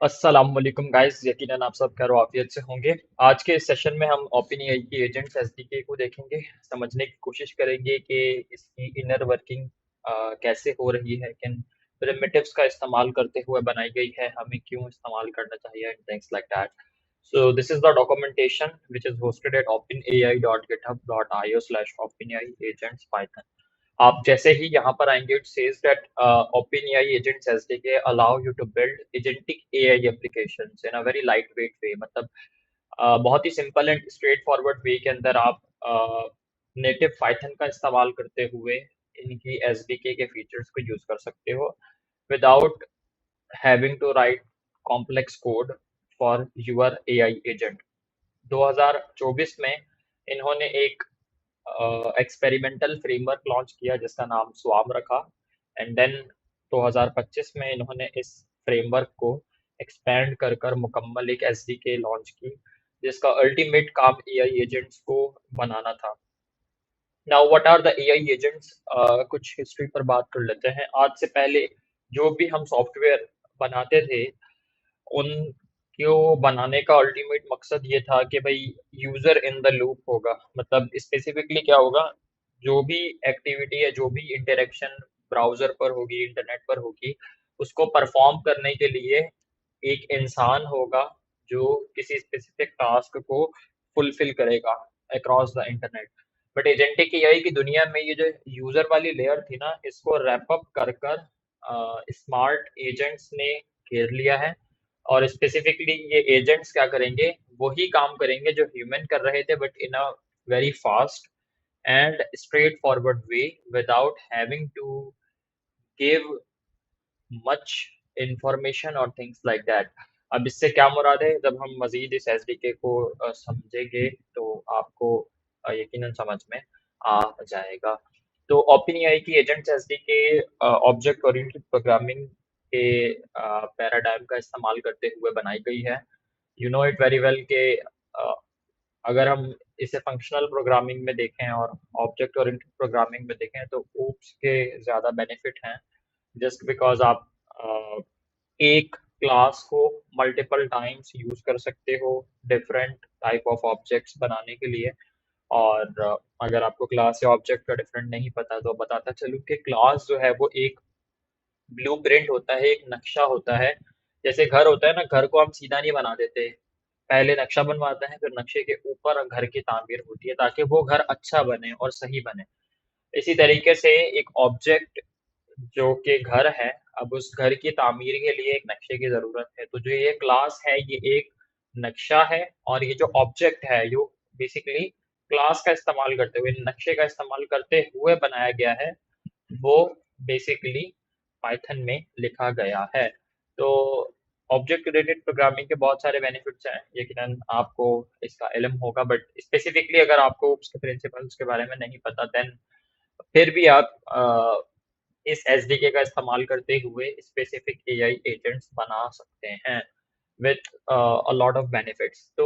अस्सलामुअलैकुम गाइस, यकीनन आप सब खैर आफियत से होंगे। आज के इस सेशन में हम ओपनएआई की एजेंट्स एसडीके को देखेंगे, समझने की कोशिश करेंगे कि इसकी इनर वर्किंग कैसे हो रही है, किन प्रिमिटिव्स का इस्तेमाल करते हुए बनाई गई है, हमें क्यों इस्तेमाल करना चाहिए and things like that. So this is the documentation which is hosted at openai.github.io/openai agents python. आप जैसे ही यहाँ पर आएंगे, it says that OpenAI Agents SDK allow you to build agentic AI applications in a very lightweight way। मतलब बहुत ही simple and straight forward वे के अंदर आप नेटिव पाइथन का इस्तेमाल करते हुए इनकी एसडीके के फीचर्स को यूज कर सकते हो without having to write complex code for your AI agent. 2024 में इन्होंने एक एक्सपेरिमेंटल फ्रेमवर्क लॉन्च किया जिसका नाम स्वाम रखा एंड देन 2025 में इन्होंने इस फ्रेमवर्क को एक्सपैंड कर कर मुकम्मल एक एसडीके लॉन्च की जिसका अल्टीमेट काम एआई एजेंट्स को बनाना था। Now what are the AI agents, कुछ हिस्ट्री पर बात कर लेते हैं। आज से पहले जो भी हम सॉफ्टवेयर बनाते थे उनको बनाने का अल्टीमेट मकसद ये था कि भाई यूजर इन द लूप होगा। मतलब स्पेसिफिकली क्या होगा, जो भी एक्टिविटी है, जो भी इंटरेक्शन ब्राउजर पर होगी, इंटरनेट पर होगी, उसको परफॉर्म करने के लिए एक इंसान होगा जो किसी स्पेसिफिक टास्क को फुलफिल करेगा across the internet. But agentic AI की दुनिया में ये जो यूजर वाली लेयर थी ना, इसको रैप अप कर कर स्मार्ट एजेंट्स ने घेर लिया है। और स्पेसिफिकली ये एजेंट्स क्या करेंगे, वही काम करेंगे जो ह्यूमन कर रहे थे, but in a very fast and straight forward way without having to give much information और थिंग्स लाइक दैट। अब इससे क्या मुराद है, जब हम मजीद इस एसडीके को समझेंगे तो आपको यकीनन समझ में आ जाएगा। तो ओपनएआई की agents SDK object oriented programming के पैराडाइम का इस्तेमाल करते हुए बनाई गई है। You know it very well के अगर हम इसे फंक्शनल प्रोग्रामिंग में देखें और ऑब्जेक्ट ओरिएंटेड प्रोग्रामिंग में देखें तो ओप्स के ज़्यादा बेनिफिट हैं। जस्ट बिकॉज आप अ, एक क्लास को मल्टीपल टाइम्स यूज कर सकते हो डिफरेंट टाइप ऑफ ऑब्जेक्ट्स बनाने के लिए। और अगर आपको क्लास या ऑब्जेक्ट का डिफरेंट नहीं पता तो बताता चलूँ कि क्लास जो है वो एक ब्लूप्रिंट होता है, एक नक्शा होता है। जैसे घर होता है ना, घर को हम सीधा नहीं बना देते, पहले नक्शा बनवाते हैं, फिर नक्शे के ऊपर घर की तामीर होती है ताकि वो घर अच्छा बने और सही बने। इसी तरीके से एक ऑब्जेक्ट जो कि घर है, अब उस घर की तामीर के लिए एक नक्शे की ज़रूरत है। तो जो ये क्लास है, ये एक नक्शा है और ये जो ऑब्जेक्ट है, यो बेसिकली क्लास का इस्तेमाल करते हुए, नक्शे का इस्तेमाल करते हुए बनाया गया है, वो बेसिकली पाइथन में लिखा गया है। तो ऑब्जेक्ट ओरिएंटेड प्रोग्रामिंग के बहुत सारे बेनिफिट्स हैं, यकीनन आपको इसका इल्म होगा, बट स्पेसिफिकली अगर आपको उसके प्रिंसिपल्स के बारे में नहीं पता, देन फिर भी आप इस एसडीके का इस्तेमाल करते हुए स्पेसिफिक एआई एजेंट्स बना सकते हैं with a lot of benefits. तो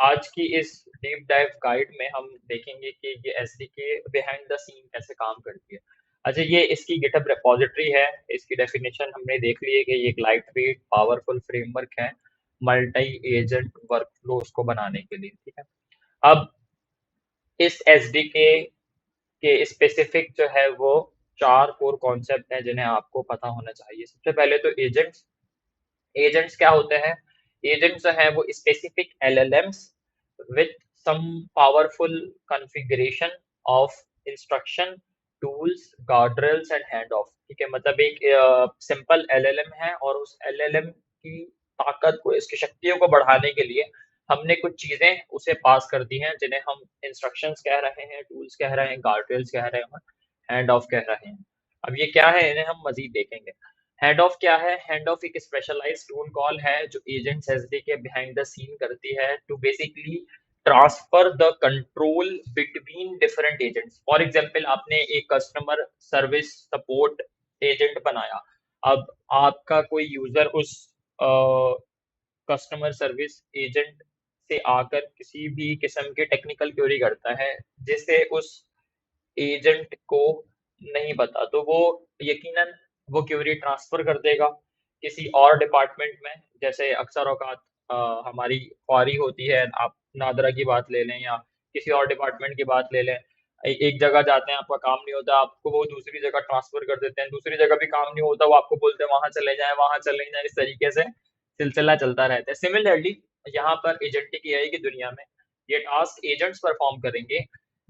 आज की इस डीप डाइव गाइड में हम देखेंगे कि ये एसडीके बिहाइंड द सीन कैसे काम करती है। अच्छा, ये इसकी गिटहब रिपॉजिटरी है। इसकी डेफिनेशन हमने देख ली है कि ये एक लाइट वेट पावरफुल फ्रेमवर्क है मल्टी एजेंट वर्कफ्लोज को बनाने के लिए। ठीक है, अब इस एसडीके के स्पेसिफिक जो है वो चार कोर कॉन्सेप्ट हैं जिन्हें आपको पता होना चाहिए। सबसे पहले तो एजेंट्स। एजेंट्स क्या होते हैं? एजेंट्स जो है वो specific LLMs with some powerful configuration of instruction, tools, guardrails and handoff. ठीक है, मतलब एक सिंपल एलएलएम है और उस एलएलएम की ताकत को, इसकी शक्तियों को बढ़ाने के लिए हमने कुछ चीजें उसे पास कर दी हैं जिन्हें हम इंस्ट्रक्शंस कह रहे हैं, टूल्स कह रहे हैं, गार्डरेल्स कह रहे हैं, हैंड ऑफ कह रहे हैं। अब ये क्या है, इन्हें हम मजीद देखेंगे। हैंड ऑफ क्या है? हैंड ऑफ एक स्पेशलाइज्ड टूल कॉल है जो agents SDK behind the scene करती है to basically transfer the control between different agents. For example, आपने एक कस्टमर सर्विस सपोर्ट एजेंट बनाया। अब आपका कोई यूजर उस कस्टमर सर्विस एजेंट से आकर किसी भी किस्म की टेक्निकल क्वेरी करता है जिसे उस एजेंट को नहीं पता, तो वो यकीनन वो क्वेरी ट्रांसफर कर देगा किसी और डिपार्टमेंट में, जैसे अक्सर औकात हमारी क्वारी होती है, आप नादरा की बात ले लें या किसी और डिपार्टमेंट की बात ले लें, एक जगह जाते हैं, आपका काम नहीं होता, आपको वो दूसरी जगह ट्रांसफर कर देते हैं, दूसरी जगह भी काम नहीं होता, वो आपको बोलते हैं वहां चले जाएं, वहां चले जाएं, इस तरीके से सिलसिला चलता रहता है। सिमिलरली यहाँ पर एजेंटिक एआई की दुनिया में ये टास्क एजेंट्स परफॉर्म करेंगे।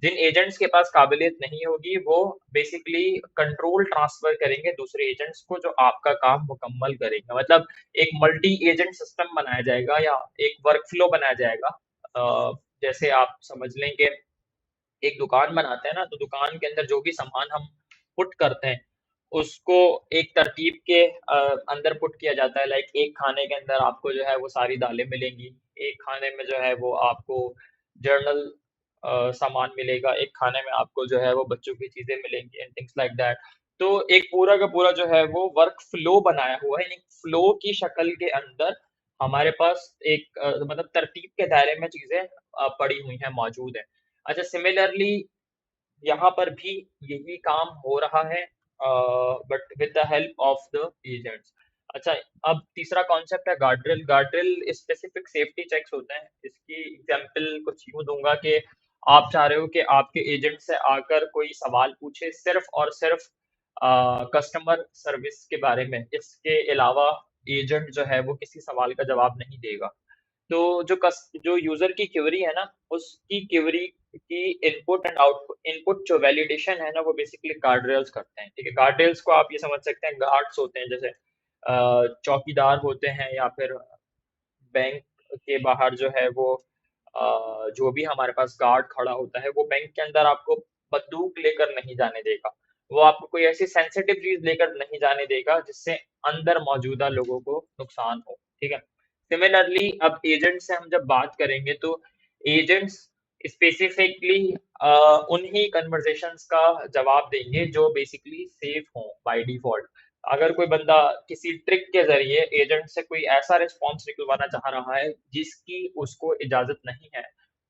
जिन एजेंट्स के पास काबिलियत नहीं होगी वो बेसिकली कंट्रोल ट्रांसफर करेंगे दूसरे एजेंट्स को, जो आपका काम मुकम्मल करेंगे। मतलब एक मल्टी एजेंट सिस्टम बनाया जाएगा या एक वर्क फ्लो बनाया जाएगा। जैसे आप समझ लें कि एक दुकान बनाते हैं ना, तो दुकान के अंदर जो भी सामान हम पुट करते हैं उसको एक तरतीब के अंदर पुट किया जाता है। लाइक एक खाने के अंदर आपको जो है वो सारी दालें मिलेंगी, एक खाने में जो है वो आपको जर्नल सामान मिलेगा, एक खाने में आपको जो है वो बच्चों की चीजें मिलेंगी एंड थिंग्स लाइक दैट। तो एक पूरा का पूरा जो है वो वर्क फ्लो बनाया हुआ है, यानी फ्लो की शक्ल के अंदर हमारे पास एक मतलब तरतीब के दायरे में चीजें पड़ी हुई हैं, मौजूद है। अच्छा, सिमिलरली यहाँ पर भी यही काम हो रहा है, but with the help of the agents. अच्छा, अब तीसरा कॉन्सेप्ट है गार्ड्रिल। गार्ड्रिल स्पेसिफिक सेफ्टी चेक्स होते हैं। इसकी एग्जांपल कुछ यूं दूंगा कि आप चाह रहे हो कि आपके एजेंट से आकर कोई सवाल पूछे सिर्फ और सिर्फ कस्टमर सर्विस के बारे में, इसके अलावा एजेंट जो है वो किसी सवाल का जवाब नहीं देगा। तो जो यूजर की क्वेरी है ना, उसकी क्वेरी की इनपुट एंड आउटपुट, इनपुट जो वैलिडेशन है ना, वो बेसिकली गार्ड करते हैं। ठीक है, गार्ड को आप ये समझ सकते हैं, गार्ड्स होते हैं, जैसे चौकीदार होते हैं, या फिर बैंक के बाहर जो है वो जो भी हमारे पास गार्ड खड़ा होता है, वो बैंक के अंदर आपको बंदूक लेकर नहीं जाने देगा, वो आपको कोई ऐसी सेंसिटिव चीज लेकर नहीं जाने देगा जिससे अंदर मौजूदा लोगों को नुकसान हो। ठीक है, सिमिलरली अब एजेंट से हम जब बात करेंगे तो एजेंट्स स्पेसिफिकली उन्हीं कन्वर्सेशंस का जवाब देंगे जो बेसिकली सेफ हों बाय डिफॉल्ट। अगर कोई बंदा किसी ट्रिक के जरिए एजेंट से कोई ऐसा रिस्पॉन्स निकलवाना चाह रहा है जिसकी उसको इजाजत नहीं है,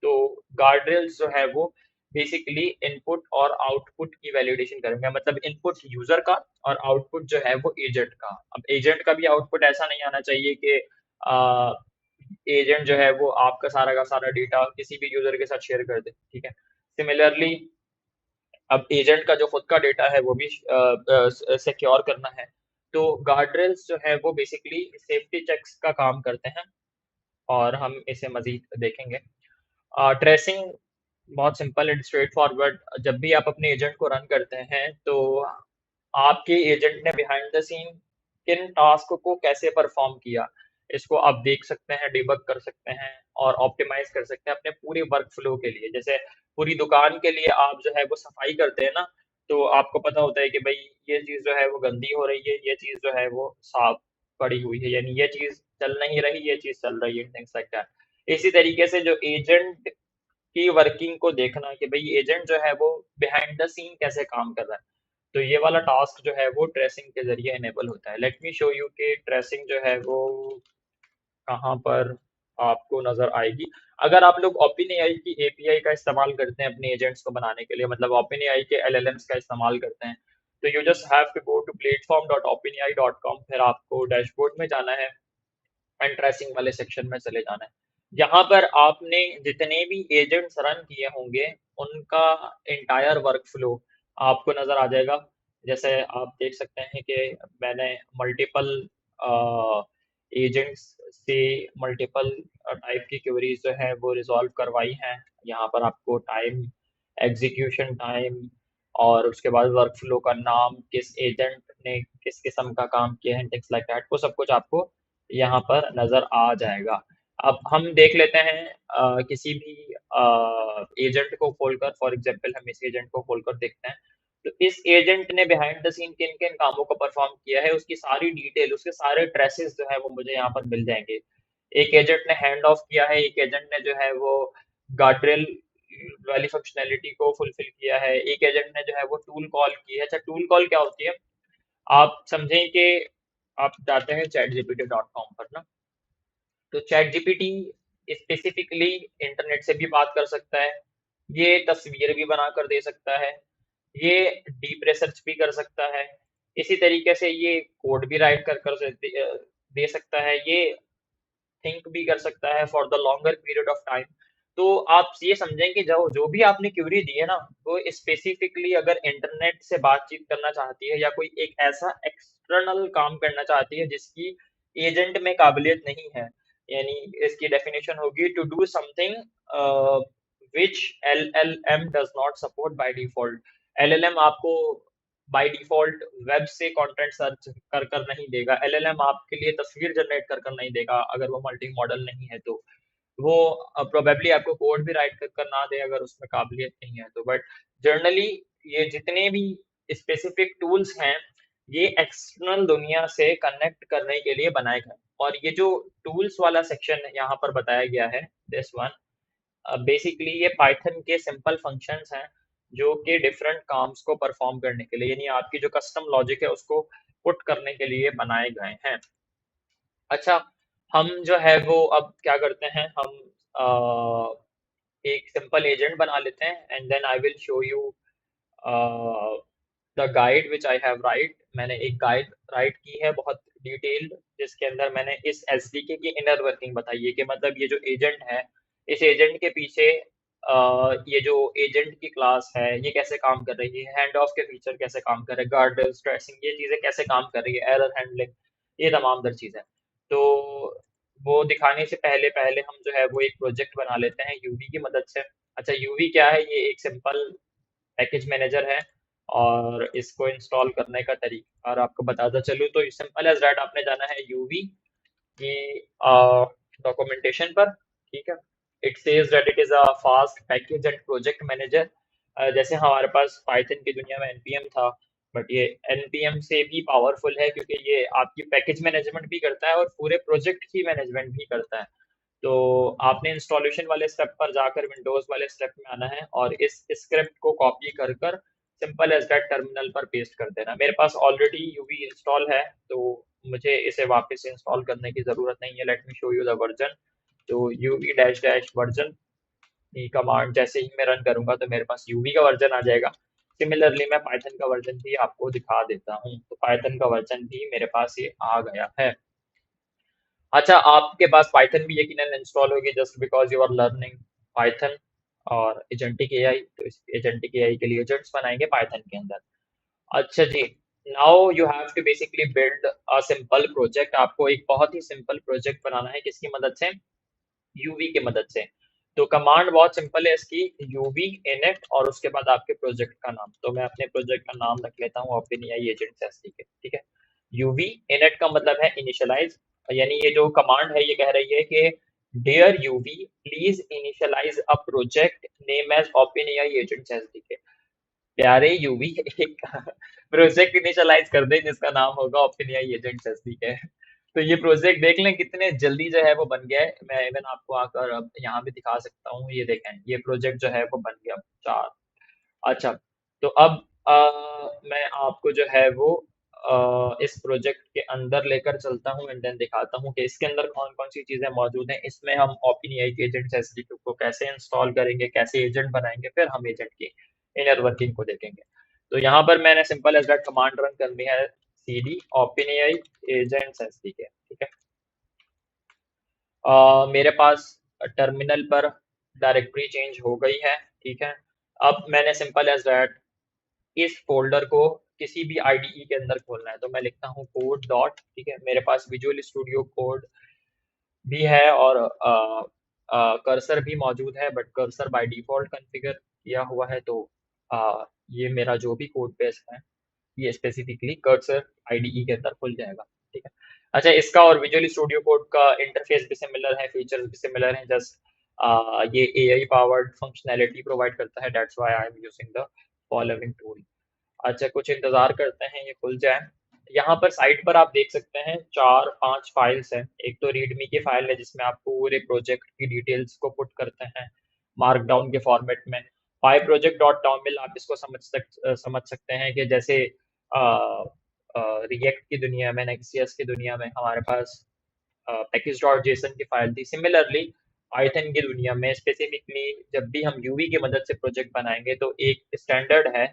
तो गार्ड्रेल्स जो है वो बेसिकली इनपुट और आउटपुट की वैलिडेशन करेंगे। मतलब इनपुट यूजर का और आउटपुट जो है वो एजेंट का। अब एजेंट का भी आउटपुट ऐसा नहीं आना चाहिए कि एजेंट जो है वो आपका सारा का सारा डेटा किसी भी यूजर के साथ शेयर कर दे। ठीक है, सिमिलरली अब एजेंट का जो खुद का डेटा है वो भी सिक्योर करना है। तो गार्ड्रेल्स जो है वो बेसिकली सेफ्टी चेक्स का काम करते हैं, और हम इसे मजीद देखेंगे। ट्रेसिंग बहुत सिंपल एंड स्ट्रेट फॉरवर्ड। जब भी आप अपने एजेंट को रन करते हैं तो आपके एजेंट ने बिहाइंड द सीन किन टास्क को कैसे परफॉर्म किया, इसको आप देख सकते हैं, डिबग कर सकते हैं और ऑप्टिमाइज कर सकते हैं अपने पूरे वर्क फ्लो के लिए। जैसे पूरी दुकान के लिए आप जो है वो सफाई करते हैं ना, तो आपको पता होता है कि भाई ये चीज जो है वो गंदी हो रही है, ये चीज जो है वो साफ पड़ी हुई है, यानी ये चीज चल नहीं रही, ये चीज चल रही है, थिंग्स लाइक दैट। इसी तरीके से जो एजेंट की वर्किंग को देखना कि भाई एजेंट जो है वो बिहाइंड द सीन कैसे काम कर रहा है, तो ये वाला टास्क जो है वो ट्रेसिंग के जरिए इनेबल होता है। लेट मी शो यू कि ट्रेसिंग जो है वो कहाँ पर आपको नजर आएगी। अगर आप लोग ओपन एआई की एपीआई का इस्तेमाल करते हैं अपने एजेंट्स को बनाने के लिए, मतलब ओपन एआई के एलएलएम्स का इस्तेमाल करते हैं, तो you just have to go to platform.openai.com, फिर आपको डैशबोर्ड में जाना है एंड ट्रेसिंग वाले सेक्शन में चले जाना है। यहाँ पर आपने जितने भी एजेंट्स रन किए होंगे उनका इंटायर वर्क फ्लो आपको नजर आ जाएगा। जैसे आप देख सकते हैं कि मैंने मल्टीपल एजेंट्स से मल्टीपल टाइप की क्वेरीज जो है वो रिजॉल्व करवाई हैं। यहाँ पर आपको टाइम, एग्जीक्यूशन टाइम, और उसके बाद वर्क फ्लो का नाम, किस एजेंट ने किस किस्म का काम किया है, टिक्स लाइक दैट, वो सब कुछ आपको यहाँ पर नजर आ जाएगा। अब हम देख लेते हैं किसी भी एजेंट को खोलकर, फॉर एग्जांपल हम इस एजेंट को खोलकर देखते हैं। तो इस एजेंट ने बिहाइंड द सीन किन किन कामों को परफॉर्म किया है, उसकी सारी डिटेल, उसके सारे ट्रेसेस जो है वो मुझे यहाँ पर मिल जाएंगे। एक एजेंट ने हैंड ऑफ किया है, एक एजेंट ने जो है वो गार्ड्रेल वाली फंक्शनैलिटी को फुलफिल किया है, एक एजेंट ने जो है वो टूल कॉल की है। अच्छा, टूल कॉल क्या होती है, आप समझें कि आप जाते हैं chatgpt.com पर ना, तो चैट जीपीटी स्पेसिफिकली इंटरनेट से भी बात कर सकता है, ये तस्वीर भी बना कर दे सकता है, ये डीप रिसर्च भी कर सकता है, इसी तरीके से ये कोड भी राइट कर दे सकता है, ये थिंक भी कर सकता है for the longer period of time. तो आप ये समझें कि जो जो भी आपने क्यूरी दी है ना, वो स्पेसिफिकली अगर इंटरनेट से बातचीत करना चाहती है या कोई एक ऐसा एक्सटर्नल काम करना चाहती है जिसकी एजेंट में काबिलियत नहीं है, यानी इसकी डेफिनेशन होगी to do something which L L M does not support by default. LLM आपको बाय डिफॉल्ट वेब से कंटेंट सर्च कर कर नहीं देगा, एलएलएम आपके लिए तस्वीर जनरेट कर कर नहीं देगा अगर वो मल्टी मॉडल नहीं है तो। वो प्रोबेबली आपको कोड भी राइट कर कर ना दे अगर उसमें काबिलियत नहीं है तो। बट जनरली ये जितने भी स्पेसिफिक टूल्स हैं, ये एक्सटर्नल दुनिया से कनेक्ट करने के लिए बनाए गए हैं। और ये जो टूल्स वाला सेक्शन यहाँ पर बताया गया है, दिस वन, बेसिकली ये पाइथन के सिंपल फंक्शंस हैं जो कि डिफरेंट काम्स को परफॉर्म करने के लिए, यानी आपकी जो कस्टम लॉजिक है उसको पुट करने के लिए बनाए गए हैं। अच्छा, हम जो है वो अब क्या करते हैं, हम एक सिंपल एजेंट बना लेते हैं and then I will show you the guide which I have write. मैंने एक गाइड राइट की है बहुत डिटेल्ड, जिसके अंदर मैंने इस एसडीके की इनर वर्किंग बताई है कि मतलब ये जो एजेंट है, इस एजेंट के पीछे ये जो एजेंट की क्लास है ये कैसे काम कर रही है, हैंड ऑफ के फीचर कैसे काम कर रहे हैं, गार्ड स्ट्रेसिंग ये चीजें कैसे काम कर रही है, एरर हैंडलिंग, ये तमाम दर चीजें। तो वो दिखाने से पहले पहले हम जो है वो एक प्रोजेक्ट बना लेते हैं यूवी की मदद से। अच्छा, यूवी क्या है? ये एक सिंपल पैकेज मैनेजर है और इसको इंस्टॉल करने का तरीका और आपको बताता चलूँ तो सिंपल एज दैट, आपने जाना है यूवी की डॉक्यूमेंटेशन पर, ठीक है। It says that it is a fast package and project manager. जैसे हमारे पास पाइथन की दुनिया में एनपीएम था, बट ये एनपीएम से भी पावरफुल है क्योंकि ये आपकी पैकेज मैनेजमेंट भी करता है और पूरे प्रोजेक्ट की मैनेजमेंट भी करता है। तो आपने इंस्टॉलेशन वाले स्टेप पर जाकर विंडोज वाले स्टेप में आना है और इस स्क्रिप्ट को कॉपी कर कर सिंपल एज दैट टर्मिनल पर पेस्ट कर देना। मेरे पास ऑलरेडी यूवी इंस्टॉल है तो मुझे इसे वापस से इंस्टॉल करने की ज़रूरत नहीं है। Let me show you the version. तो यूवी डैश डैश वर्जन की कमांड जैसे ही मैं रन करूंगा तो मेरे पास यूवी का वर्जन आ जाएगा। सिमिलरली मैं पाइथन का वर्जन भी आपको दिखा देता हूँ, तो पाइथन का वर्जन भी मेरे पास ये आ गया है। अच्छा, आपके पास पाइथन भी यकीनन इंस्टॉल होगी just because you are learning Python और एजेंटिक एआई, तो इस एजेंटिक एआई के लिए एजेंट्स बनाएंगे पाइथन के अंदर। अच्छा जी, now you have to basically build a simple project. आपको एक बहुत ही सिंपल प्रोजेक्ट बनाना है, किसकी मदद से? यूवी की मदद से। तो कमांड बहुत सिंपल है इसकी, यूवी इनिट और उसके बाद आपके प्रोजेक्ट का नाम। तो मैं अपने प्रोजेक्ट का नाम रख लेता हूँ ओपन एआई एजेंट्स एसडीके, ठीक है। यूवी इनिट का मतलब है इनिशियलाइज, यानी ये जो कमांड है ये कह रही है कि dear UV please initialise a project name as open AI agents SDK. प्यारे यूवी एक प्रोजेक्ट इनिशियलाइज कर दे जिसका नाम होगा ओपन एआई एजेंट्स एसडीके। तो ये प्रोजेक्ट देख लें कितने जल्दी जो है वो बन गया है। मैं इवन आपको आकर अब यहाँ भी दिखा सकता हूँ, ये देखें ये प्रोजेक्ट जो है वो बन गया चार। अच्छा, तो अब मैं आपको जो है वो इस प्रोजेक्ट के अंदर लेकर चलता हूँ एंड देन दिखाता हूँ कि इसके अंदर कौन कौन सी चीजें मौजूद हैं। इसमें हम ओपन एआई के एजेंट्स एसडीके को कैसे इंस्टॉल करेंगे, कैसे एजेंट बनाएंगे, फिर हम एजेंट की इनर वर्किंग को देखेंगे। तो यहाँ पर मैंने simple as that command run करनी है, CD open AI agents SDK, ठीक है। मेरे पास टर्मिनल पर डायरेक्टरी चेंज हो गई है, ठीक है। अब मैंने सिंपल एज दैट इस फोल्डर को किसी भी आईडीई के अंदर खोलना है, तो मैं लिखता हूँ कोड डॉट, ठीक है। मेरे पास विजुअल स्टूडियो कोड भी है और कर्सर भी मौजूद है, but cursor by default configure किया हुआ है। तो ये मेरा जो भी कोड बेस है ये स्पेसिफिकली कर्सर आईडीई के अंदर खुल जाएगा, ठीक है। अच्छा, इसका और विजुअल स्टूडियो कोड का इंटरफेस भी सिमिलर है, फीचर्स भी सिमिलर हैं, जस्ट ये एआई पावर्ड फंक्शनैलिटी प्रोवाइड करता है, that's why I am using the following tool. अच्छा, कुछ इंतजार करते हैं ये खुल जाए। यहाँ पर साइट पर आप देख सकते हैं 4-5 फाइल्स हैं। एक तो रीडमी की फाइल है जिसमें आप पूरे प्रोजेक्ट की डिटेल्स को पुट करते हैं मार्कडाउन के फॉर्मेट में। पाई प्रोजेक्ट डॉट टॉमिल आप इसको समझ सकते हैं कि जैसे रिएक्ट की दुनिया में, नेक्स्ट.जेएस की दुनिया में हमारे पास पैकेज डॉट जेसन की फाइल थी। सिमिलरली पाइथन की दुनिया में स्पेसिफिकली जब भी हम यूवी की मदद से प्रोजेक्ट बनाएंगे तो एक स्टैंडर्ड है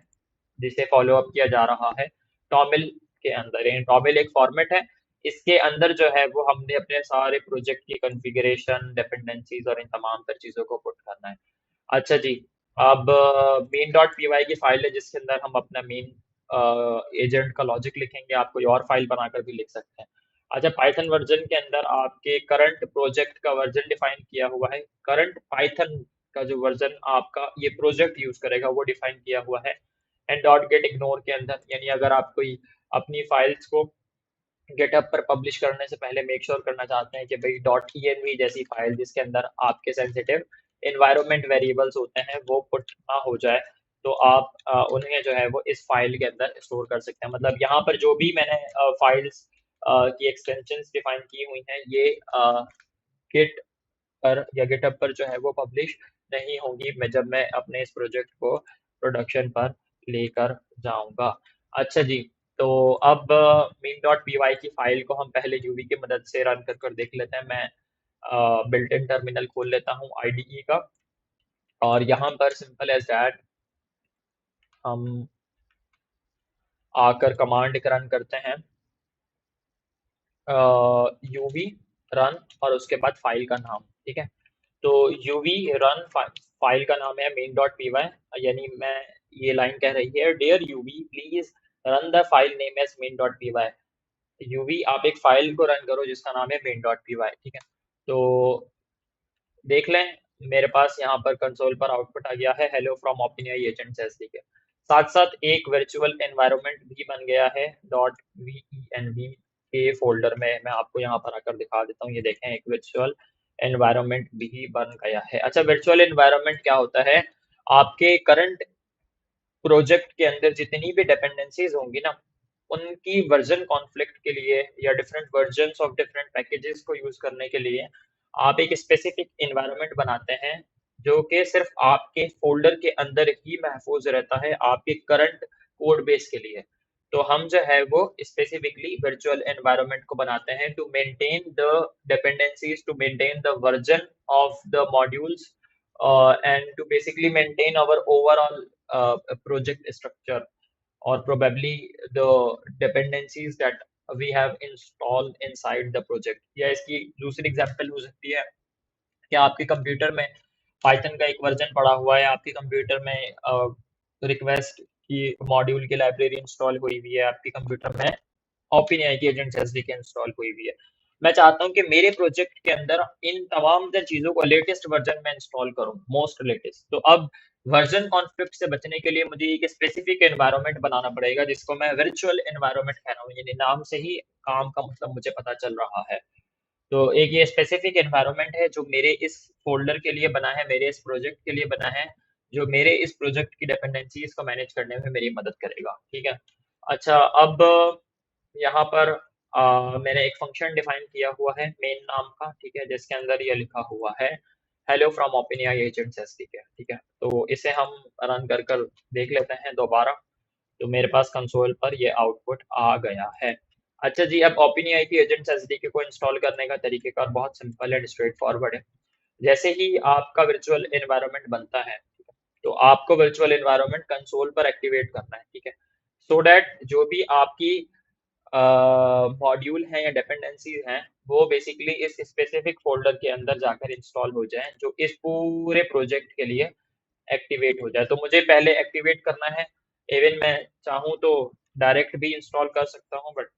जिसे फॉलो अप किया जा रहा है, टॉमिल के अंदर, यानी टॉमेल एक फॉर्मेट है, इसके अंदर जो है वो हमने अपने सारे प्रोजेक्ट की कॉन्फ़िगरेशन, डिपेंडेंसीज और इन तमाम तर चीज़ों को पुट करना है। अच्छा जी, अब मेन डॉट पी वाई की फाइल है जिसके अंदर हम अपना मेन एजेंट का लॉजिक लिखेंगे, आप कोई और फाइल बनाकर भी लिख सकते हैं। अच्छा, पाइथन वर्जन के अंदर आपके करंट प्रोजेक्ट का वर्जन डिफाइन किया हुआ है। करंट पाइथन का जो वर्जन आपका ये प्रोजेक्ट यूज करेगा वो डिफाइन किया हुआ है। एंड डॉट गेट इग्नोर के अंदर, यानी अगर आप कोई अपनी फाइल्स को गिटहब पर पब्लिश करने से पहले मेक श्योर करना चाहते हैं कि भाई डॉट env जैसी फाइल जिसके अंदर आपके सेंसिटिव एनवायरनमेंट वेरिएबल्स होते हैं वो पुट ना हो जाए, तो आप उन्हें जो है वो इस फाइल के अंदर स्टोर कर सकते हैं। मतलब यहाँ पर जो भी मैंने फाइल्स की एक्सटेंशंस डिफाइन की हुई हैं ये गिट पर या गिटहब पर जो है वो पब्लिश नहीं होंगी मैं जब मैं अपने इस प्रोजेक्ट को प्रोडक्शन पर लेकर जाऊंगा। अच्छा जी, तो अब मेन डॉट पी वाई की फाइल को हम पहले यूवी की मदद से रन कर देख लेते हैं। मैं बिल्ट इन टर्मिनल खोल लेता हूँ आईडीई का, और यहाँ पर सिंपल एज दैट हम आकर कमांड रन करते हैं यूवी रन और उसके बाद फाइल का नाम। ठीक है, तो यूवी रन फाइल का नाम है मेन डॉट पी वाई, यानी मैं ये लाइन कह रही है dear UV please run the file name as main dot P Y. UV आप एक फाइल को रन करो जिसका नाम है मेन डॉट पी वाई। ठीक है, तो देख लें मेरे पास यहाँ पर कंसोल पर आउटपुट आ गया है hello from OpenAI agents SDK. साथ साथ एक वर्चुअल एनवायरनमेंट भी बन गया है डॉट वीएनवी के फोल्डर में। मैं आपको यहाँ पर आकर दिखा देता हूँ, ये देखें एक वर्चुअल एनवायरनमेंट भी बन गया है। अच्छा, वर्चुअल एनवायरनमेंट क्या होता है? आपके करंट प्रोजेक्ट के अंदर जितनी भी डिपेंडेंसीज होंगी ना, उनकी वर्जन कॉन्फ्लिक्ट के लिए या different versions of different packages को यूज करने के लिए आप एक स्पेसिफिक एनवायरनमेंट बनाते हैं जो कि सिर्फ आपके फोल्डर के अंदर ही महफूज रहता है आपके करंट कोड बेस के लिए। तो हम जो है वो स्पेसिफिकली वर्चुअल एनवायरनमेंट को बनाते हैं to maintain the dependencies, to maintain the version of the modules and to basically maintain our overall project structure or probably the dependencies that we have installed inside the project। या इसकी दूसरी example हो सकती है कि आपके computer में Python का एक वर्जन पड़ा हुआ है, आपके कंप्यूटर में रिक्वेस्ट की मॉड्यूल की लाइब्रेरी इंस्टॉल हुई हुई है, आपके कंप्यूटर में ओपनएआई की एजेंट्स एसडीके इंस्टॉल हुई हुई है। मैं चाहता हूं कि मेरे प्रोजेक्ट के अंदर इन तमाम चीजों को लेटेस्ट वर्जन में इंस्टॉल करूं, मोस्ट लेटेस्ट। तो अब वर्जन कॉन्फ्लिक्ट से बचने के लिए मुझे एक स्पेसिफिक एनवायरनमेंट बनाना पड़ेगा जिसको मैं वर्चुअल एनवायरनमेंट कह रहा हूँ, यानी नाम से ही काम का मतलब मुझे पता चल रहा है। तो एक ये स्पेसिफिक एनवायरनमेंट है जो मेरे इस फोल्डर के लिए बना है, मेरे इस प्रोजेक्ट के लिए बना है, जो मेरे इस प्रोजेक्ट की डिपेंडेंसीज को मैनेज करने में मेरी मदद करेगा। ठीक है, अच्छा, अब यहाँ पर मैंने एक फंक्शन डिफाइन किया हुआ है मेन नाम का। ठीक है, जिसके अंदर ये लिखा हुआ है hello from OpenAI agents SDK. ठीक है, तो इसे हम रन कर देख लेते हैं दोबारा। तो मेरे पास कंसोल पर ये आउटपुट आ गया है। अच्छा जी, अब ओपनएआई की एजेंट्स एसडीके को इंस्टॉल करने का तरीकेकार बहुत सिंपल एंड स्ट्रेट फॉरवर्ड है। जैसे ही आपका वर्चुअल एनवायरनमेंट बनता है, तो आपको वर्चुअल एनवायरनमेंट कंसोल पर एक्टिवेट करना है। ठीक है, सो दैट जो भी आपकी मॉड्यूल हैं या डिपेंडेंसीज हैं वो बेसिकली इस स्पेसिफिक फोल्डर के अंदर जाकर इंस्टॉल हो जाएं जो इस पूरे प्रोजेक्ट के लिए एक्टिवेट हो जाए। तो मुझे पहले एक्टिवेट करना है, इवन मैं चाहूँ तो डायरेक्ट भी इंस्टॉल कर सकता हूँ, बट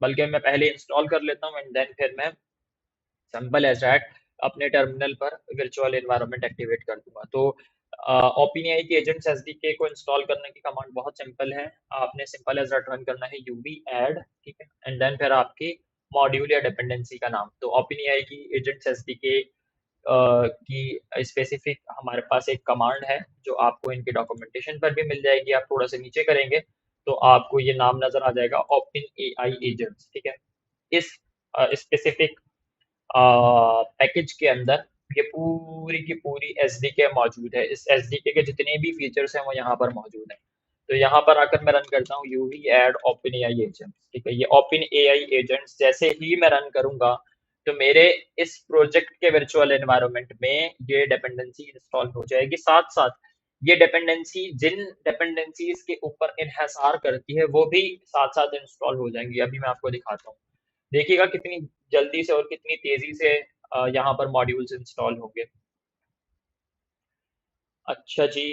बल्कि मैं पहले इंस्टॉल कर लेता हूँ एंड देन फिर मैं सिंपल एज दैट अपने टर्मिनल पर वर्चुअल एनवायरनमेंट एक्टिवेट कर दूंगा। तो ओपनएआई की एजेंट्स एसडीके को इंस्टॉल करने की कमांड बहुत सिंपल है, आपने सिंपल एज दैट रन करना है यूवी ऐड। ठीक है, एंड देन फिर आपकी मॉड्यूल या डिपेंडेंसी का नाम। तो ओपनएआई की एजेंट्स एसडीके की स्पेसिफिक हमारे पास एक कमांड है जो आपको इनके डॉक्यूमेंटेशन पर भी मिल जाएगी। आप थोड़ा सा नीचे करेंगे तो आपको ये नाम नजर आ जाएगा ओपनएआई एजेंट्स। ठीक है, इस स्पेसिफिक पैकेज के अंदर ये पूरी की पूरी एसडीके मौजूद है। इस एसडीके के जितने भी फीचर्स हैं वो यहाँ पर मौजूद हैं। तो यहाँ पर आकर मैं रन करता हूँ UV add open AI agents. ठीक है, ये ओपन एआई एजेंट्स जैसे ही मैं रन करूंगा तो मेरे इस प्रोजेक्ट के वर्चुअल एनवायरनमेंट में ये डिपेंडेंसी इंस्टॉल हो जाएगी। साथ साथ ये डिपेंडेंसी जिन डिपेंडेंसीज के ऊपर इन्हिसार करती है वो भी साथ साथ इंस्टॉल हो जाएंगी। अभी मैं आपको दिखाता हूँ, देखिएगा कितनी जल्दी से और कितनी तेजी से यहाँ पर मॉड्यूल्स इंस्टॉल होंगे। अच्छा जी,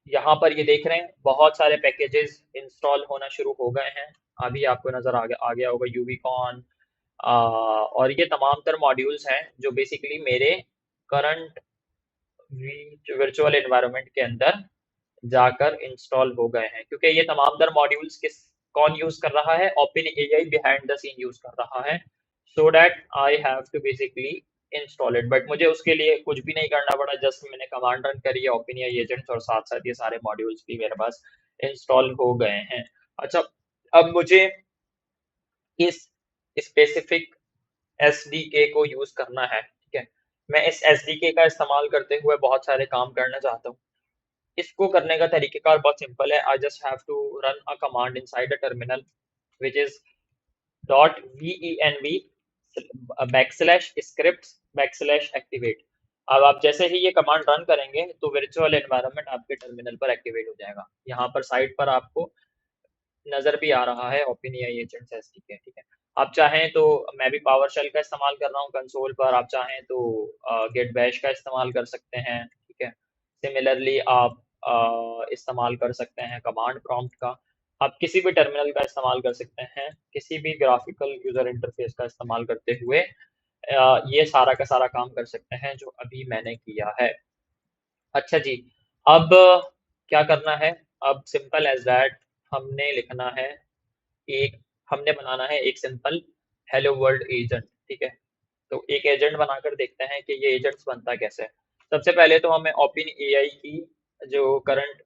यहाँ पर ये देख रहे हैं बहुत सारे पैकेजेस इंस्टॉल होना शुरू हो गए हैं। अभी आपको नजर आ गया होगा यूबीकॉन, और ये तमाम तर मॉड्यूल्स हैं जो बेसिकली मेरे करंट वर्चुअल एनवायरनमेंट के अंदर जाकर इंस्टॉल हो गए हैं, क्योंकि ये तमाम दर मॉड्यूल्स किस कौन यूज कर रहा है, open AI behind the scene use कर रहा है, so that I have to basically install it. But मुझे उसके लिए कुछ भी नहीं करना पड़ा, जस्ट मैंने कमांड रन करी है ओपन एआई एजेंट्स और साथ साथ ये सारे मॉड्यूल्स भी मेरे पास इंस्टॉल हो गए हैं। अच्छा, अब मुझे इस स्पेसिफिक एसडीके को यूज करना है, ठीक है। मैं इस एसडीके का इस्तेमाल करते हुए बहुत सारे काम करना चाहता हूँ। इसको करने का तरीकेकार बहुत सिंपल है। I just have to run a command inside a terminal which is .venv backslash script backslash activate. अब आप जैसे ही ये कमांड रन करेंगे तो वर्चुअल एनवायरनमेंट आपके टर्मिनल पर एक्टिवेट हो जाएगा। यहाँ पर साइड पर आपको नजर भी आ रहा है ओपन एआई एजेंट्स एसडीके, ठीक है। आप चाहें तो मैं भी पावर शेल का इस्तेमाल कर रहा हूँ कंसोल पर, आप चाहें तो गेट बैश का इस्तेमाल कर सकते हैं, ठीक है। सिमिलरली आप इस्तेमाल कर सकते हैं कमांड प्रॉम्प्ट का। आप किसी भी टर्मिनल का इस्तेमाल कर सकते हैं, किसी भी ग्राफिकल यूजर इंटरफेस का इस्तेमाल करते हुए ये सारा का सारा काम कर सकते हैं जो अभी मैंने किया है। अच्छा जी, अब क्या करना है? अब सिंपल एज दैट हमने लिखना है एक हमने बनाना है एक सिंपल हेलो वर्ल्ड एजेंट, ठीक है। तो एक एजेंट बनाकर देखते हैं कि ये एजेंट्स बनता कैसे है। सबसे पहले तो हमें ओपन एआई की जो करंट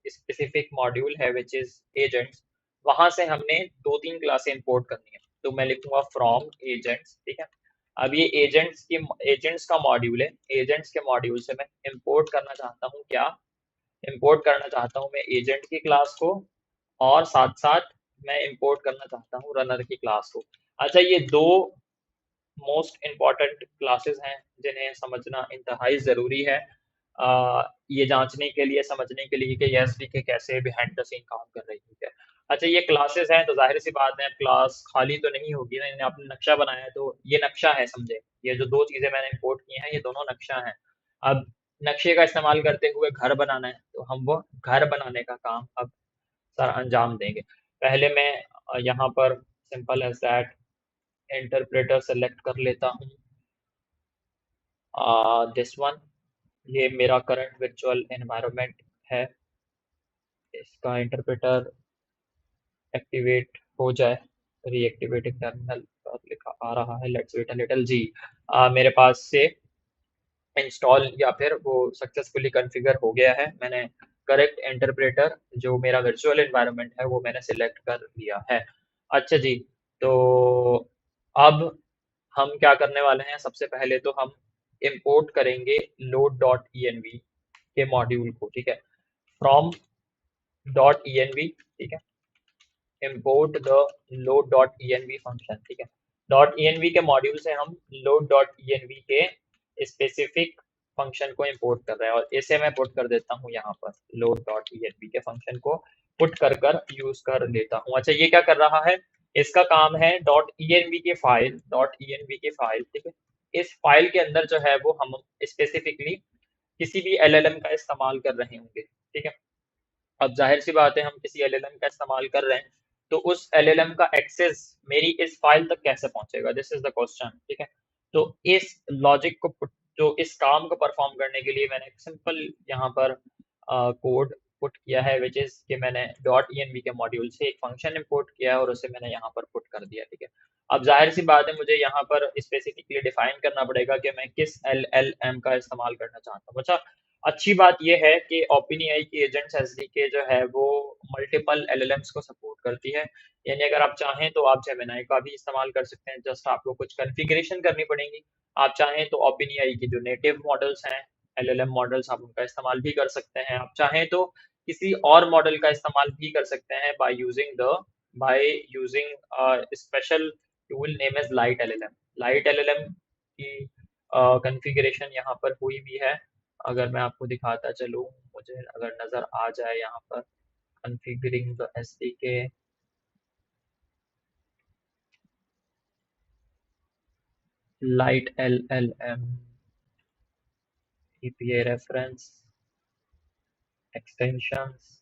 स्पेसिफिक मॉड्यूल है विच इज एजेंट्स, वहां से हमने दो तीन क्लासें इंपोर्ट करनी है। तो मैं लिखूंगा फ्रॉम एजेंट्स, ठीक है। अब ये एजेंट्स का मॉड्यूल है। एजेंट्स के मॉड्यूल से मैं इंपोर्ट करना चाहता हूँ क्या? इंपोर्ट करना चाहता हूँ मैं एजेंट की क्लास को, और साथ साथ मैं इंपोर्ट करना चाहता हूँ रनर की क्लास को। अच्छा, ये दो मोस्ट इम्पॉर्टेंट क्लासेस हैं जिन्हें समझना इंतहाई ज़रूरी है, ये जांचने के लिए, समझने के लिए कि ये एसडीके कैसे बिहाइंड द सीन काम कर रही है। अच्छा, ये क्लासेस हैं तो जाहिर सी बात है क्लास खाली तो नहीं होगी ना, इन्हें आपने नक्शा बनाया है तो ये नक्शा है, समझे। ये जो दो चीज़ें मैंने इंपोर्ट की हैं ये दोनों नक्शा हैं। अब नक्शे का इस्तेमाल करते हुए घर बनाना है तो हम वो घर बनाने का काम अब सर अंजाम देंगे। पहले मैं यहाँ पर simple as that interpreter select कर लेता हूँ, दिस वन। ये मेरा करंट वर्चुअल एनवायरनमेंट है, इसका इंटरप्रेटर एक्टिवेट हो जाए। रीएक्टिवेटिंग टर्मिनल पर लिखा आ रहा है, लेट्स वेट अ लिटिल जी। मेरे पास से इंस्टॉल या फिर वो सक्सेसफुली कॉन्फ़िगर हो गया है। मैंने करेक्ट इंटरप्रेटर जो मेरा वर्चुअल एनवायरनमेंट है वो मैंने सिलेक्ट कर लिया है। अच्छा जी, तो अब हम क्या करने वाले हैं? सबसे पहले तो हम इंपोर्ट करेंगे लोड डॉट env के मॉड्यूल को, ठीक है। फ्रॉम डॉट env, ठीक है, import the load dot env function, ठीक है। डॉट env के मॉड्यूल से हम load dot env के स्पेसिफिक फंक्शन को इंपोर्ट कर रहे हैं, और इसे मैं पुट कर देता हूँ यहाँ पर load dot env के फंक्शन को पुट कर यूज कर लेता हूँ। अच्छा, ये क्या कर रहा है? इसका काम है डॉट env की फाइल, ठीक है। इस फाइल के अंदर जो है वो हम स्पेसिफिकली किसी भी एलएलएम का इस्तेमाल कर रहे होंगे, ठीक है। अब जाहिर सी बात है हम किसी एलएलएम का इस्तेमाल कर रहे हैं तो उस एलएलएम का एक्सेस मेरी इस फाइल तक कैसे पहुंचेगा, दिस इज द क्वेश्चन, ठीक है। तो इस लॉजिक को जो इस काम को परफॉर्म करने के लिए मैंने एक सिंपल यहाँ पर कोड पुट किया है विच इज कि मैंने डॉट env के मॉड्यूल से एक फंक्शन इंपोर्ट किया है और उसे मैंने यहाँ पर पुट कर दिया, ठीक है। अब जाहिर सी बात है मुझे यहाँ पर स्पेसिफिकली डिफाइन करना पड़ेगा कि मैं किस एलएलएम का इस्तेमाल करना चाहता हूँ। अच्छा, अच्छी बात यह है कि ओपन एआई की एजेंट्स एसडीके जो है वो मल्टीपल एलएलएम्स को सपोर्ट करती है। यानी अगर आप चाहें तो आप जेमिनाई का भी इस्तेमाल कर सकते हैं, जस्ट आपको कुछ कॉन्फ़िगरेशन करनी पड़ेगी। आप चाहें तो ओपन एआई की जो नेटिव मॉडल्स हैं, एलएलएम मॉडल्स, आप उनका इस्तेमाल भी कर सकते हैं। आप चाहें तो किसी और मॉडल का इस्तेमाल भी कर सकते हैं by using special tool name is light LLM. Light LLM की कॉन्फ़िगरेशन यहाँ पर हुई भी है। अगर मैं आपको दिखाता चलूँ, मुझे अगर नज़र आ जाए यहाँ पर configuring the SDK, light LLM, API reference, extensions,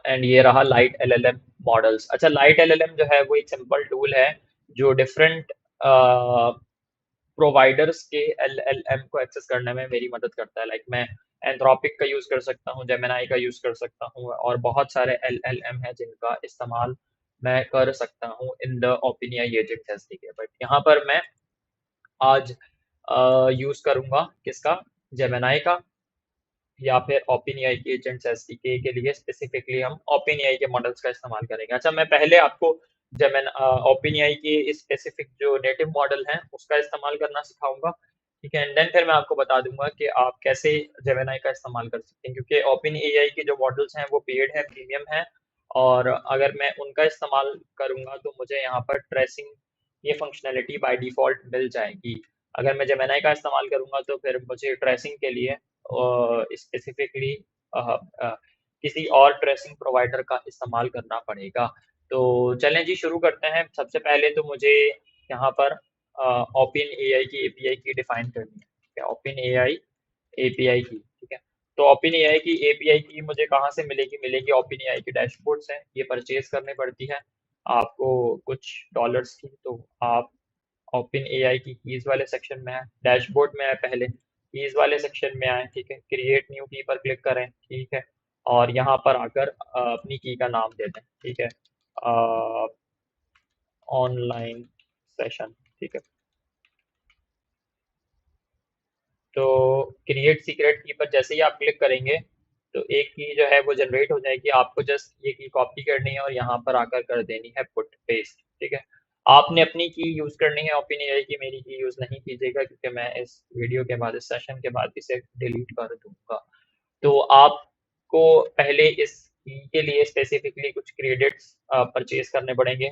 and ये रहा लाइट एलएलएम मॉडल्स। अच्छा, लाइट एलएलएम जो है वो एक सिंपल टूल है जो डिफरेंट प्रोवाइडर्स के एलएलएम को एक्सेस करने में मेरी मदद करता है। लाइक मैं एंथ्रोपिक का यूज कर सकता हूँ, जेमिनाई का यूज कर सकता हूँ, और बहुत सारे एलएलएम है जिनका इस्तेमाल मैं कर सकता हूँ in the OpenAI agent SDK. But यहाँ पर मैं आज यूज करूंगा किसका, जेमिनाई का, या फिर ओपेनएआई के एजेंट्स एसडीके के लिए स्पेसिफिकली हम ओपेनएआई के मॉडल्स का इस्तेमाल करेंगे। अच्छा, मैं पहले आपको जेमिन ओपेनएआई के स्पेसिफिक जो नेटिव मॉडल हैं उसका इस्तेमाल करना सिखाऊंगा, ठीक है, एंड देन फिर मैं आपको बता दूंगा कि आप कैसे जेमिनाई का इस्तेमाल कर सकते हैं, क्योंकि ओपेनएआई के जो मॉडल्स हैं वो पेड है, प्रीमियम है, और अगर मैं उनका इस्तेमाल करूंगा तो मुझे यहाँ पर ट्रेसिंग ये फंक्शनैलिटी बाय डिफॉल्ट मिल जाएगी। अगर मैं जेमिनाई का इस्तेमाल करूंगा तो फिर मुझे ट्रेसिंग के लिए स्पेसिफिकली किसी और ट्रेसिंग प्रोवाइडर का इस्तेमाल करना पड़ेगा। तो चलें जी, शुरू करते हैं। सबसे पहले तो मुझे यहाँ पर ओपन एआई की एपीआई की डिफाइन करनी है, ठीक है, ओपन एआई एपीआई की, ठीक है। तो ओपन एआई की एपीआई की मुझे कहाँ से मिलेगी, मिलेगी ओपन एआई के डैशबोर्ड से। ये परचेज करनी पड़ती है आपको कुछ डॉलर्स की। तो आप ओपन एआई की कीज वाले सेक्शन में है, डैशबोर्ड में है, पहले कीज वाले सेक्शन में आए, ठीक है, क्रिएट न्यू की पर क्लिक करें, ठीक है, और यहाँ पर आकर अपनी की का नाम दे दें, ठीक है, ऑनलाइन सेशन, ठीक है। तो क्रिएट सीक्रेट की पर जैसे ही आप क्लिक करेंगे तो एक की जो है वो जनरेट हो जाएगी। आपको जस्ट ये की कॉपी करनी है और यहाँ पर आकर कर देनी है पुट पेस्ट, ठीक है। आपने अपनी की यूज करनी है ओपन एआई की, मेरी की यूज नहीं कीजिएगा क्योंकि मैं इस वीडियो के बाद, इस सेशन के बाद इसे डिलीट कर दूंगा। तो आपको पहले इस की के लिए स्पेसिफिकली कुछ क्रेडिट्स परचेज करने पड़ेंगे,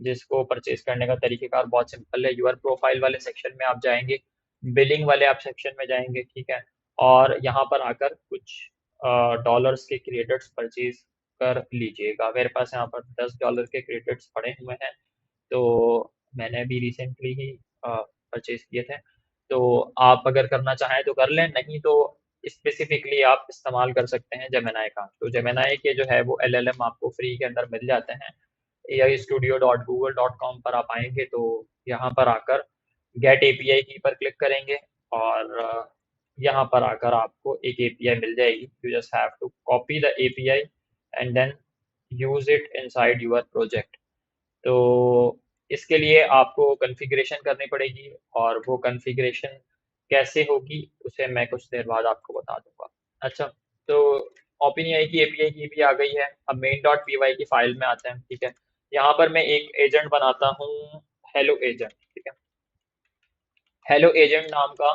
जिसको परचेज करने का तरीकेकार बहुत सिंपल है। यूर प्रोफाइल वाले सेक्शन में आप जाएंगे, बिलिंग वाले आप सेक्शन में जाएंगे, ठीक है, और यहाँ पर आकर कुछ डॉलर्स के क्रेडिट्स परचेज कर लीजिएगा। मेरे पास यहाँ पर $10 के क्रेडिट्स पड़े हुए हैं, तो मैंने अभी रिसेंटली ही परचेज किए थे। तो आप अगर करना चाहें तो कर लें, नहीं तो स्पेसिफिकली आप इस्तेमाल कर सकते हैं जेमिनाई का। तो जेमिनाई के जो है वो एलएलएम आपको फ्री के अंदर मिल जाते हैं। ai studio.google.com पर आप आएंगे तो यहाँ पर आकर गेट एपीआई की पर क्लिक करेंगे और यहाँ पर आकर आपको एक एपीआई मिल जाएगी। You just have to copy the API and then use it inside your project. तो इसके लिए आपको कॉन्फ़िगरेशन करनी पड़ेगी, और वो कॉन्फ़िगरेशन कैसे होगी उसे मैं कुछ देर बाद आपको बता दूंगा। अच्छा, तो ओपनएआई की एपीआई की भी आ गई है। अब main.py की फाइल में आते हैं, ठीक है। यहाँ पर मैं एक एजेंट बनाता हूँ, हेलो एजेंट, ठीक है। हेलो एजेंट नाम का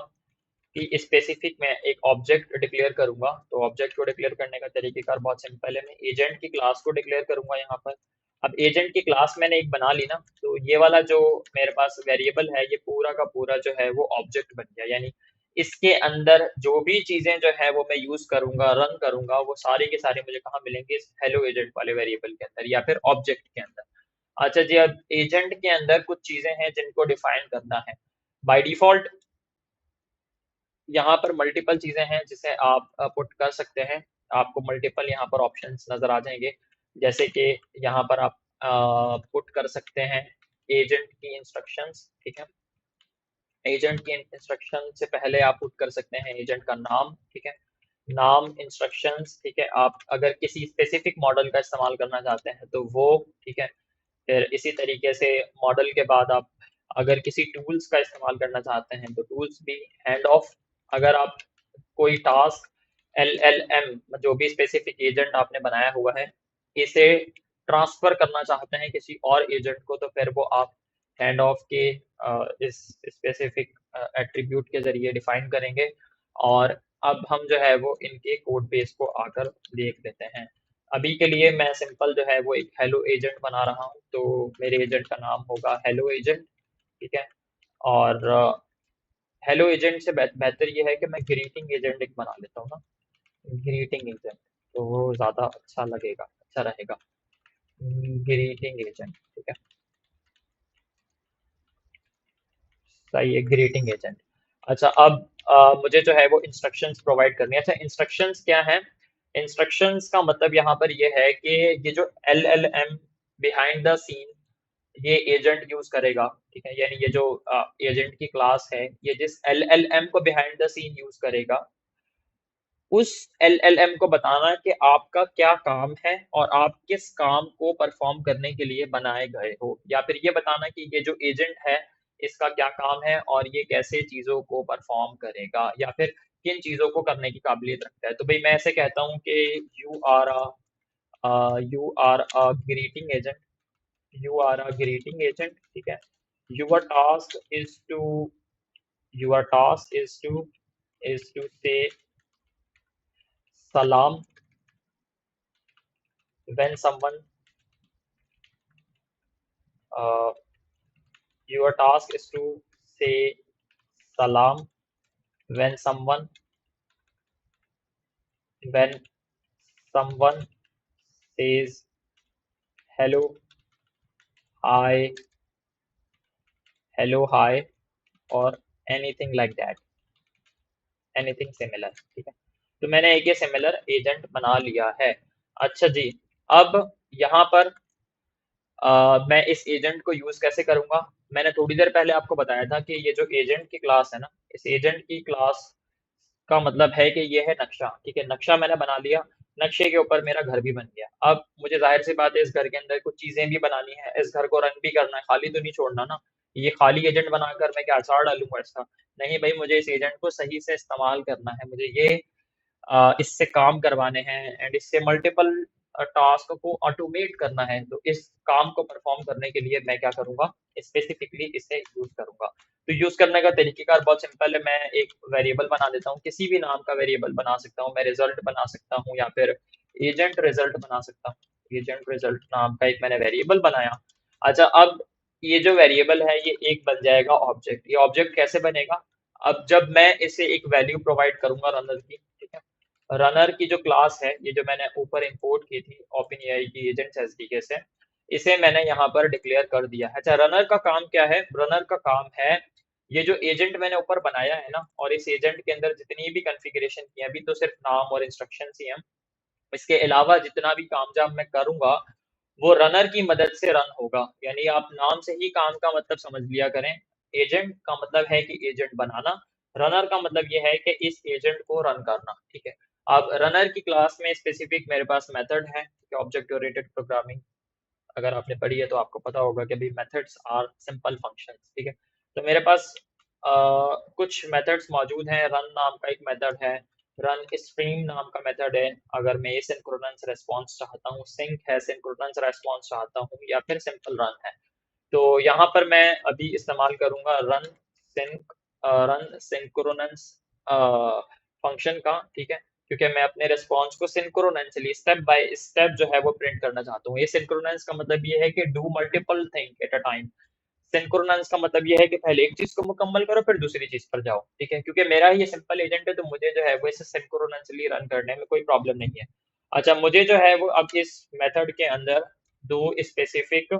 कि स्पेसिफिक मैं एक ऑब्जेक्ट डिक्लेयर करूंगा। तो ऑब्जेक्ट को डिक्लेयर करने का तरीकेकार बहुत सिंपल है। मैं एजेंट की क्लास को डिक्लेयर करूंगा यहाँ पर। अब एजेंट की क्लास मैंने एक बना ली ना, तो ये वाला जो मेरे पास वेरिएबल है ये पूरा का पूरा जो है वो ऑब्जेक्ट बन गया। यानी इसके अंदर जो भी चीजें जो है वो मैं यूज करूंगा, रन करूंगा, वो सारे के सारे मुझे कहाँ मिलेंगे, इस हेलो एजेंट वाले वेरिएबल के अंदर या फिर ऑब्जेक्ट के अंदर। अच्छा जी, अब एजेंट के अंदर कुछ चीजें हैं जिनको डिफाइन करना है। बाय डिफॉल्ट यहाँ पर मल्टीपल चीजें हैं जिसे आप पुट कर सकते हैं। आपको मल्टीपल यहाँ पर ऑप्शंस नजर आ जाएंगे, जैसे कि यहाँ पर आप पुट कर सकते हैं एजेंट की इंस्ट्रक्शंस, ठीक है। एजेंट की इंस्ट्रक्शन से पहले आप पुट कर सकते हैं एजेंट का नाम, ठीक है, नाम, इंस्ट्रक्शंस, ठीक है। आप अगर किसी स्पेसिफिक मॉडल का इस्तेमाल करना चाहते हैं तो वो, ठीक है। फिर इसी तरीके से मॉडल के बाद आप अगर किसी टूल्स का इस्तेमाल करना चाहते हैं तो टूल्स भी, हैंड ऑफ, अगर आप कोई टास्क एलएलएम जो भी स्पेसिफिक एजेंट आपने बनाया हुआ है इसे ट्रांसफर करना चाहते हैं किसी और एजेंट को, तो फिर वो आप हैंड ऑफ के इस स्पेसिफिक एट्रीब्यूट के जरिए डिफाइन करेंगे। और अब हम जो है वो इनके कोड बेस को आकर देख लेते हैं। अभी के लिए मैं सिंपल जो है वो एक हेलो एजेंट बना रहा हूँ, तो मेरे एजेंट का नाम होगा हेलो एजेंट, ठीक है। और हेलो एजेंट से बेहतर ये है कि मैं ग्रीटिंग एजेंट एक बना लेता हूँ ना, ग्रीटिंग एजेंट, तो वो ज़्यादा अच्छा लगेगा, अच्छा रहेगा। ग्रीटिंग एजेंट, ठीक है, सही है, ग्रीटिंग एजेंट। अच्छा, अब मुझे जो है वो इंस्ट्रक्शंस प्रोवाइड करनी है। अच्छा, इंस्ट्रक्शंस क्या है? इंस्ट्रक्शंस का मतलब यहाँ पर ये है कि ये जो L L M behind the scene ये एजेंट यूज करेगा, ठीक है, यानी ये जो एजेंट की क्लास है, ये जिस एल एल एम को बिहाइंड द सीन यूज करेगा, उस एलएलएम को बताना कि आपका क्या काम है और आप किस काम को परफॉर्म करने के लिए बनाए गए हो, या फिर ये बताना कि ये जो एजेंट है इसका क्या काम है और ये कैसे चीजों को परफॉर्म करेगा, या फिर किन चीजों को करने की काबिलियत रखता है। तो भाई मैं ऐसे कहता हूँ कि you are a greeting agent, you are a greeting agent, ठीक है। Your task is to your task is to say salam when someone uh, your task is to say salam when someone says hello, hi, hello, hi, और anything like that, anything similar, ठीक है। तो मैंने एक ये similar agent बना लिया है। अच्छा जी, अब यहाँ पर मैं इस एजेंट को यूज कैसे करूंगा? मैंने थोड़ी देर पहले आपको बताया था कि ये जो एजेंट की क्लास है ना, इस एजेंट की क्लास का मतलब है कि ये है नक्शा, ठीक है, नक्शा मैंने बना लिया, नक्शे के ऊपर मेरा घर भी बन गया। अब मुझे जाहिर सी बात है इस घर के अंदर कुछ चीजें भी बनानी है, इस घर को रंग भी करना है, खाली तो नहीं छोड़ना ना। ये खाली एजेंट बनाकर मैं क्या अचार डालूंगा इसका? नहीं भाई, मुझे इस एजेंट को सही से इस्तेमाल करना है, मुझे ये इससे काम करवाने हैं एंड इससे मल्टीपल टास्क को ऑटोमेट करना है। तो इस काम को परफॉर्म करने के लिए मैं क्या करूंगा, स्पेसिफिकली इसे यूज करूंगा। तो यूज करने का तरीकेकार बहुत सिंपल है, मैं एक वेरिएबल बना देता हूँ, किसी भी नाम का वेरिएबल बना सकता हूँ, मैं रिजल्ट बना सकता हूँ या फिर एजेंट रिजल्ट बना सकता हूँ। एजेंट रिजल्ट नाम का एक मैंने वेरिएबल बनाया। अच्छा, अब ये जो वेरिएबल है ये एक बन जाएगा ऑब्जेक्ट। ये ऑब्जेक्ट कैसे बनेगा? अब जब मैं इसे एक वैल्यू प्रोवाइड करूंगा रनर की, ठीक है, रनर की जो क्लास है, ये जो मैंने ऊपर इंपोर्ट की थी ओपन एआई की एजेंट्स एसडीके से, इसे मैंने यहाँ पर डिक्लेयर कर दिया है। अच्छा, रनर का काम क्या है? रनर का काम है ये जो एजेंट मैंने ऊपर बनाया है ना, और इस एजेंट के अंदर जितनी भी कॉन्फ़िगरेशन की है, अभी तो सिर्फ नाम और इंस्ट्रक्शन ही हैं, इसके अलावा जितना भी काम जब मैं करूंगा वो रनर की मदद से रन होगा। यानी आप नाम से ही काम का मतलब समझ लिया करें। एजेंट का मतलब है कि एजेंट बनाना, रनर का मतलब ये है कि इस एजेंट को रन करना, ठीक है। अब रनर की क्लास में स्पेसिफिक मेरे पास मेथड है, ऑब्जेक्ट ओरिएंटेड प्रोग्रामिंग अगर आपने पढ़ी है तो आपको पता होगा कि भाई मेथड्स आर सिंपल फंक्शंस, ठीक है। तो मेरे पास कुछ मेथड्स मौजूद हैं। रन नाम का एक मेथड है, रन स्ट्रीम नाम का मेथड है, अगर मैं एसिंक्रोनस रिस्पांस चाहता हूँ, सिंक है, सिंक्रोनस रिस्पांस चाहता हूँ, या फिर सिंपल रन है। तो यहाँ पर मैं अभी इस्तेमाल करूंगा रन सिंक्रोनस फंक्शन का, ठीक है, क्योंकि मैं अपने रिस्पॉन्स को सिंक्रोनसली स्टेप बाय स्टेप जो है वो प्रिंट करना चाहता हूँ। ये सिंक्रोनस का मतलब ये है कि do multiple thing at a time. Synchronous का मतलब ये है कि पहले एक चीज को मुकम्मल करो फिर दूसरी चीज पर जाओ, ठीक है, क्योंकि मेरा ये सिंपल एजेंट है तो मुझे जो है वो इसे सिंक्रोनसली रन करने में कोई प्रॉब्लम नहीं है। अच्छा, मुझे जो है वो अब इस मेथड के अंदर दो स्पेसिफिक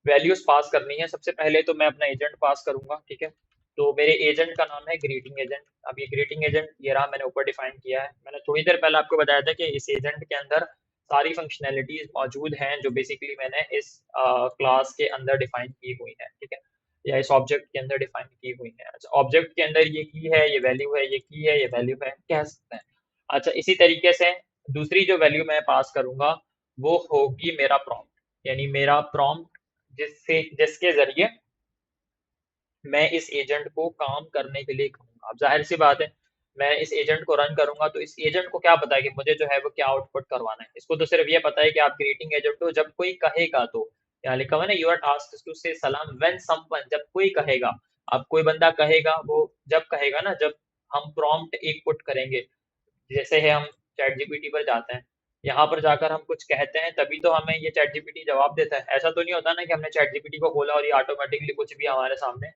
वैल्यूज पास करनी है। सबसे पहले तो मैं अपना एजेंट पास करूंगा, ठीक है। तो मेरे एजेंट का नाम है ग्रीटिंग एजेंट। अब ये ग्रीटिंग एजेंट ये रहा, मैंने ऊपर डिफाइन किया है। मैंने थोड़ी देर पहले आपको बताया था कि इस एजेंट के अंदर सारी फंक्शनैलिटीज मौजूद हैं जो बेसिकली मैंने इस क्लास के अंदर डिफाइन की हुई है, ठीक है, या इस ऑब्जेक्ट के अंदर डिफाइन की हुई है। अच्छा, ऑब्जेक्ट के अंदर ये की है, ये वैल्यू है, ये की है, ये वैल्यू है, कह सकते हैं। अच्छा, इसी तरीके से दूसरी जो वैल्यू मैं पास करूंगा वो होगी मेरा प्रॉम्प्ट, यानी मेरा प्रॉम्प्ट जिसके जरिए मैं इस एजेंट को काम करने के लिए कहूंगा। अब जाहिर सी बात है, मैं इस एजेंट को रन करूंगा तो इस एजेंट को क्या पता है कि मुझे जो है वो क्या आउटपुट करवाना है। इसको तो सिर्फ ये पता है कि आप ग्रीटिंग एजेंट हो, जब कोई कहेगा तो, यहाँ लिखा हुआ है ना, your task is to say सलाम व्हेन समवन, जब कोई कहेगा। अब कोई बंदा कहेगा, वो जब कहेगा ना, जब हम प्रॉम्प्ट एक पुट करेंगे, जैसे है हम चैट जीपीटी पर जाते हैं, यहाँ पर जाकर हम कुछ कहते हैं तभी तो हमें ये चैट जीपीटी जवाब देता है। ऐसा तो नहीं होता ना कि हमने चैट जीपीटी को खोला और ये ऑटोमेटिकली कुछ भी हमारे सामने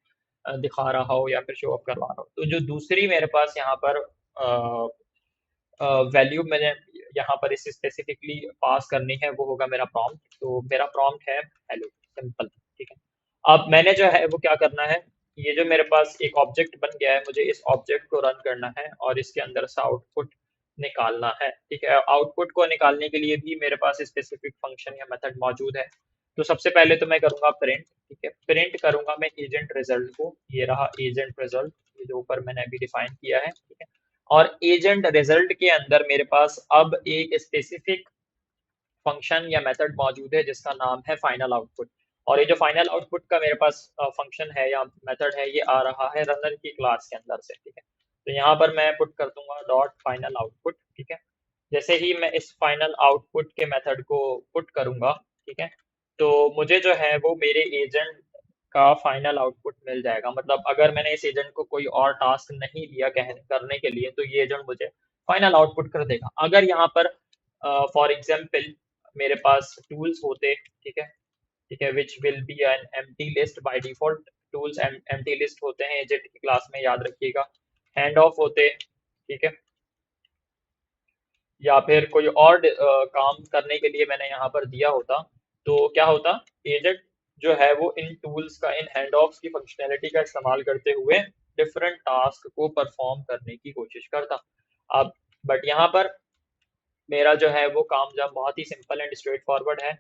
दिखा रहा हो या फिर शो ऑफ करवा रहा हो। तो जो दूसरी मेरे पास यहाँ पर वैल्यू मैंने यहाँ पर इसे स्पेसिफिकली पास करनी है, वो होगा मेरा प्रॉम्प्ट। तो मेरा प्रॉम्प्ट है हेलो, सिंपल, ठीक है। अब मैंने जो है वो क्या करना है, ये जो मेरे पास एक ऑब्जेक्ट बन गया है, मुझे इस ऑब्जेक्ट को रन करना है और इसके अंदर से आउटपुट निकालना है, ठीक है। आउटपुट को निकालने के लिए भी मेरे पास स्पेसिफिक फंक्शन या मेथड मौजूद है। तो सबसे पहले तो मैं करूंगा प्रिंट, ठीक है। प्रिंट करूंगा मैं एजेंट रिजल्ट को, ये रहा एजेंट रिजल्ट, ये जो ऊपर मैंने अभी डिफाइन किया है, ठीक है। और एजेंट रिजल्ट के अंदर मेरे पास अब एक स्पेसिफिक फंक्शन या मेथड मौजूद है जिसका नाम है फाइनल आउटपुट। और ये जो फाइनल आउटपुट का मेरे पास फंक्शन है या मेथड है, ये आ रहा है रनर की क्लास के अंदर से, ठीक है। तो यहाँ पर मैं पुट कर दूंगा डॉट फाइनल आउटपुट, ठीक है। जैसे ही मैं इस फाइनल आउटपुट के मेथड को पुट करूंगा, ठीक है, तो मुझे जो है वो मेरे एजेंट का फाइनल आउटपुट मिल जाएगा। मतलब अगर मैंने इस एजेंट को कोई और टास्क नहीं दिया करने के लिए, तो ये एजेंट मुझे फाइनल आउटपुट कर देगा। अगर यहाँ पर फॉर एग्जाम्पल मेरे पास टूल्स होते, ठीक है, ठीक है, which will be an empty list by default. Tools empty list होते हैं एजेंट की क्लास में, याद रखिएगा। हैंड ऑफ होते, ठीक है, या फिर कोई और काम करने के लिए मैंने यहाँ पर दिया होता, तो क्या होता, एजेंट जो है वो इन टूल्स का, इन हैंड ऑफ्स की फंक्शनैलिटी का इस्तेमाल करते हुए डिफरेंट टास्क को परफॉर्म करने की कोशिश करता। अब बट यहाँ पर मेरा जो है वो काम जब बहुत ही सिंपल एंड स्ट्रेट फॉरवर्ड है,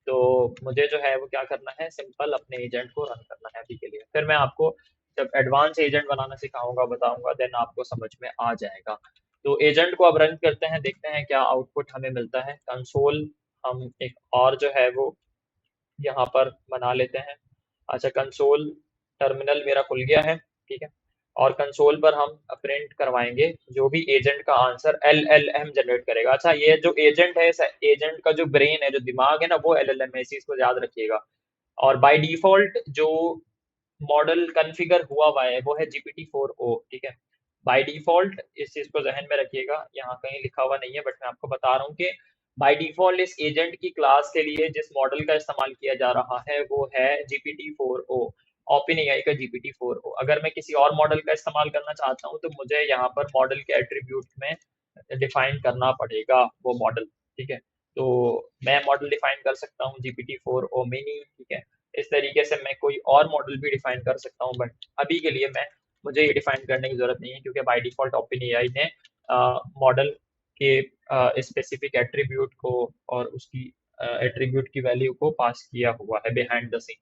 तो मुझे जो है वो क्या करना है, सिंपल अपने एजेंट को रन करना है अभी के लिए। फिर मैं आपको जब एडवांस एजेंट बनाना सिखाऊंगा, बताऊंगा, देन आपको समझ में आ जाएगा। तो एजेंट को अब रन करते हैं, देखते हैं क्या आउटपुट हमें मिलता है। कंसोल हम एक और जो है वो यहाँ पर बना लेते हैं। अच्छा, कंसोल टर्मिनल मेरा खुल गया है, ठीक है। और कंसोल पर हम प्रिंट करवाएंगे जो भी एजेंट का आंसर एलएलएम जनरेट करेगा। अच्छा, ये जो एजेंट है, एजेंट का जो ब्रेन है, जो दिमाग है ना, वो एलएलएम है, इस चीज को याद रखिएगा। और बाय डिफॉल्ट जो मॉडल कॉन्फ़िगर हुआ हुआ है वो है GPT-4o, ठीक है। बाय डिफॉल्ट इस चीज को जहन में रखिएगा, यहाँ कहीं लिखा हुआ नहीं है, बट मैं आपको बता रहा हूँ कि बाय डिफॉल्ट इस एजेंट की क्लास के लिए जिस मॉडल का इस्तेमाल किया जा रहा है वो है GPT-4o, ओपन एआई का GPT-4o। अगर मैं किसी और मॉडल का इस्तेमाल करना चाहता हूँ तो मुझे यहाँ पर मॉडल के एट्रीब्यूट में डिफाइन करना पड़ेगा वो मॉडल, ठीक है। तो मैं मॉडल डिफाइन कर सकता हूँ GPT-4o मिनी, ठीक है। इस तरीके से मैं कोई और मॉडल भी डिफाइन कर सकता हूँ, बट अभी के लिए मैं मुझे ये डिफाइन करने की जरूरत नहीं है, क्योंकि बाय डिफॉल्ट ओपन एआई ने मॉडल के स्पेसिफिक एट्रीब्यूट को और उसकी एट्रीब्यूट की वैल्यू को पास किया हुआ है बिहाइंड द सीन।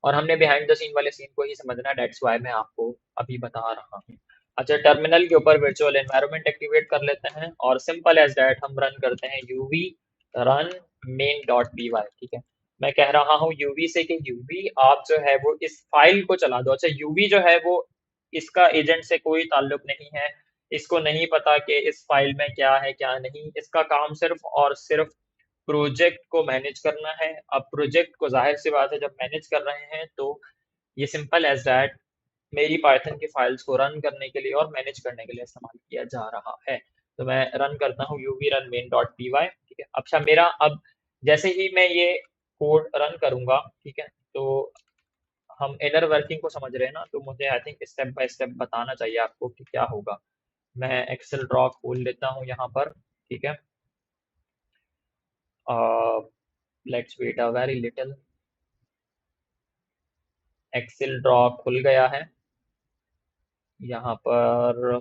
और हमने बिहाइंड द सीन वाले सीन को ही समझना है, डेट्स वाई मैं आपको अभी बता रहा हूँ। अच्छा, टर्मिनल के ऊपर वर्चुअल एनवायरनमेंट एक्टिवेट कर लेते हैं और सिंपल एज दैट हम रन करते हैं UV run main dot P Y, ठीक है। मैं कह रहा हूँ यूवी से कि यूवी आप जो है वो इस फाइल को चला दो। अच्छा, यूवी जो है वो इसका एजेंट से कोई ताल्लुक नहीं है, इसको नहीं पता कि इस फाइल में क्या है क्या नहीं, इसका काम सिर्फ और सिर्फ प्रोजेक्ट को मैनेज करना है। अब प्रोजेक्ट को जाहिर सी बात है जब मैनेज कर रहे हैं तो ये सिंपल एज दैट मेरी पाइथन की फाइल्स को रन करने के लिए और मैनेज करने के लिए इस्तेमाल किया जा रहा है। तो मैं रन करता हूँ UV run main dot P Y, ठीक है। अच्छा, मेरा अब जैसे ही मैं ये कोड रन करूंगा, ठीक है, तो हम इनर वर्किंग को समझ रहे हैं ना, तो मुझे I think step by step बताना चाहिए आपको कि क्या होगा। मैं एक्सेल ड्रॉ खोल लेता हूँ यहाँ पर, ठीक है। Let's wait a very little. Excalidraw खुल गया है। यहाँ पर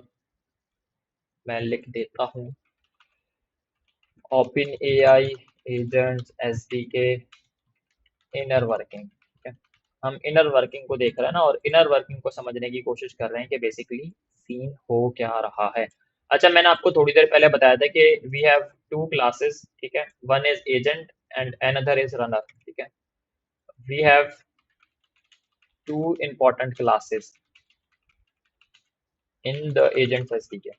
मैं लिख देता हूँ open AI agents SDK inner working, ठीक है। हम इनर वर्किंग को देख रहे हैं ना, और इनर वर्किंग को समझने की कोशिश कर रहे हैं कि बेसिकली सीन हो क्या रहा है। अच्छा, मैंने आपको थोड़ी देर पहले बताया था कि वी हैव टू क्लासेस, ठीक है। One is agent and another is runner, ठीक है। We have two important classes in the agents SDK,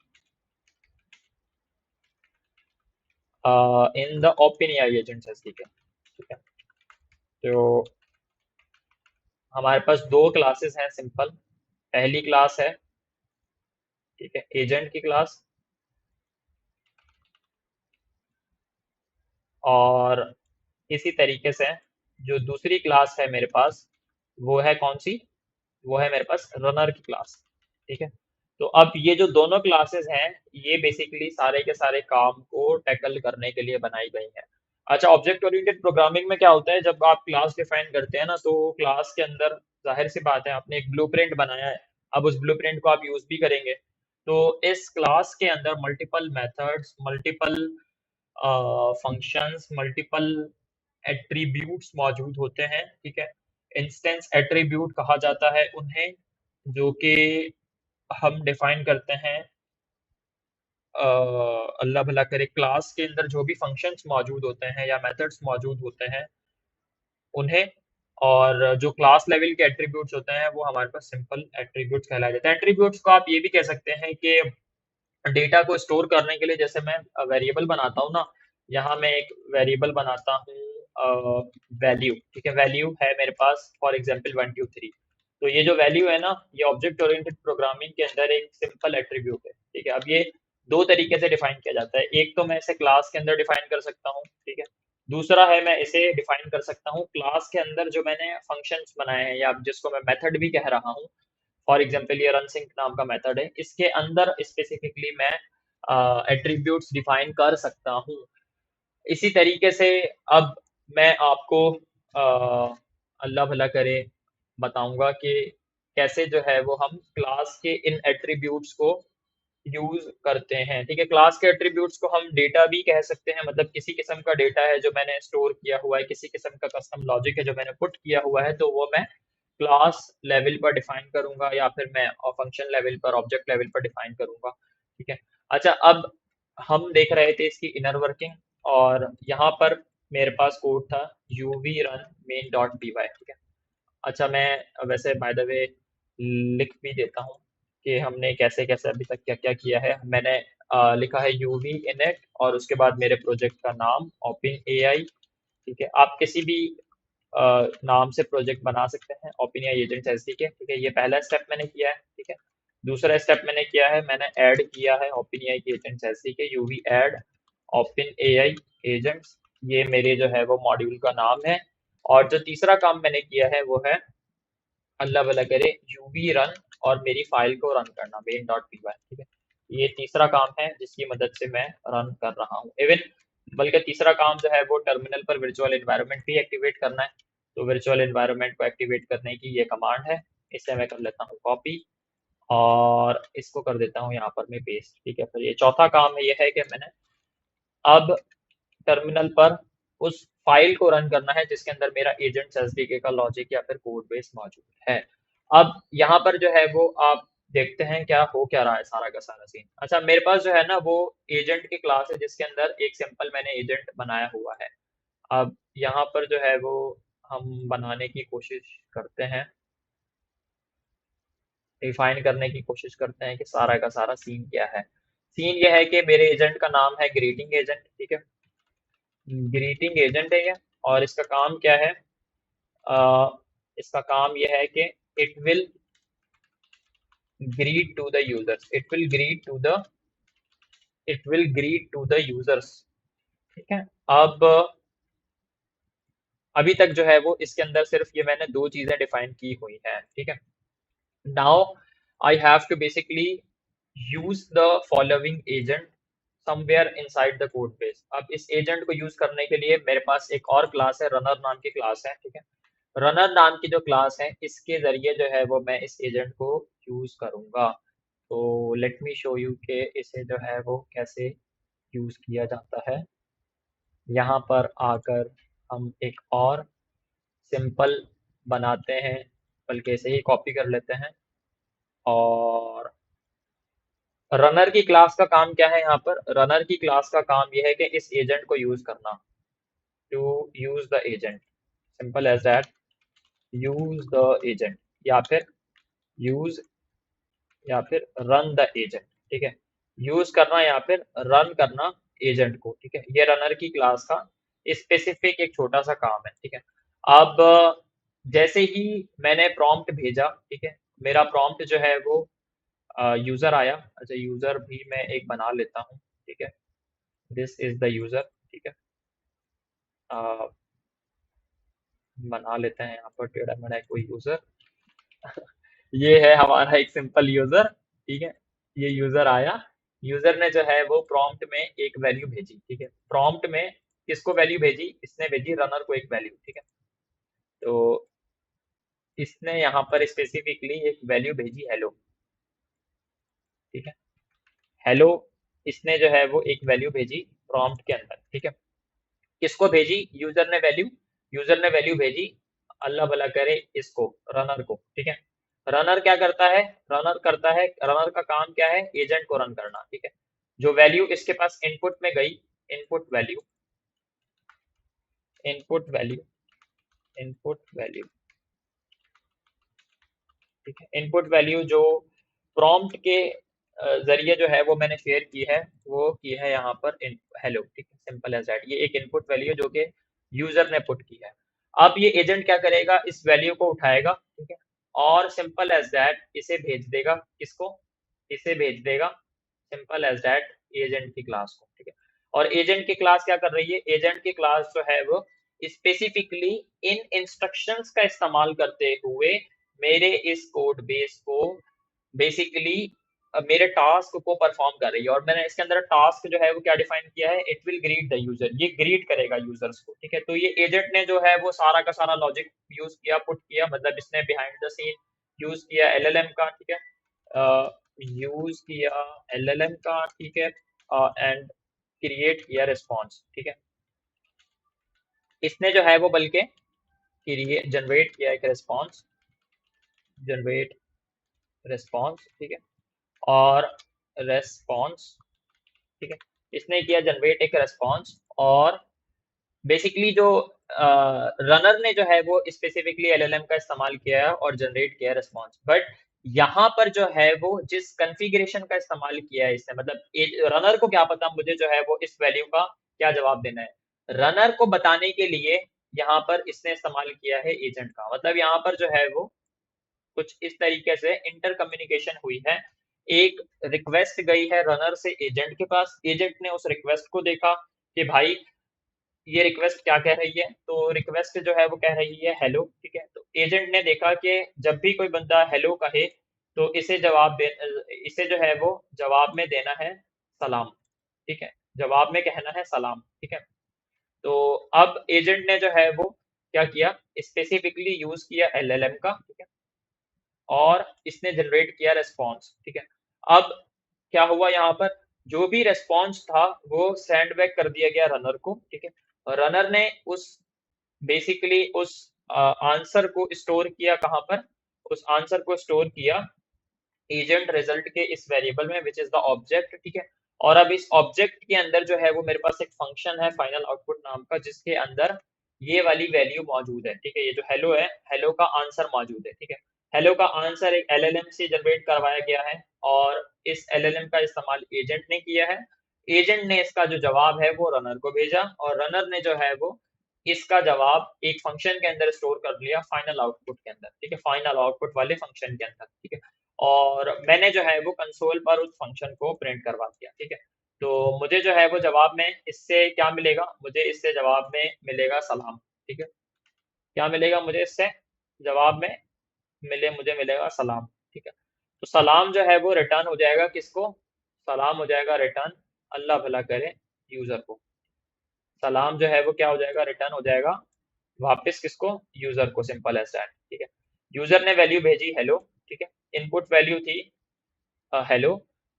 in the OpenAI agents SDK, ठीक है। तो हमारे पास दो क्लासेस हैं सिंपल। पहली क्लास है, ठीक है, एजेंट की क्लास, और इसी तरीके से जो दूसरी क्लास है मेरे पास वो है कौन सी, वो है मेरे पास रनर की क्लास। ठीक है, तो अब ये जो दोनों क्लासेस हैं, ये बेसिकली सारे के सारे काम को टैकल करने के लिए बनाई गई हैं। अच्छा, ऑब्जेक्ट ओरिएंटेड प्रोग्रामिंग में क्या होता है, जब आप क्लास डिफाइन करते हैं ना, तो क्लास के अंदर जाहिर सी बात है आपने एक ब्लूप्रिंट बनाया है। अब उस ब्लूप्रिंट को आप यूज भी करेंगे, तो इस क्लास के अंदर multiple methods, multiple functions, multiple attributes मौजूद होते हैं। ठीक है, इंस्टेंस एट्रीब्यूट कहा जाता है उन्हें, जो कि हम डिफाइन करते हैं, अल्लाह भला करे, क्लास के अंदर जो भी फंक्शंस मौजूद होते हैं या मेथड्स मौजूद होते हैं उन्हें। और जो क्लास लेवल के एट्रीब्यूट्स होते हैं वो हमारे पास सिंपल एट्रीब्यूट्स कहलाए जाते हैं। एट्रीब्यूट्स को आप ये भी कह सकते हैं कि डेटा को स्टोर करने के लिए, जैसे मैं वेरिएबल बनाता हूँ ना, यहाँ मैं एक वेरिएबल बनाता हूँ वैल्यू। ठीक है, वैल्यू है मेरे पास फॉर एग्जांपल 1 2 3। तो ये जो वैल्यू है ना, ये ऑब्जेक्ट ओरिएंटेड प्रोग्रामिंग के अंदर एक सिंपल एट्रीब्यूट है। ठीक है, अब ये दो तरीके से डिफाइन किया जाता है। एक तो मैं इसे क्लास के अंदर डिफाइन कर सकता हूँ। ठीक है, दूसरा है मैं इसे डिफाइन कर सकता हूँ क्लास के अंदर जो मैंने फंक्शंस बनाए हैं, या जिसको मैं मेथड भी कह रहा हूँ। फॉर एग्जाम्पल ये रन सिंक नाम का मेथड है, इसके अंदर स्पेसिफिकली मैं एट्रीब्यूट्स डिफाइन कर सकता हूँ। इसी तरीके से अब मैं आपको अल्लाह भला करे बताऊंगा कि कैसे जो है वो हम क्लास के इन एट्रीब्यूट्स को यूज करते हैं। ठीक है, क्लास के एट्रीब्यूट्स को हम डेटा भी कह सकते हैं, मतलब किसी किस्म का डेटा है जो मैंने स्टोर किया हुआ है, किसी किस्म का कस्टम लॉजिक है जो मैंने पुट किया हुआ है, तो वो मैं क्लास लेवल पर डिफाइन करूंगा, या फिर मैं फंक्शन लेवल पर, ऑब्जेक्ट लेवल पर डिफाइन करूंगा। ठीक है, अच्छा, अब हम देख रहे थे इसकी इनर वर्किंग, और यहाँ पर मेरे पास कोड था UV run main dot P Y. ठीक है, अच्छा, मैं वैसे बाय द वे लिख भी देता हूँ कि हमने कैसे कैसे अभी तक क्या क्या किया है। मैंने लिखा है यूवी इनिट, और उसके बाद मेरे प्रोजेक्ट का नाम ओपन एआई। ठीक है, आप किसी भी नाम से प्रोजेक्ट बना सकते हैं, ओपन एआई एजेंट्स एसडीके। ठीक है, ये पहला स्टेप मैंने किया है। ठीक है, दूसरा स्टेप मैंने किया है, मैंने ऐड किया है ओपन एआई के agents SDK, UV add open AI agents. ये मेरे जो है वो मॉड्यूल का नाम है। और जो तीसरा काम मैंने किया है वो है, अल्लाह भला करे, यूवी रन और मेरी फाइल को रन करना मेन डॉट पी वाई। ठीक है, ये तीसरा काम है जिसकी मदद से मैं रन कर रहा हूँ। इवन बल्कि तीसरा काम जो है वो टर्मिनल पर वर्चुअल एनवायरनमेंट भी एक्टिवेट करना है। तो वर्चुअल एनवायरनमेंट को एक्टिवेट करने की ये कमांड है। इसे मैं कर लेता हूँ कॉपी, और इसको कर देता हूँ यहाँ पर मैं पेस्ट। ठीक है, फिर ये चौथा काम है, ये है कि मैंने अब टर्मिनल पर उस फाइल को रन करना है जिसके अंदर मेरा एजेंट्स एसडीके का लॉजिक या फिर कोड बेस मौजूद है। अब यहाँ पर जो है वो आप देखते हैं क्या हो क्या रहा है, सारा का सारा सीन। अच्छा, मेरे पास जो है ना वो एजेंट की क्लास है जिसके अंदर एक सिंपल मैंने एजेंट बनाया हुआ है। अब यहाँ पर जो है वो हम बनाने की कोशिश करते हैं, डिफाइन करने की कोशिश करते हैं कि सारा का सारा सीन क्या है। सीन ये है कि मेरे एजेंट का नाम है ग्रीटिंग एजेंट। ठीक है, ग्रीटिंग एजेंट है ये, और इसका काम क्या है, अ, इसका काम यह है कि it will greet to the users, it will greet to the users. ठीक है, अब अभी तक जो है वो इसके अंदर सिर्फ ये मैंने दो चीजें डिफाइन की हुई हैं। ठीक है, now I have to basically use the following agent somewhere inside the code base. अब इस एजेंट को यूज करने के लिए मेरे पास एक और क्लास है, रनर नाम की क्लास है। ठीक है, रनर नाम की जो क्लास है इसके जरिए जो है वो मैं इस एजेंट को यूज करूंगा। तो लेट मी शो यू के इसे जो है वो कैसे यूज किया जाता है। यहाँ पर आकर हम एक और सिंपल बनाते हैं, बल्कि इसे ही कॉपी कर लेते हैं। और रनर की क्लास का काम क्या है, यहाँ पर रनर की क्लास का काम यह है कि इस एजेंट को यूज करना, to use the agent, simple as that, use the agent, या फिर यूज, या फिर रन द एजेंट। ठीक है, यूज करना या फिर रन करना एजेंट को। ठीक है, ये रनर की क्लास का स्पेसिफिक एक छोटा सा काम है। ठीक है, अब जैसे ही मैंने प्रॉम्प्ट भेजा, ठीक है, मेरा प्रॉम्प्ट जो है वो यूजर आया। अच्छा, यूजर भी मैं एक बना लेता हूँ। ठीक है, दिस इज द यूजर। ठीक है, अ, बना लेते हैं यहाँ पर टेढ़ा मेढ़ा कोई यूजर। ये है हमारा एक सिंपल यूजर, ठीक है। ये यूजर आया, यूजर ने जो है वो प्रॉम्प्ट में एक वैल्यू भेजी, ठीक है। प्रॉम्प्ट में किसको वैल्यू भेजी? इसने भेजी रनर को एक वैल्यू, ठीक है। तो इसने यहाँ पर स्पेसिफिकली एक वैल्यू भेजी हेलो, ठीक है। हेलो, इसने जो है वो एक वैल्यू भेजी प्रॉम्प्ट के अंदर, ठीक है। किसको भेजी? यूजर ने वैल्यू, यूजर ने वैल्यू भेजी, अल्लाह भला करे इसको, रनर को, ठीक है। रनर क्या करता है? रनर करता है, रनर का काम क्या है? एजेंट को रन करना, ठीक है। जो वैल्यू इसके पास इनपुट में गई, input value, input value, input value, ठीक है। इनपुट वैल्यू जो प्रॉम्प्ट के जरिए जो है वो मैंने शेयर की है, वो की है यहाँ पर हेलो, ठीक है। सिंपल एज दैट, ये एक इनपुट वैल्यू है जो कि यूजर ने पुट की है। अब ये एजेंट क्या करेगा? इस वैल्यू को उठाएगा, ठीक है, और सिंपल एज दैट इसे भेज देगा, किसको? इसे भेज देगा सिंपल एज दैट एजेंट की क्लास को, ठीक है। और एजेंट की क्लास क्या कर रही है? एजेंट की क्लास जो है वो स्पेसिफिकली इन इंस्ट्रक्शंस का इस्तेमाल करते हुए मेरे इस कोड बेस को बेसिकली मेरे टास्क को परफॉर्म कर रही है। और मैंने इसके अंदर टास्क जो है वो क्या डिफाइन किया है? It will greet the user, ये ग्रीट करेगा यूजर्स को, ठीक है। तो ये एजेंट ने जो है वो सारा का सारा लॉजिक यूज किया, पुट किया, मतलब इसने बिहाइंड द सीन यूज किया एलएलएम का, ठीक है। यूज किया एलएलएम का, ठीक है, एंड क्रिएट किया रिस्पॉन्स, ठीक है। इसने जो है वो बल्कि क्रिएट जनरेट किया एक रिस्पॉन्स, जनरेट रिस्पॉन्स, ठीक है। और रेस्पॉन्स, ठीक है, इसने किया जनरेट एक रेस्पॉन्स। और बेसिकली जो रनर ने जो है वो स्पेसिफिकली एलएलएम का इस्तेमाल किया है और जनरेट किया है रिस्पॉन्स। बट यहाँ पर जो है वो जिस कॉन्फ़िगरेशन का इस्तेमाल किया है इसने, मतलब रनर को क्या पता मुझे जो है वो इस वैल्यू का क्या जवाब देना है? रनर को बताने के लिए यहाँ पर इसने इस्तेमाल किया है एजेंट का। मतलब यहाँ पर जो है वो कुछ इस तरीके से इंटर कम्युनिकेशन हुई है। एक रिक्वेस्ट गई है रनर से एजेंट के पास, एजेंट ने उस रिक्वेस्ट को देखा कि भाई ये रिक्वेस्ट क्या कह रही है, तो रिक्वेस्ट जो है वो कह रही है हेलो, ठीक है। तो एजेंट ने देखा कि जब भी कोई बंदा हेलो कहे तो इसे जवाब दे, इसे जो है वो जवाब में देना है सलाम, ठीक है। जवाब में कहना है सलाम, ठीक है। तो अब एजेंट ने जो है वो क्या किया? स्पेसिफिकली यूज किया एलएलएम का, ठीक है, और इसने जनरेट किया रेस्पॉन्स, ठीक है। अब क्या हुआ यहाँ पर? जो भी रेस्पॉन्स था वो सेंड बैक कर दिया गया रनर को, ठीक है। और रनर ने उस बेसिकली उस आंसर को स्टोर किया कहाँ पर? उस आंसर को स्टोर किया एजेंट रिजल्ट के इस वेरिएबल में विच इज द ऑब्जेक्ट, ठीक है। और अब इस ऑब्जेक्ट के अंदर जो है वो मेरे पास एक फंक्शन है फाइनल आउटपुट नाम का, जिसके अंदर ये वाली वैल्यू मौजूद है, ठीक है। ये जो हेलो है, हेलो का आंसर मौजूद है, ठीक है। हेलो का आंसर एक एलएलएम से जनरेट करवाया गया है और इस एलएलएम का इस्तेमाल एजेंट ने किया है। एजेंट ने इसका जो जवाब है वो रनर को भेजा और रनर ने जो है वो इसका जवाब एक फंक्शन के अंदर स्टोर कर लिया फाइनल आउटपुट के अंदर, ठीक है, फाइनल आउटपुट वाले फंक्शन के अंदर, ठीक है। और मैंने जो है वो कंसोल पर उस फंक्शन को प्रिंट करवा दिया, ठीक है। तो मुझे जो है वो जवाब में इससे क्या मिलेगा? मुझे इससे जवाब में मिलेगा सलाम, ठीक है। क्या मिलेगा मुझे इससे जवाब में? मुझे मिलेगा सलाम, ठीक है। तो सलाम जो है वो रिटर्न हो जाएगा किसको? सलाम हो जाएगा रिटर्न, अल्लाह भला करे यूजर को। सलाम जो है वो क्या हो जाएगा? रिटर्न हो जाएगा वापस किसको? यूजर को, सिंपल एज दैट, ठीक है। यूजर ने वैल्यू भेजी हेलो, ठीक है। इनपुट वैल्यू थी हेलो,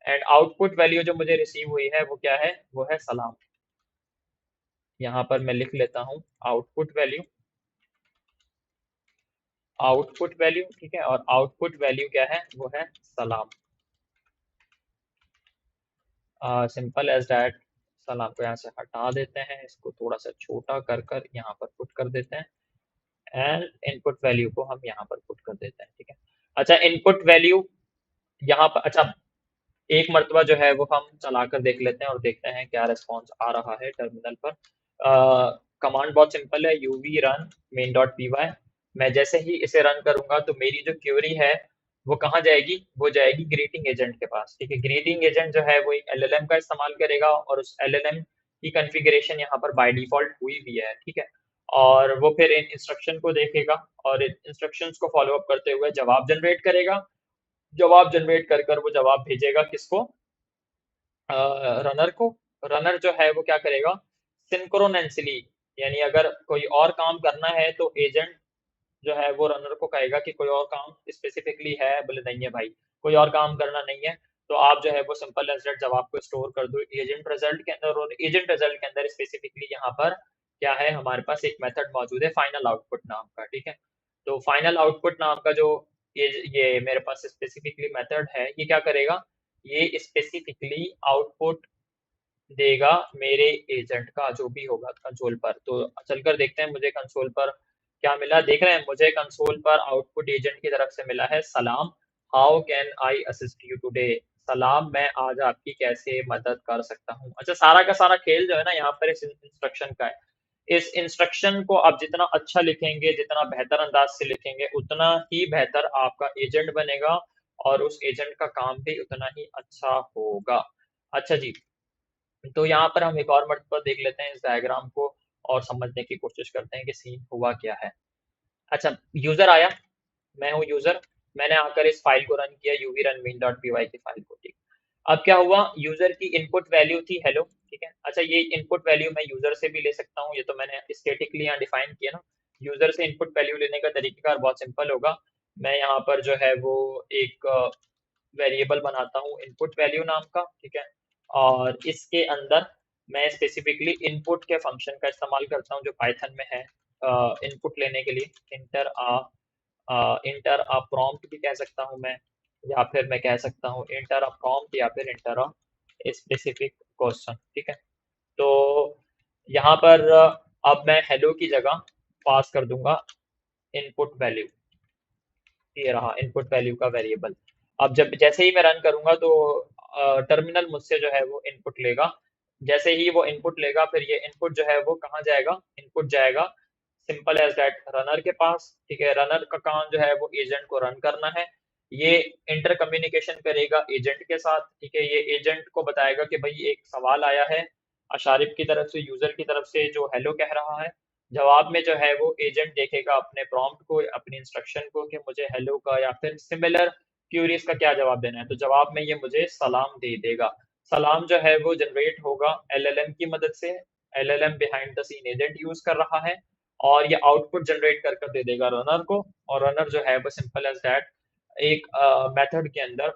एंड आउटपुट वैल्यू जो मुझे रिसीव हुई है वो क्या है? वो है सलाम। यहाँ पर मैं लिख लेता हूँ आउटपुट वैल्यू, आउटपुट वैल्यू, ठीक है। और आउटपुट वैल्यू क्या है? वो है सलाम। सिंपल एज दैट, सलाम को यहाँ से हटा देते हैं, इसको थोड़ा सा छोटा कर कर यहाँ पर पुट कर देते हैं एंड इनपुट वैल्यू को हम यहाँ पर पुट कर देते हैं, ठीक है। अच्छा, इनपुट वैल्यू यहाँ पर, अच्छा, एक मरतबा जो है वो हम चलाकर देख लेते हैं और देखते हैं क्या रिस्पॉन्स आ रहा है टर्मिनल पर। कमांड बहुत सिंपल है, uv run main.py। मैं जैसे ही इसे रन करूंगा तो मेरी जो क्वेरी है वो कहाँ जाएगी? वो जाएगी ग्रीटिंग एजेंट के पास, ठीक है। ग्रीटिंग एजेंट जो है वो एक एलएलएम का इस्तेमाल करेगा और उस एलएलएम की कॉन्फ़िगरेशन यहाँ पर बाय डिफॉल्ट हुई भी है, ठीक है। और वो फिर इन इंस्ट्रक्शन को देखेगा और इन इंस्ट्रक्शंस को फॉलो अप करते हुए जवाब जनरेट करेगा। जवाब जनरेट कर कर वो जवाब भेजेगा किसको, रनर को। रनर जो है वो क्या करेगा, सिंक्रोनेंसली, यानी अगर कोई और काम करना है तो एजेंट जो है वो रनर को कहेगा कि कोई और काम स्पेसिफिकली है, बोले नहीं है भाई, कोई और काम करना नहीं है, तो आप जो है वो सिंपल एज दैट जवाब को स्टोर कर दो एजेंट रिजल्ट के अंदर। और एजेंट रिजल्ट के अंदर स्पेसिफिकली यहाँ पर क्या है, हमारे पास एक मेथड मौजूद है फाइनल आउटपुट नाम का, ठीक है। तो फाइनल आउटपुट नाम का जो ये मेरे पास स्पेसिफिकली मेथड है, ये क्या करेगा, ये स्पेसिफिकली आउटपुट देगा मेरे एजेंट का जो भी होगा कंसोल पर। तो चलकर देखते हैं मुझे कंसोल पर क्या मिला। देख रहे हैं मुझे कंसोल पर आउटपुट एजेंट की तरफ से मिला है, सलाम, how can I assist you today. सलाम, मैं आज आपकी कैसे मदद कर सकता हूँ। अच्छा, सारा का सारा खेल जो है ना यहाँ पर इस इंस्ट्रक्शन का है। इस इंस्ट्रक्शन को आप जितना अच्छा लिखेंगे, जितना बेहतर अंदाज से लिखेंगे, उतना ही बेहतर आपका एजेंट बनेगा और उस एजेंट का काम भी उतना ही अच्छा होगा। अच्छा जी, तो यहाँ पर हम एक और मर्तबा देख लेते हैं इस डायग्राम को और समझने की कोशिश करते हैं कि सीन हुआ क्या है। अच्छा, यूजर आया, मैं हूँ यूजर, मैंने आकर इस फाइल को रन किया, uvrunmain.py की फाइल को, ठीक। अब क्या हुआ, यूजर की इनपुट वैल्यू थी हेलो, ठीक है। अच्छा, ये इनपुट वैल्यू मैं यूजर से भी ले सकता हूँ, ये तो मैंने स्टेटिकली यहाँ डिफाइन किया ना। यूजर से इनपुट वैल्यू लेने का तरीकेकार बहुत सिंपल होगा। मैं यहाँ पर जो है वो एक वेरिएबल बनाता हूँ इनपुट वैल्यू नाम का, ठीक है। और इसके अंदर मैं स्पेसिफिकली इनपुट के फंक्शन का इस्तेमाल करता हूँ जो पाइथन में है इनपुट लेने के लिए। इंटर अ प्रॉम्प्ट भी कह सकता हूँ मैं, या फिर मैं कह सकता हूँ इंटर अ प्रॉम्प्ट या फिर इंटर अ स्पेसिफिक क्वेश्चन, ठीक है। तो यहाँ पर अब मैं हेलो की जगह पास कर दूंगा इनपुट वैल्यू, ये रहा इनपुट वैल्यू का वेरिएबल। अब जब जैसे ही मैं रन करूंगा तो टर्मिनल मुझसे जो है वो इनपुट लेगा। जैसे ही वो इनपुट लेगा फिर ये इनपुट जो है वो कहाँ जाएगा, इनपुट जाएगा सिंपल एज दैट रनर के पास, ठीक है। रनर का काम जो है वो एजेंट को रन करना है। ये इंटर कम्युनिकेशन करेगा एजेंट के साथ, ठीक है। ये एजेंट को बताएगा कि भाई एक सवाल आया है अशारिफ की तरफ से, यूजर की तरफ से, जो हेलो कह रहा है। जवाब में जो है वो एजेंट देखेगा अपने प्रॉम्प्ट को, अपनी इंस्ट्रक्शन को कि मुझे हेलो का या फिर सिमिलर क्यूरीज का क्या जवाब देना है। तो जवाब में ये मुझे सलाम दे देगा। सलाम जो है वो जनरेट होगा एलएलएम की मदद से। LLM behind the scene agent use कर रहा है और ये आउटपुट जनरेट कर कर दे देगा रनर को। और रनर जो है वो सिंपल एज दैट एक मेथड के अंदर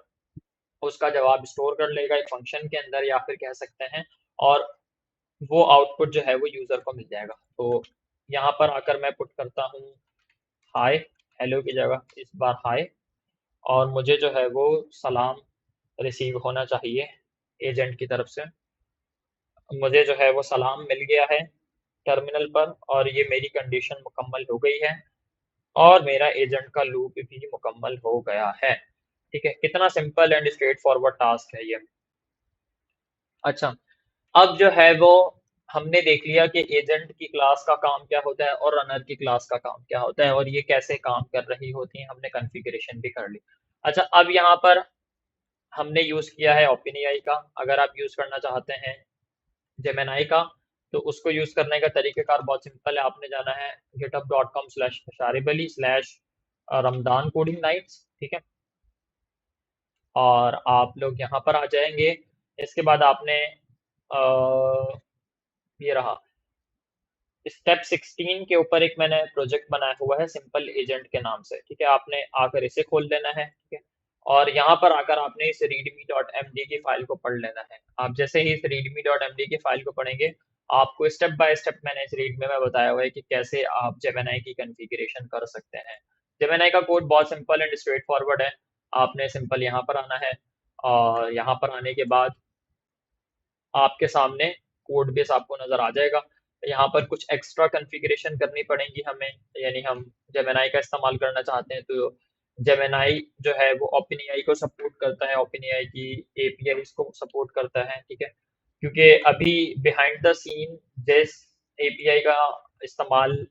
उसका जवाब स्टोर कर लेगा एक फंक्शन के अंदर, या फिर कह सकते हैं, और वो आउटपुट जो है वो यूजर को मिल जाएगा। तो यहाँ पर आकर मैं पुट करता हूँ हाय, हेलो की जगह इस बार हाय, और मुझे जो है वो सलाम रिसीव होना चाहिए एजेंट की तरफ से। मुझे जो है वो सलाम मिल गया है टर्मिनल पर और ये मेरी कंडीशन मुकम्मल हो गई है और मेरा एजेंट का लूप भी मुकम्मल हो गया है, ठीक है। कितना simple and straight forward task है ये। अच्छा, अब जो है वो हमने देख लिया कि एजेंट की क्लास का काम क्या होता है और रनर की क्लास का काम क्या होता है और ये कैसे काम कर रही होती है, हमने कॉन्फ़िगरेशन भी कर ली। अच्छा, अब यहाँ पर हमने यूज़ किया है ओपनएआई का। अगर आप यूज़ करना चाहते हैं जेमिनी का तो उसको यूज़ करने का तरीक़ेकार बहुत सिंपल है। आपने जाना है github.com/शारिब Ali slash Ramadan coding nights, ठीक है। और आप लोग यहाँ पर आ जाएंगे। इसके बाद आपने ये रहा स्टेप 16 के ऊपर एक मैंने प्रोजेक्ट बनाया हुआ है सिंपल एजेंट के नाम से, ठीक है। आपने आकर इसे खोल लेना है, ठीक है। और यहाँ पर आकर आपने इस readme.md की फाइल को पढ़ लेना है। आप जैसे ही इस readme.md की फाइल को पढ़ेंगे, आपको स्टेप बाय स्टेप मैंने इस रीड में बताया हुआ है कि कैसे आप जेमिनी की कॉन्फ़िगरेशन कर सकते हैं। जेमिनी का कोड बहुत सिंपल एंड स्ट्रेट फॉरवर्ड है। आपने सिंपल यहाँ पर आना है और यहाँ पर आने के बाद आपके सामने कोड बेस आपको नज़र आ जाएगा। यहाँ पर कुछ एक्स्ट्रा कॉन्फ़िगरेशन करनी पड़ेंगी हमें, यानी हम जेमिनी का इस्तेमाल करना चाहते हैं तो जेमिनी जो है वो ओपनएआई को सपोर्ट करता है, ओपनएआई की एपीआईज़ को सपोर्ट करता है, ठीक है। क्योंकि अभी बिहाइंड द सीन जिस एपीआई का इस्तेमाल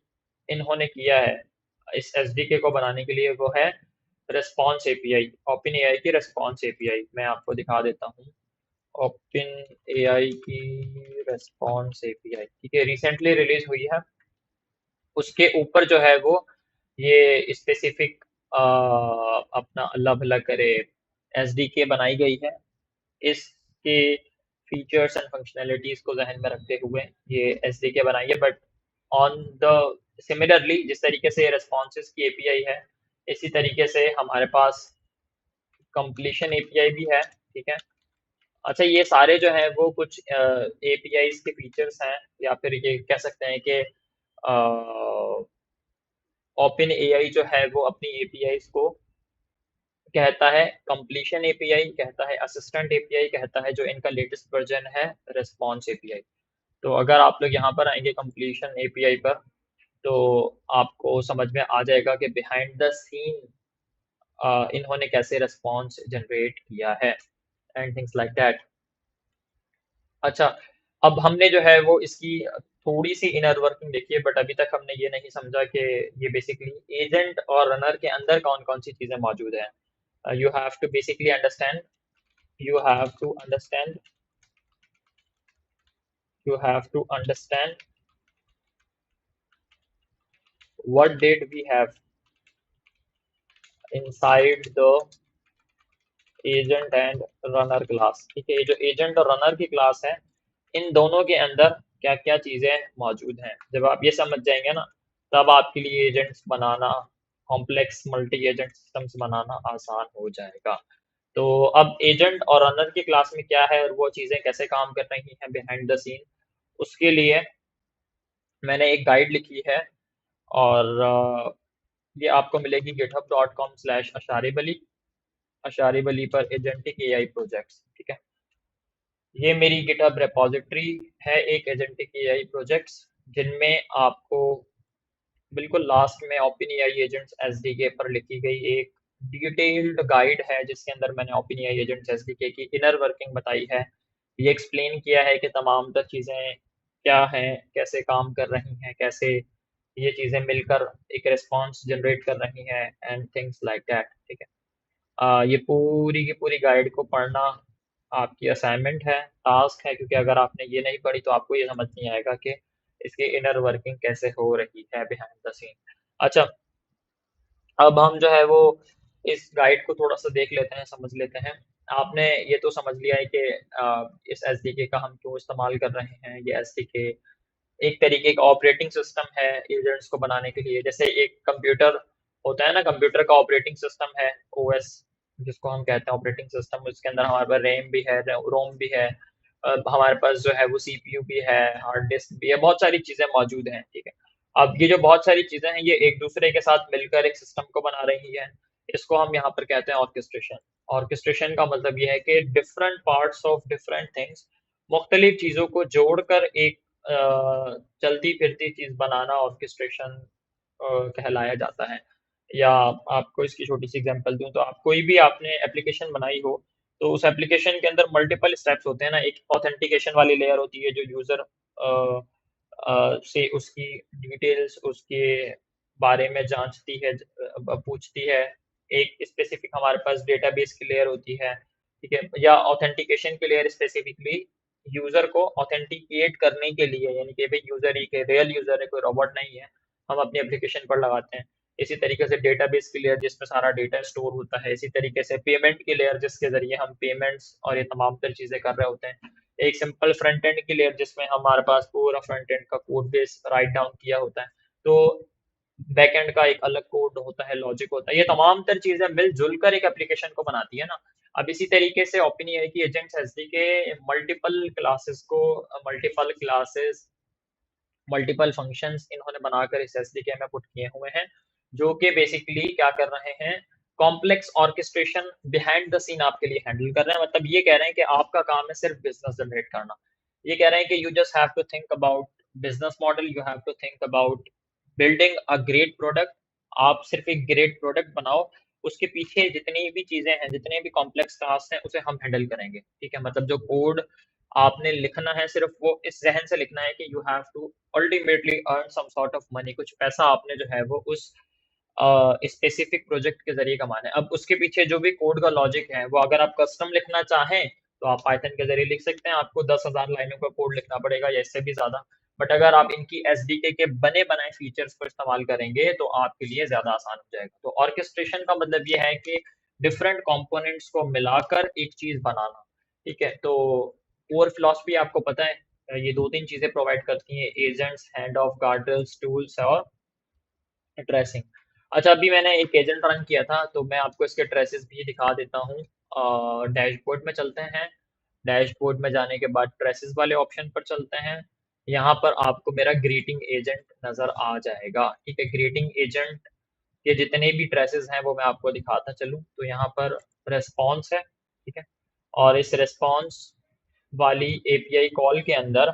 इन्होंने किया है इस एसडीके को बनाने के लिए, वो है रिस्पॉन्स एपीआई, ओपनएआई की रिस्पॉन्स एपीआई। मैं आपको दिखा देता हूँ ओपन एआई की रेस्पॉन्स एपीआई, ठीक है, रिसेंटली रिलीज हुई है। उसके ऊपर जो है वो ये स्पेसिफिक अपना अल्लाह भला करे एसडीके बनाई गई है। इसके फीचर्स एंड फंक्शनैलिटीज को ज़हन में रखते हुए ये एसडीके बनाई है, बट ऑन द सिमिलरली जिस तरीके से रेस्पॉन्सेज की एपीआई है, इसी तरीके से हमारे पास कंप्लीशन एपीआई भी है। ठीक है। अच्छा, ये सारे जो हैं वो कुछ एपीआईज के फीचर्स हैं, या फिर ये कह सकते हैं कि ओपन एआई जो है वो अपनी एपीआईज को कहता है कंप्लीशन एपीआई, कहता है असिस्टेंट एपीआई, कहता है जो इनका लेटेस्ट वर्जन है रिस्पॉन्स एपीआई। तो अगर आप लोग यहाँ पर आएंगे कंप्लीशन एपीआई पर, तो आपको समझ में आ जाएगा कि बिहाइंड द सीन इन्होंने कैसे रिस्पॉन्स जनरेट किया है एंड थिंग्स लाइक दैट। अच्छा, अब हमने जो है वो इसकी थोड़ी सी इनर वर्किंग देखी है, बट अभी तक हमने ये नहीं समझा कि ये बेसिकली एजेंट और रनर के अंदर कौन कौन सी चीज़ें मौजूद हैं। You have to basically understand you have to understand you have to understand what did we have inside the agent and runner class. ठीक है, ये जो एजेंट और रनर की क्लास है, इन दोनों के अंदर क्या क्या चीजें मौजूद हैं, जब आप ये समझ जाएंगे ना, तब आपके लिए एजेंट्स बनाना, कॉम्प्लेक्स मल्टी एजेंट सिस्टम्स बनाना आसान हो जाएगा। तो अब एजेंट और रनर की क्लास में क्या है और वो चीजें कैसे काम कर रही हैं बिहाइंड द सीन, उसके लिए मैंने एक गाइड लिखी है, और ये आपको मिलेगी github.com/अशारिबली, अशारिबली पर एजेंटिक एआई प्रोजेक्ट्स। ठीक है, ये मेरी गिटहब रेपॉजिटरी है एक एजेंटिक एआई प्रोजेक्ट्स, जिनमें आपको बिल्कुल लास्ट में ओपन एआई एजेंट्स एसडीके पर लिखी गई एक डिटेल्ड गाइड है, जिसके अंदर मैंने ओपन एआई एजेंट्स एसडीके की इनर वर्किंग बताई है। ये एक्सप्लेन किया है कि तमाम तर चीज़ें क्या हैं, कैसे काम कर रही हैं, कैसे ये चीज़ें मिलकर एक रिस्पॉन्स जनरेट कर रही हैं एंड थिंग्स लाइक दैट। ठीक है। ये पूरी की पूरी गाइड को पढ़ना आपकी असाइनमेंट है, टास्क है, क्योंकि अगर आपने ये नहीं पढ़ी तो आपको ये समझ नहीं आएगा कि इसकी इनर वर्किंग कैसे हो रही है बिहाइंड द सीन। अच्छा, अब हम जो है वो इस गाइड को थोड़ा सा देख लेते हैं, समझ लेते हैं। आपने ये तो समझ लिया है कि इस एसडीके का हम क्यों इस्तेमाल कर रहे हैं। ये एसडीके एक तरीके का ऑपरेटिंग सिस्टम है एजेंट्स को बनाने के लिए, जैसे एक कंप्यूटर होता है ना, कंप्यूटर का ऑपरेटिंग सिस्टम है ओएस, जिसको हम कहते हैं ऑपरेटिंग सिस्टम। उसके अंदर हमारे पास रैम भी है, रोम भी है, हमारे पास जो है वो सीपीयू भी है, हार्ड डिस्क भी है, बहुत सारी चीजें मौजूद हैं। ठीक है, अब ये जो बहुत सारी चीजें हैं, ये एक दूसरे के साथ मिलकर एक सिस्टम को बना रही है। इसको हम यहाँ पर कहते हैं ऑर्केस्ट्रेशन। ऑर्केस्ट्रेशन का मतलब ये है कि different parts of different things, मुख्तलिफ चीज़ों को जोड़कर एक चलती फिरती चीज़ बनाना ऑर्केस्ट्रेशन कहलाया जाता है। या आपको इसकी छोटी सी एग्जांपल दूं, तो आप कोई भी आपने एप्लीकेशन बनाई हो, तो उस एप्लीकेशन के अंदर मल्टीपल स्टेप्स होते हैं ना। एक ऑथेंटिकेशन वाली लेयर होती है जो यूज़र से उसकी डिटेल्स, उसके बारे में जांचती है, पूछती है। एक स्पेसिफिक हमारे पास डेटाबेस की लेयर होती है। ठीक है, या ऑथेंटिकेशन की लेयर स्पेसिफिकली यूजर को ऑथेंटिकेट करने के लिए, यानी कि भाई यूजर ही के रियल यूजर है, कोई रोबोट नहीं है, हम अपनी एप्लीकेशन पर लगाते हैं। इसी तरीके से डेटाबेस की लेयर जिसमें सारा डेटा स्टोर होता है। इसी तरीके से पेमेंट की लेयर जिसके जरिए हम पेमेंट्स और ये तमाम तर चीजें कर रहे होते हैं। एक सिंपल फ्रंट एंड की लेयर जिसमें हमारे पास पूरा फ्रंट एंड का कोड बेस राइट डाउन किया होता है। तो बैक एंड का एक अलग कोड होता है, लॉजिक होता है। ये तमाम तर चीजें मिलजुल कर एक एप्लीकेशन को बनाती है ना। अब इसी तरीके से ओपन एआई की एजेंट्स एसडी के मल्टीपल क्लासेस, मल्टीपल फंक्शंस इन्होंने बनाकर इस एसडीके में पुट किए हुए हैं, जो कि बेसिकली क्या कर रहे हैं, complex orchestration behind the scene आपके लिए हैंडल कर रहे हैं। मतलब ये कह रहे हैं कि आपका काम है सिर्फ बिजनेस जनरेट करना। ये कह रहे हैं कि you just have to think about business model, you have to think about building a great product. आप सिर्फ एक ग्रेट प्रोडक्ट बनाओ, उसके पीछे जितनी भी चीजें हैं, जितने भी कॉम्प्लेक्स टास्क हैं, उसे हम हैंडल करेंगे। ठीक है, मतलब जो कोड आपने लिखना है, सिर्फ वो इस जहन से लिखना है कि you have to ultimately earn some sort of money, कुछ पैसा आपने जो है वो उस स्पेसिफिक प्रोजेक्ट के जरिए कमाना है। अब उसके पीछे जो भी कोड का लॉजिक है, वो अगर आप कस्टम लिखना चाहें तो आप पाइथन के जरिए लिख सकते हैं। आपको 10,000 लाइनों का कोड लिखना पड़ेगा या इससे भी ज्यादा। बट अगर आप इनकी एसडीके के बने बनाए फीचर्स को इस्तेमाल करेंगे तो आपके लिए ज्यादा आसान हो जाएगा। तो ऑर्केस्ट्रेशन का मतलब ये है कि डिफरेंट कंपोनेंट्स को मिलाकर एक चीज बनाना। ठीक है, तो कोर फिलॉसफी आपको पता है, ये दो तीन चीजें प्रोवाइड करती हैं, एजेंट्स, हैंड ऑफ, गार्डल्स, टूल्स और ट्रेसिंग। अच्छा, अभी मैंने एक एजेंट रन किया था तो मैं आपको इसके ट्रेसेस भी दिखा देता हूँ। डैशबोर्ड में चलते हैं। डैशबोर्ड में जाने के बाद ट्रेसेस वाले ऑप्शन पर चलते हैं। यहाँ पर आपको मेरा ग्रीटिंग एजेंट नजर आ जाएगा। ठीक है, ग्रीटिंग एजेंट के जितने भी ट्रेसेस हैं वो मैं आपको दिखाता चलूँ। तो यहाँ पर रेस्पॉन्स है। ठीक है, और इस रेस्पॉन्स वाली एपीआई कॉल के अंदर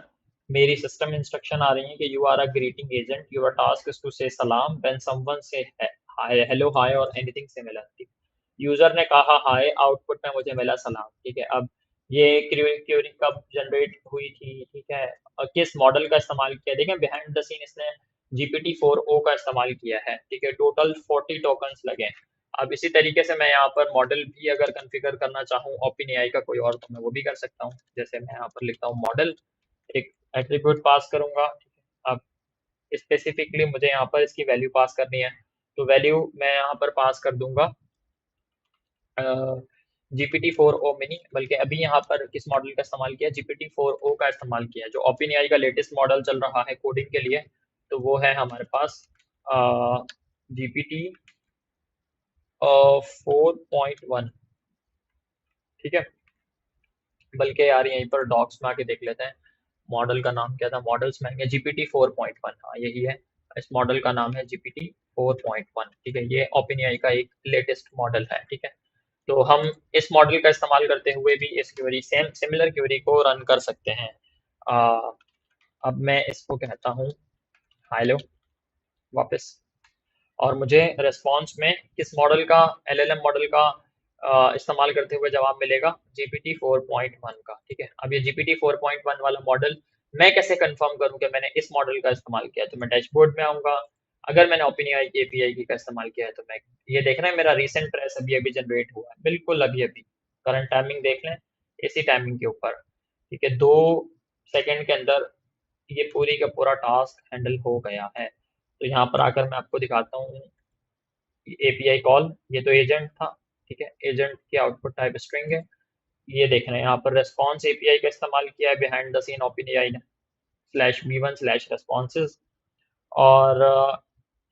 मेरी सिस्टम इंस्ट्रक्शन आ रही है कि you are a greeting agent, your task is to say सलाम व्हेन समवन से हाय, हेलो, हाय और एनीथिंग सिमिलर। यूजर ने कहा हाय, आउटपुट में मुझे मिला सलाम। ठीक है, अब ये क्यूरी कब जनरेट हुई थी, ठीक है, और किस मॉडल का इस्तेमाल किया, देखें बिहाइंड द सीन इसने GPT-4o का इस्तेमाल किया है। ठीक है, टोटल 40 टोकन्स लगे। अब इसी तरीके से मैं यहाँ पर मॉडल भी अगर कॉन्फ़िगर करना चाहूँ ओपन एआई का कोई और, तो मैं वो भी कर सकता हूँ। जैसे मैं यहाँ पर लिखता हूँ मॉडल, एक एट्रीब्यूट पास करूंगा। ठीक है, अब स्पेसिफिकली मुझे यहाँ पर इसकी वैल्यू पास करनी है, तो वैल्यू मैं यहाँ पर पास कर दूंगा GPT-4o मिनी। बल्कि अभी यहाँ पर किस मॉडल का इस्तेमाल किया, GPT-4o का इस्तेमाल किया, जो ओपन एआई का लेटेस्ट मॉडल चल रहा है कोडिंग के लिए। तो वो है हमारे पास GPT 4.1। ठीक है, बल्कि यार यहीं पर डॉक्स में आके देख लेते हैं मॉडल का नाम क्या था। मॉडल्स में आएंगे GPT-4.1, हाँ यही है। इस मॉडल का नाम है GPT-4.1। ठीक है, ये ओपन एआई का एक लेटेस्ट मॉडल है। ठीक है, तो हम इस मॉडल का इस्तेमाल करते हुए भी इस क्वेरी, सेम सिमिलर क्वेरी को रन कर सकते हैं। आ, अब मैं इसको कहता हूँ हेलो वापस, और मुझे रिस्पॉन्स में किस मॉडल का, एलएलएम मॉडल का इस्तेमाल करते हुए जवाब मिलेगा, GPT-4.1 का। ठीक है, अब ये GPT-4.1 वाला मॉडल मैं कैसे कंफर्म करूं कि मैंने इस मॉडल का इस्तेमाल किया, तो मैं डैशबोर्ड में आऊंगा। अगर मैंने ओपन एआई की एपीआई का इस्तेमाल किया है तो मैं, ये देख रहे हैं मेरा रिसेंट ट्रेस अभी अभी जनरेट हुआ है, बिल्कुल अभी अभी। करंट टाइमिंग देख लें, इसी टाइमिंग के ऊपर। ठीक है, 2 सेकंड के अंदर ये पूरी का पूरा टास्क हैंडल हो गया है। तो यहाँ पर आकर मैं आपको दिखाता हूँ एपीआई कॉल, ये तो एजेंट था। ठीक है, एजेंट की आउटपुट टाइप स्ट्रिंग है। ये देख रहे हैं यहाँ पर रेस्पॉन्स एपीआई का इस्तेमाल किया है behind the scene open AI ने, /v1/responses। और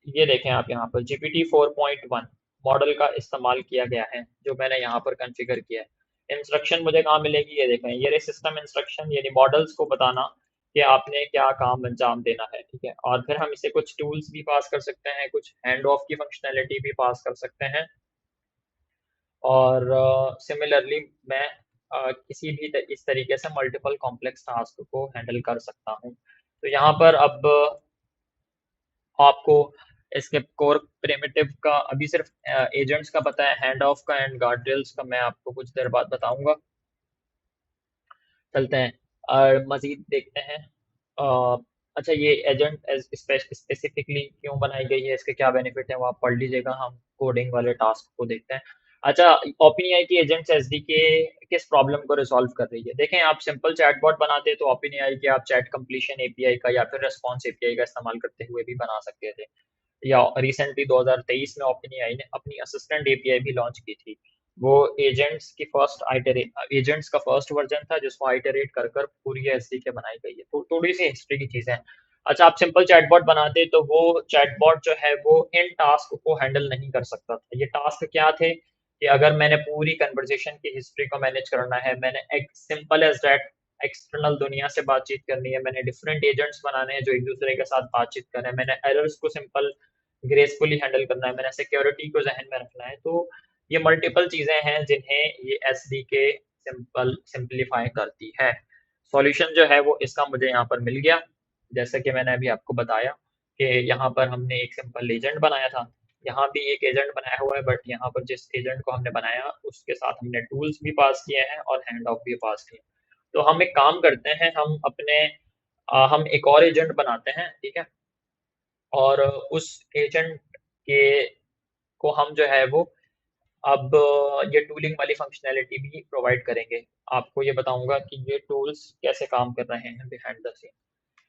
ये देखें आप यहाँ पर GPT-4.1 मॉडल का इस्तेमाल किया गया है, जो मैंने यहाँ पर कॉन्फ़िगर किया है। इंस्ट्रक्शन मुझे कहाँ मिलेगी, ये देखें, ये सिस्टम इंस्ट्रक्शन, यानी मॉडल्स को बताना कि आपने क्या काम अंजाम देना है। ठीक है, और फिर हम इसे कुछ टूल्स भी पास कर सकते हैं, कुछ हैंड ऑफ की फंक्शनैलिटी भी पास कर सकते हैं। और सिमिलरली मैं किसी भी इस तरीके से मल्टीपल कॉम्प्लेक्स टास्क को हैंडल कर सकता हूँ। तो यहाँ पर अब आपको इसके कोर प्रिमिटिव का अभी सिर्फ एजेंट्स का पता है, हैंड ऑफ का एंड गार्ड का मैं आपको कुछ देर बाद बताऊंगा। चलते हैं और मजीद देखते हैं। अच्छा, ये एजेंट स्पेसिफिकली क्यों बनाई गई है, इसके क्या बेनिफिट है, वो आप पढ़ लीजिएगा। हम कोडिंग वाले टास्क को देखते हैं। अच्छा, ओपन एआई की एजेंट्स एसडीके किस प्रॉब्लम को रिजॉल्व कर रही है, देखें, आप सिंपल चैटबॉट बनाते हैं तो ओपन एआई के आप चैट कंप्लीशन एपीआई का या फिर रेस्पॉन्स एपीआई का इस्तेमाल करते हुए भी बना सकते थे। या रिसेंटली 2023 में ओपन एआई ने अपनी असिस्टेंट एपीआई भी लॉन्च की थी। वो एजेंट्स का फर्स्ट वर्जन था जिसको आइटरेट कर कर पूरी एसडीके बनाई गई है। तो थोड़ी सी हिस्ट्री की चीजें हैं। अच्छा, आप सिंपल चैटबॉट बनाते तो वो चैटबॉट जो है वो इन टास्क को हैंडल नहीं कर सकता था। ये टास्क क्या थे कि अगर मैंने पूरी कन्वर्जेशन की हिस्ट्री को मैनेज करना है, मैंने एक सिंपल एज दैट एक्सटर्नल दुनिया से बातचीत करनी है, मैंने डिफरेंट एजेंट्स बनाने हैं जो एक दूसरे के साथ बातचीत करें, मैंने एरर्स को सिंपल ग्रेसफुली हैंडल करना है, मैंने सिक्योरिटी को जहन में रखना है। तो ये मल्टीपल चीजें हैं जिन्हें ये एस डी के सिंपलीफाई करती है। सॉल्यूशन जो है वो इसका मुझे यहाँ पर मिल गया। जैसे कि मैंने अभी आपको बताया कि यहाँ पर हमने एक सिंपल एजेंट बनाया था, यहाँ भी एक एजेंट बनाया हुआ है, बट यहाँ पर जिस एजेंट को हमने बनाया उसके साथ हमने टूल्स भी पास किए हैं और हैंड ऑफ भी पास किए। तो हम एक काम करते हैं, हम एक और एजेंट बनाते हैं। ठीक है, और उस एजेंट के को हम जो है वो अब ये टूलिंग वाली फंक्शनैलिटी भी प्रोवाइड करेंगे। आपको ये बताऊंगा कि ये टूल्स कैसे काम कर रहे हैं बिहाइंड द सीन।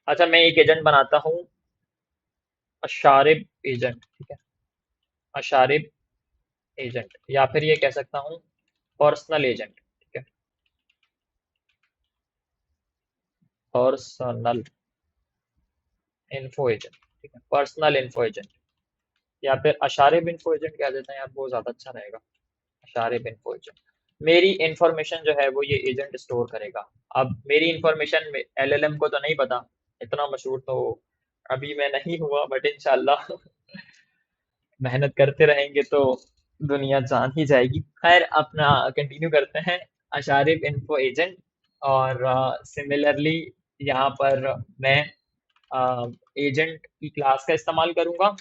अच्छा, मैं एक एजेंट बनाता हूँ, अशारिब एजेंट, ठीक है। अशारिब एजेंट, या फिर ये कह सकता हूँ पर्सनल एजेंट, ठीक है। पर्सनल इन्फो एजेंट, ठीक है, पर्सनल इन्फो एजेंट, या फिर अशारिब इन्फो एजेंट कह देते हैं यार, वो ज्यादा अच्छा रहेगा। अशारिब इन्फो एजेंट, मेरी इंफॉर्मेशन जो है वो ये एजेंट स्टोर करेगा। अब मेरी इंफॉर्मेशन में एलएलएम को तो नहीं पता, इतना मशहूर तो अभी मैं नहीं हुआ, बट इंशाल्लाह मेहनत करते रहेंगे तो दुनिया जान ही जाएगी। खैर, अपना कंटिन्यू करते हैं। अशारिब इन्फो एजेंट, और सिमिलरली यहाँ पर मैं एजेंट की क्लास का इस्तेमाल करूंगा,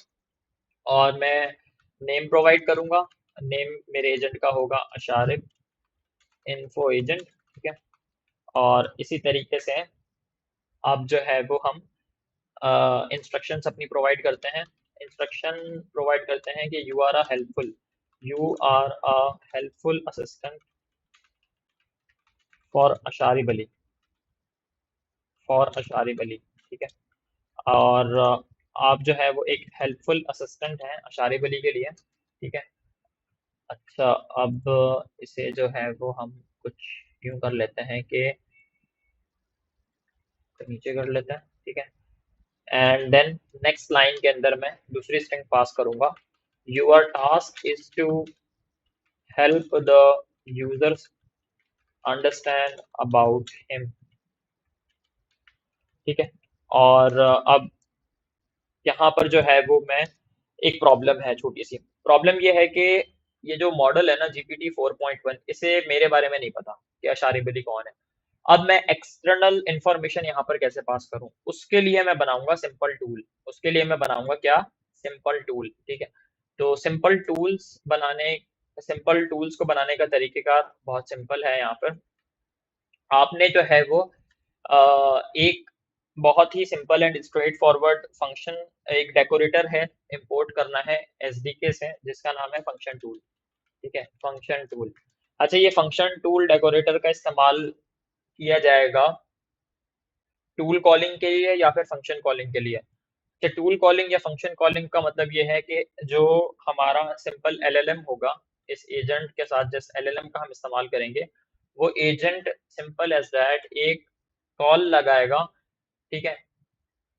और मैं नेम प्रोवाइड करूंगा। नेम मेरे एजेंट का होगा अशारिब इन्फो एजेंट, ठीक है। और इसी तरीके से अब जो है वो हम इंस्ट्रक्शंस अपनी प्रोवाइड करते हैं। इंस्ट्रक्शन प्रोवाइड करते हैं कि you are a helpful assistant for Asharib Ali, ठीक है। और आप जो है वो एक हेल्पफुल असिस्टेंट हैं अशारिब अली के लिए, ठीक है। अच्छा, अब इसे जो है वो हम कुछ यूं कर लेते हैं कि नीचे कर लेते हैं, ठीक है। एंड देन नेक्स्ट लाइन के अंदर मैं दूसरी स्ट्रिंग पास करूंगा, your task is to help the users understand about him, ठीक है। और अब यहाँ पर जो है वो मैं, एक प्रॉब्लम है, छोटी सी प्रॉब्लम ये है कि ये जो मॉडल है ना जीपीटी 4.1, इसे मेरे बारे में नहीं पता कि अशारिब अली कौन है। अब मैं एक्सटर्नल इंफॉर्मेशन यहाँ पर कैसे पास करूँ, उसके लिए मैं बनाऊंगा सिंपल टूल। उसके लिए मैं बनाऊंगा क्या, सिंपल टूल, ठीक है। तो सिंपल टूल्स को बनाने का तरीकेकार बहुत सिंपल है। यहाँ पर आपने जो है वो एक बहुत ही simple and straight forward function, एक डेकोरेटर है, इंपोर्ट करना है एसडीके से, जिसका नाम है फंक्शन टूल, ठीक है। फंक्शन टूल, अच्छा, ये फंक्शन टूल डेकोरेटर का इस्तेमाल किया जाएगा टूल कॉलिंग के लिए या फिर फंक्शन कॉलिंग के लिए। कि टूल कॉलिंग या फंक्शन कॉलिंग का मतलब ये है कि जो हमारा सिंपल एलएलएम होगा, इस एजेंट के साथ जिस एलएलएम का हम इस्तेमाल करेंगे, वो एजेंट सिंपल एज दैट एक कॉल लगाएगा, ठीक है।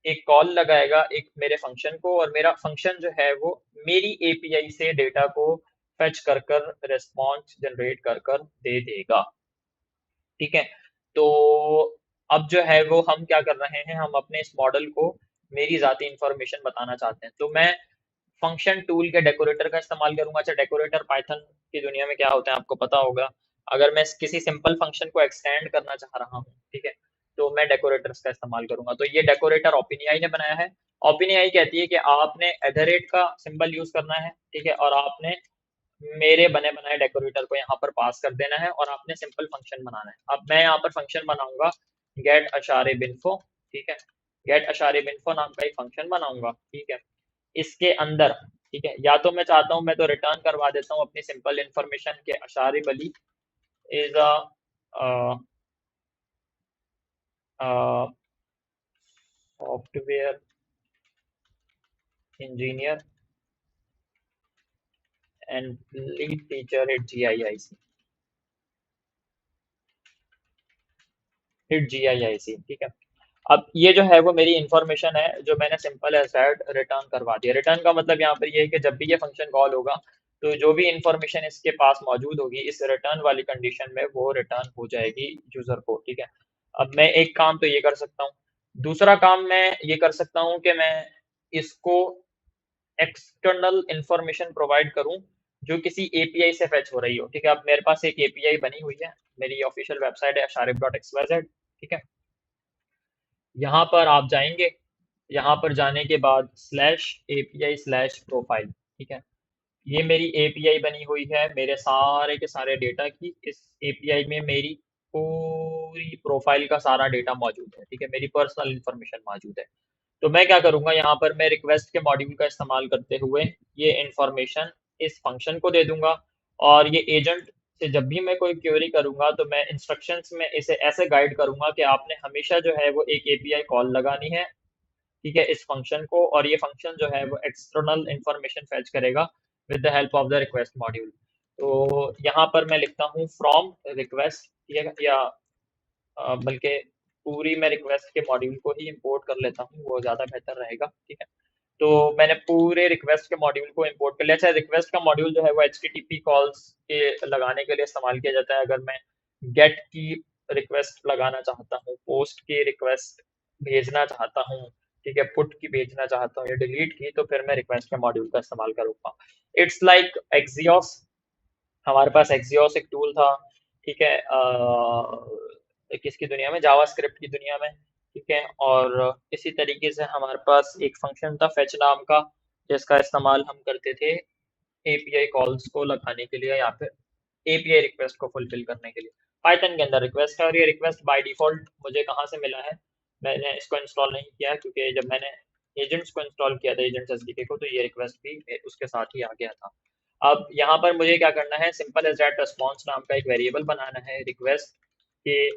एक कॉल लगाएगा एक मेरे फंक्शन को, और मेरा फंक्शन जो है वो मेरी एपीआई से डेटा को फेच कर कर रिस्पॉन्स जनरेट कर कर दे देगा, ठीक है। तो अब जो है वो हम क्या कर रहे हैं, हम अपने इस मॉडल को मेरी ज़ाती इंफॉर्मेशन बताना चाहते हैं, तो मैं फंक्शन टूल के डेकोरेटर का इस्तेमाल करूंगा। अच्छा, डेकोरेटर पाइथन की दुनिया में क्या होता है आपको पता होगा। अगर मैं किसी सिंपल फंक्शन को एक्सटेंड करना चाह रहा हूँ, ठीक है, तो मैं डेकोरेटर्स का इस्तेमाल करूंगा। तो ये डेकोरेटर ओपनएआई ने बनाया है। ओपनएआई कहती है कि आपने एट का सिंबल यूज करना है, ठीक है, और आपने मेरे बने बनाए डेकोरेटर को यहाँ पर पास कर देना है, और आपने सिंपल फंक्शन बनाना है। अब मैं यहाँ पर फंक्शन बनाऊंगा गेट अशारिब इन्फो, ठीक है। गेट अशारिब इन्फो नाम का एक फंक्शन बनाऊंगा, ठीक है। इसके अंदर, ठीक है, या तो मैं चाहता हूँ मैं तो रिटर्न करवा देता हूँ अपनी सिंपल इंफॉर्मेशन के Asharib Ali is a software engineer and lead teacher at GIIC, ठीक है। अब ये जो है वो मेरी इंफॉर्मेशन है जो मैंने सिंपल एज दैट रिटर्न करवा दिया। रिटर्न का मतलब यहाँ पर ये है कि जब भी ये फंक्शन कॉल होगा, तो जो भी इंफॉर्मेशन इसके पास मौजूद होगी इस रिटर्न वाली कंडीशन में, वो रिटर्न हो जाएगी यूजर को, ठीक है। अब मैं एक काम तो ये कर सकता हूँ, दूसरा काम मैं ये कर सकता हूँ कि मैं इसको एक्सटर्नल इंफॉर्मेशन प्रोवाइड करूँ जो किसी एपीआई से फेच हो रही हो, ठीक है। अब मेरे पास एक एपीआई बनी हुई है, मेरी ऑफिशियल वेबसाइट है asharib.xyz, ठीक है। यहाँ पर आप जाएंगे, यहाँ पर जाने के बाद /API/profile, ठीक है। ये मेरी एपीआई बनी हुई है मेरे सारे के सारे डेटा की। इस एपीआई में मेरी पूरी प्रोफाइल का सारा डेटा मौजूद है, ठीक है, मेरी पर्सनल इंफॉर्मेशन मौजूद है। तो मैं क्या करूंगा, यहाँ पर मैं रिक्वेस्ट के मॉड्यूल का इस्तेमाल करते हुए ये इंफॉर्मेशन इस फंक्शन को दे दूंगा, और ये एजेंट से जब भी मैं कोई क्वेरी करूंगा तो मैं इंस्ट्रक्शंस में इसे ऐसे गाइड करूंगा कि आपने हमेशा जो है वो एक एपीआई कॉल लगानी है, ठीक है, इस फंक्शन को, और ये फंक्शन जो है वो एक्सटर्नल इंफॉर्मेशन फेच करेगा with the help of the request module. तो यहाँ पर मैं लिखता हूँ फ्रॉम रिक्वेस्ट, ठीक है, या बल्कि पूरी मैं रिक्वेस्ट के मॉड्यूल को ही इंपोर्ट कर लेता हूँ, वो ज़्यादा बेहतर रहेगा, ठीक है। तो मैंने पूरे रिक्वेस्ट के मॉड्यूल को इंपोर्ट कर लिया। अच्छा, रिक्वेस्ट का मॉड्यूल जो है वो एचटीटीपी कॉल्स के लगाने के लिए इस्तेमाल किया जाता है। अगर मैं गेट की रिक्वेस्ट लगाना चाहता हूँ, पोस्ट की रिक्वेस्ट भेजना चाहता हूँ, ठीक है, पुट की भेजना चाहता हूँ या डिलीट की, तो फिर मैं रिक्वेस्ट के मॉड्यूल का इस्तेमाल करूंगा। It's like Axios. हमारे पास एक्सियोस एक टूल था, ठीक है, किसकी दुनिया में, जावास्क्रिप्ट की दुनिया में, ठीक है। और इसी तरीके से हमारे पास एक फंक्शन था फेच नाम का, जिसका इस्तेमाल हम करते थे एपीआई कॉल्स को लगाने के लिए या फिर एपीआई रिक्वेस्ट को फुलफिल करने के लिए। पाइथन के अंदर रिक्वेस्ट है, और ये रिक्वेस्ट बाय डिफॉल्ट मुझे कहाँ से मिला है, मैंने इसको इंस्टॉल नहीं किया, क्योंकि जब मैंने एजेंट्स को इंस्टॉल किया था, एजेंट्स एसडीके को, तो ये रिक्वेस्ट भी उसके साथ ही आ गया था। अब यहाँ पर मुझे क्या करना है, सिंपल एज दैट रिस्पॉन्स नाम का एक वेरिएबल बनाना है, रिक्वेस्ट के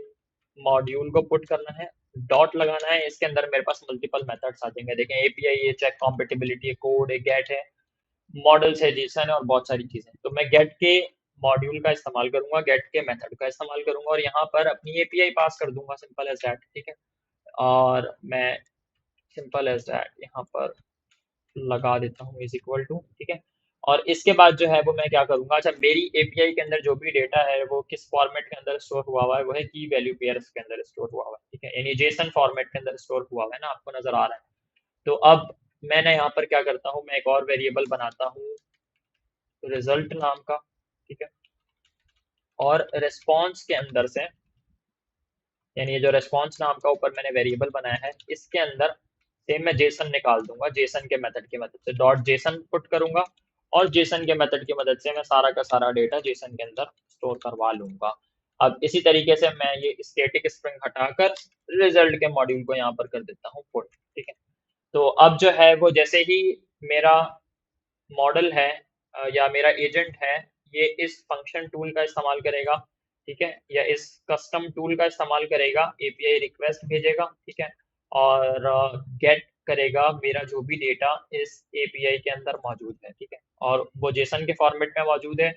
मॉड्यूल को पुट करना है, डॉट लगाना है, इसके अंदर मेरे पास मल्टीपल मेथड्स आ जाएंगे, देखें एपीआई है, चेक कॉम्पेटिबिलिटी है, कोड है, गेट है, मॉडल्स है, जीसन है, और बहुत सारी चीजें। तो मैं गेट के मॉड्यूल का इस्तेमाल करूंगा, गेट के मेथड का इस्तेमाल करूंगा, और यहाँ पर अपनी एपीआई पास कर दूंगा, सिंपल एज दैट, ठीक है। और मैं सिंपल एज दैट यहाँ पर लगा देता हूँ इज इक्वल टू, ठीक है। और इसके बाद जो है वो मैं क्या करूंगा, अच्छा, मेरी एपीआई के अंदर जो भी डेटा है वो किस फॉर्मेट के अंदर स्टोर हुआ है, वो है की वैल्यू पेयर्स के अंदर स्टोर हुआ है, ठीक है, यानी जेसन फॉर्मेट के अंदर स्टोर हुआ है ना, आपको नजर आ रहा है। तो अब मैंने यहाँ पर क्या करता हूँ, मैं एक और वेरिएबल बनाता हूँ रिजल्ट नाम का, ठीक है। और रिस्पॉन्स के अंदर से, यानी ये जो रिस्पॉन्स नाम का ऊपर मैंने वेरिएबल बनाया है, इसके अंदर से मैं जेसन निकाल दूंगा, जेसन के मेथड की मदद से डॉट जेसन पुट करूंगा, और जेसन के मेथड की मदद से मैं सारा का सारा डेटा जेसन के अंदर स्टोर करवा लूंगा। अब इसी तरीके से मैं ये स्टैटिक स्ट्रिंग हटाकर रिजल्ट के मॉड्यूल को यहाँ पर कर देता हूँ पुट, ठीक है। तो अब जो है वो जैसे ही मेरा मॉडल है या मेरा एजेंट है, ये इस फंक्शन टूल का इस्तेमाल करेगा, ठीक है, या इस कस्टम टूल का इस्तेमाल करेगा, एपीआई रिक्वेस्ट भेजेगा, ठीक है, और गेट करेगा मेरा जो भी डेटा इस एपीआई के अंदर मौजूद है, ठीक है, और वो जेसन के फॉर्मेट में मौजूद है,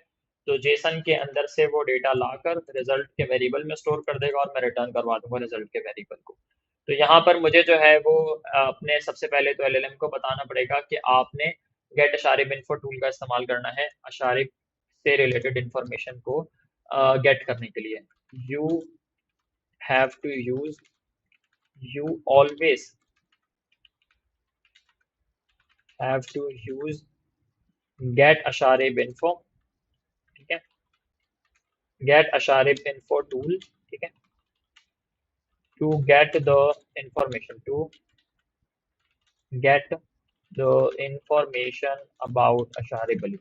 तो जेसन के अंदर से वो डेटा लाकर रिजल्ट के वेरिएबल में स्टोर कर देगा, और मैं रिटर्न करवा दूंगा रिजल्ट के वेरिएबल को। तो यहाँ पर मुझे जो है वो अपने सबसे पहले तो एलएलएम को बताना पड़ेगा कि आपने गेट अशारिब इन्फो टूल का इस्तेमाल करना है अशारिब से रिलेटेड इंफॉर्मेशन को गेट करने के लिए। You have to use, you always have to use get Asharib info, ठीक है, गेट अशारिब इन्फो टूल, ठीक है, to get the information, to get the information about Asharib Ali,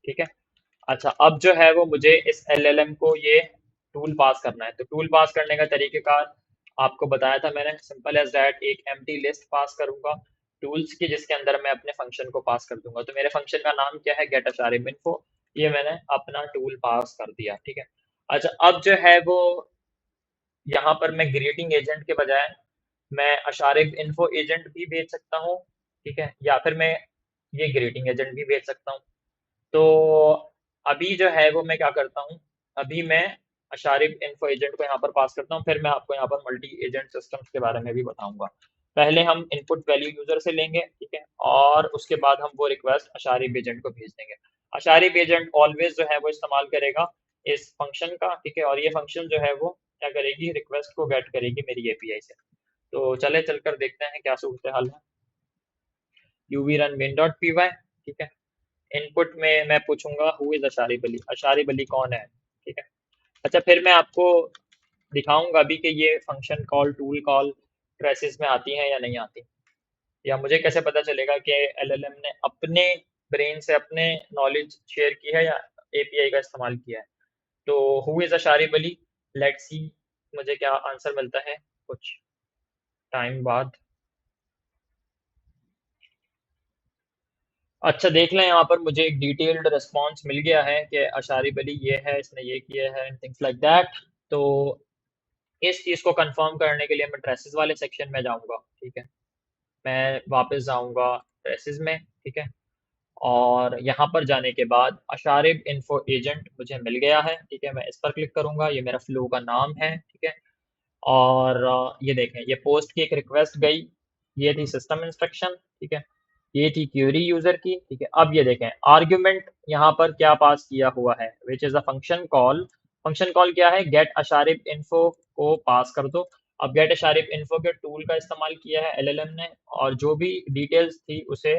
ठीक है। अच्छा, अब जो है वो मुझे इस एलएलएम को ये टूल पास करना है, तो टूल पास करने का तरीकेकार आपको बताया था मैंने, सिंपल एज दैट एक एम्प्टी लिस्ट पास करूंगा टूल्स की, जिसके अंदर मैं अपने फंक्शन को पास कर दूंगा। तो मेरे फंक्शन का नाम क्या है, गेट अशारिब इन्फो, ये मैंने अपना टूल पास कर दिया, ठीक है। अच्छा, अब जो है वो यहाँ पर मैं ग्रीटिंग एजेंट के बजाय मैं अशारिब इन्फो एजेंट भी भेज सकता हूँ, ठीक है, या फिर मैं ये ग्रीटिंग एजेंट भी भेज सकता हूँ। तो अभी जो है वो मैं क्या करता हूँ, अभी मैं अशारिब इन्फो एजेंट को यहाँ पर पास करता हूँ, फिर मैं आपको यहाँ पर मल्टी एजेंट सिस्टम्स के बारे में भी बताऊंगा। पहले हम इनपुट वैल्यू यूजर से लेंगे, ठीक है, और उसके बाद हम वो रिक्वेस्ट अशारिब एजेंट को भेज देंगे। अशारिब एजेंट ऑलवेज जो है वो इस्तेमाल करेगा इस फंक्शन का, ठीक है, और ये फंक्शन जो है वो क्या करेगी, रिक्वेस्ट को गेट करेगी मेरी एपीआई से। तो चले चलकर देखते हैं क्या सूरत हाल है। UV run main dot P Y, ठीक है, इनपुट में मैं पूछूंगा हु इज अशारिब अली, अशारिब अली कौन है, ठीक है। अच्छा, फिर मैं आपको दिखाऊंगा अभी कि ये function call tool call traces में आती हैं या नहीं आती, या मुझे कैसे पता चलेगा कि एलएलएम ने अपने ब्रेन से अपने नॉलेज शेयर की है या एपीआई का इस्तेमाल किया है। तो who is Asharib Ali, let's see मुझे क्या आंसर मिलता है कुछ टाइम बाद। अच्छा देख लें, यहाँ पर मुझे एक डिटेल्ड रिस्पॉन्स मिल गया है कि अशारिब अली ये है, इसने ये किया है एंड थिंग्स लाइक दैट। तो इस चीज़ को कंफर्म करने के लिए मैं ट्रेसेस वाले सेक्शन में जाऊंगा। ठीक है, मैं वापस जाऊंगा ट्रेसेस में। ठीक है, और यहाँ पर जाने के बाद अशारिब इन्फो एजेंट मुझे मिल गया है। ठीक है, मैं इस पर क्लिक करूंगा, ये मेरा फ्लो का नाम है। ठीक है, और ये देखें, ये पोस्ट की एक रिक्वेस्ट गई, ये थी सिस्टम इंस्ट्रक्शन। ठीक है, ये थी क्यूरी यूजर की। ठीक है, अब ये देखें आर्ग्यूमेंट यहाँ पर क्या पास किया हुआ है, which is a function call. Function call क्या है, गेट अशारिब इन्फो को पास कर दो। अब गेट अशारिब इन्फो के टूल का इस्तेमाल किया है एलएलएम ने, और जो भी डिटेल्स थी उसे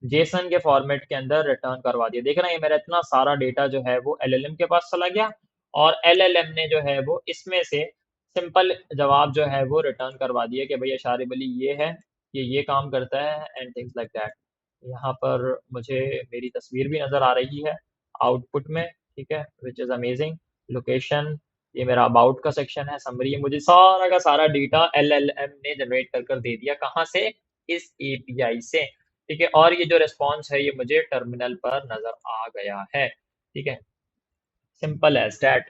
जेसन के फॉर्मेट के अंदर रिटर्न करवा दिया। देख रहे हैं, ये मेरा इतना सारा डेटा जो है वो एलएलएम के पास चला गया, और एलएलएम ने जो है वो इसमें से सिंपल जवाब जो है वो रिटर्न करवा दिया कि भाई अशारिब अली ये है, ये काम करता है एंड थिंग्स लाइक दैट। यहाँ पर मुझे मेरी तस्वीर भी नज़र आ रही है आउटपुट में। ठीक है, विच इज़ अमेजिंग। लोकेशन, ये मेरा अबाउट का सेक्शन है, समरी है, मुझे सारा का सारा डेटा एलएलएम ने जनरेट कर दे दिया। कहाँ से, इस एपीआई से। ठीक है, और ये जो रिस्पॉन्स है ये मुझे टर्मिनल पर नज़र आ गया है। ठीक है, सिंपल एज दैट।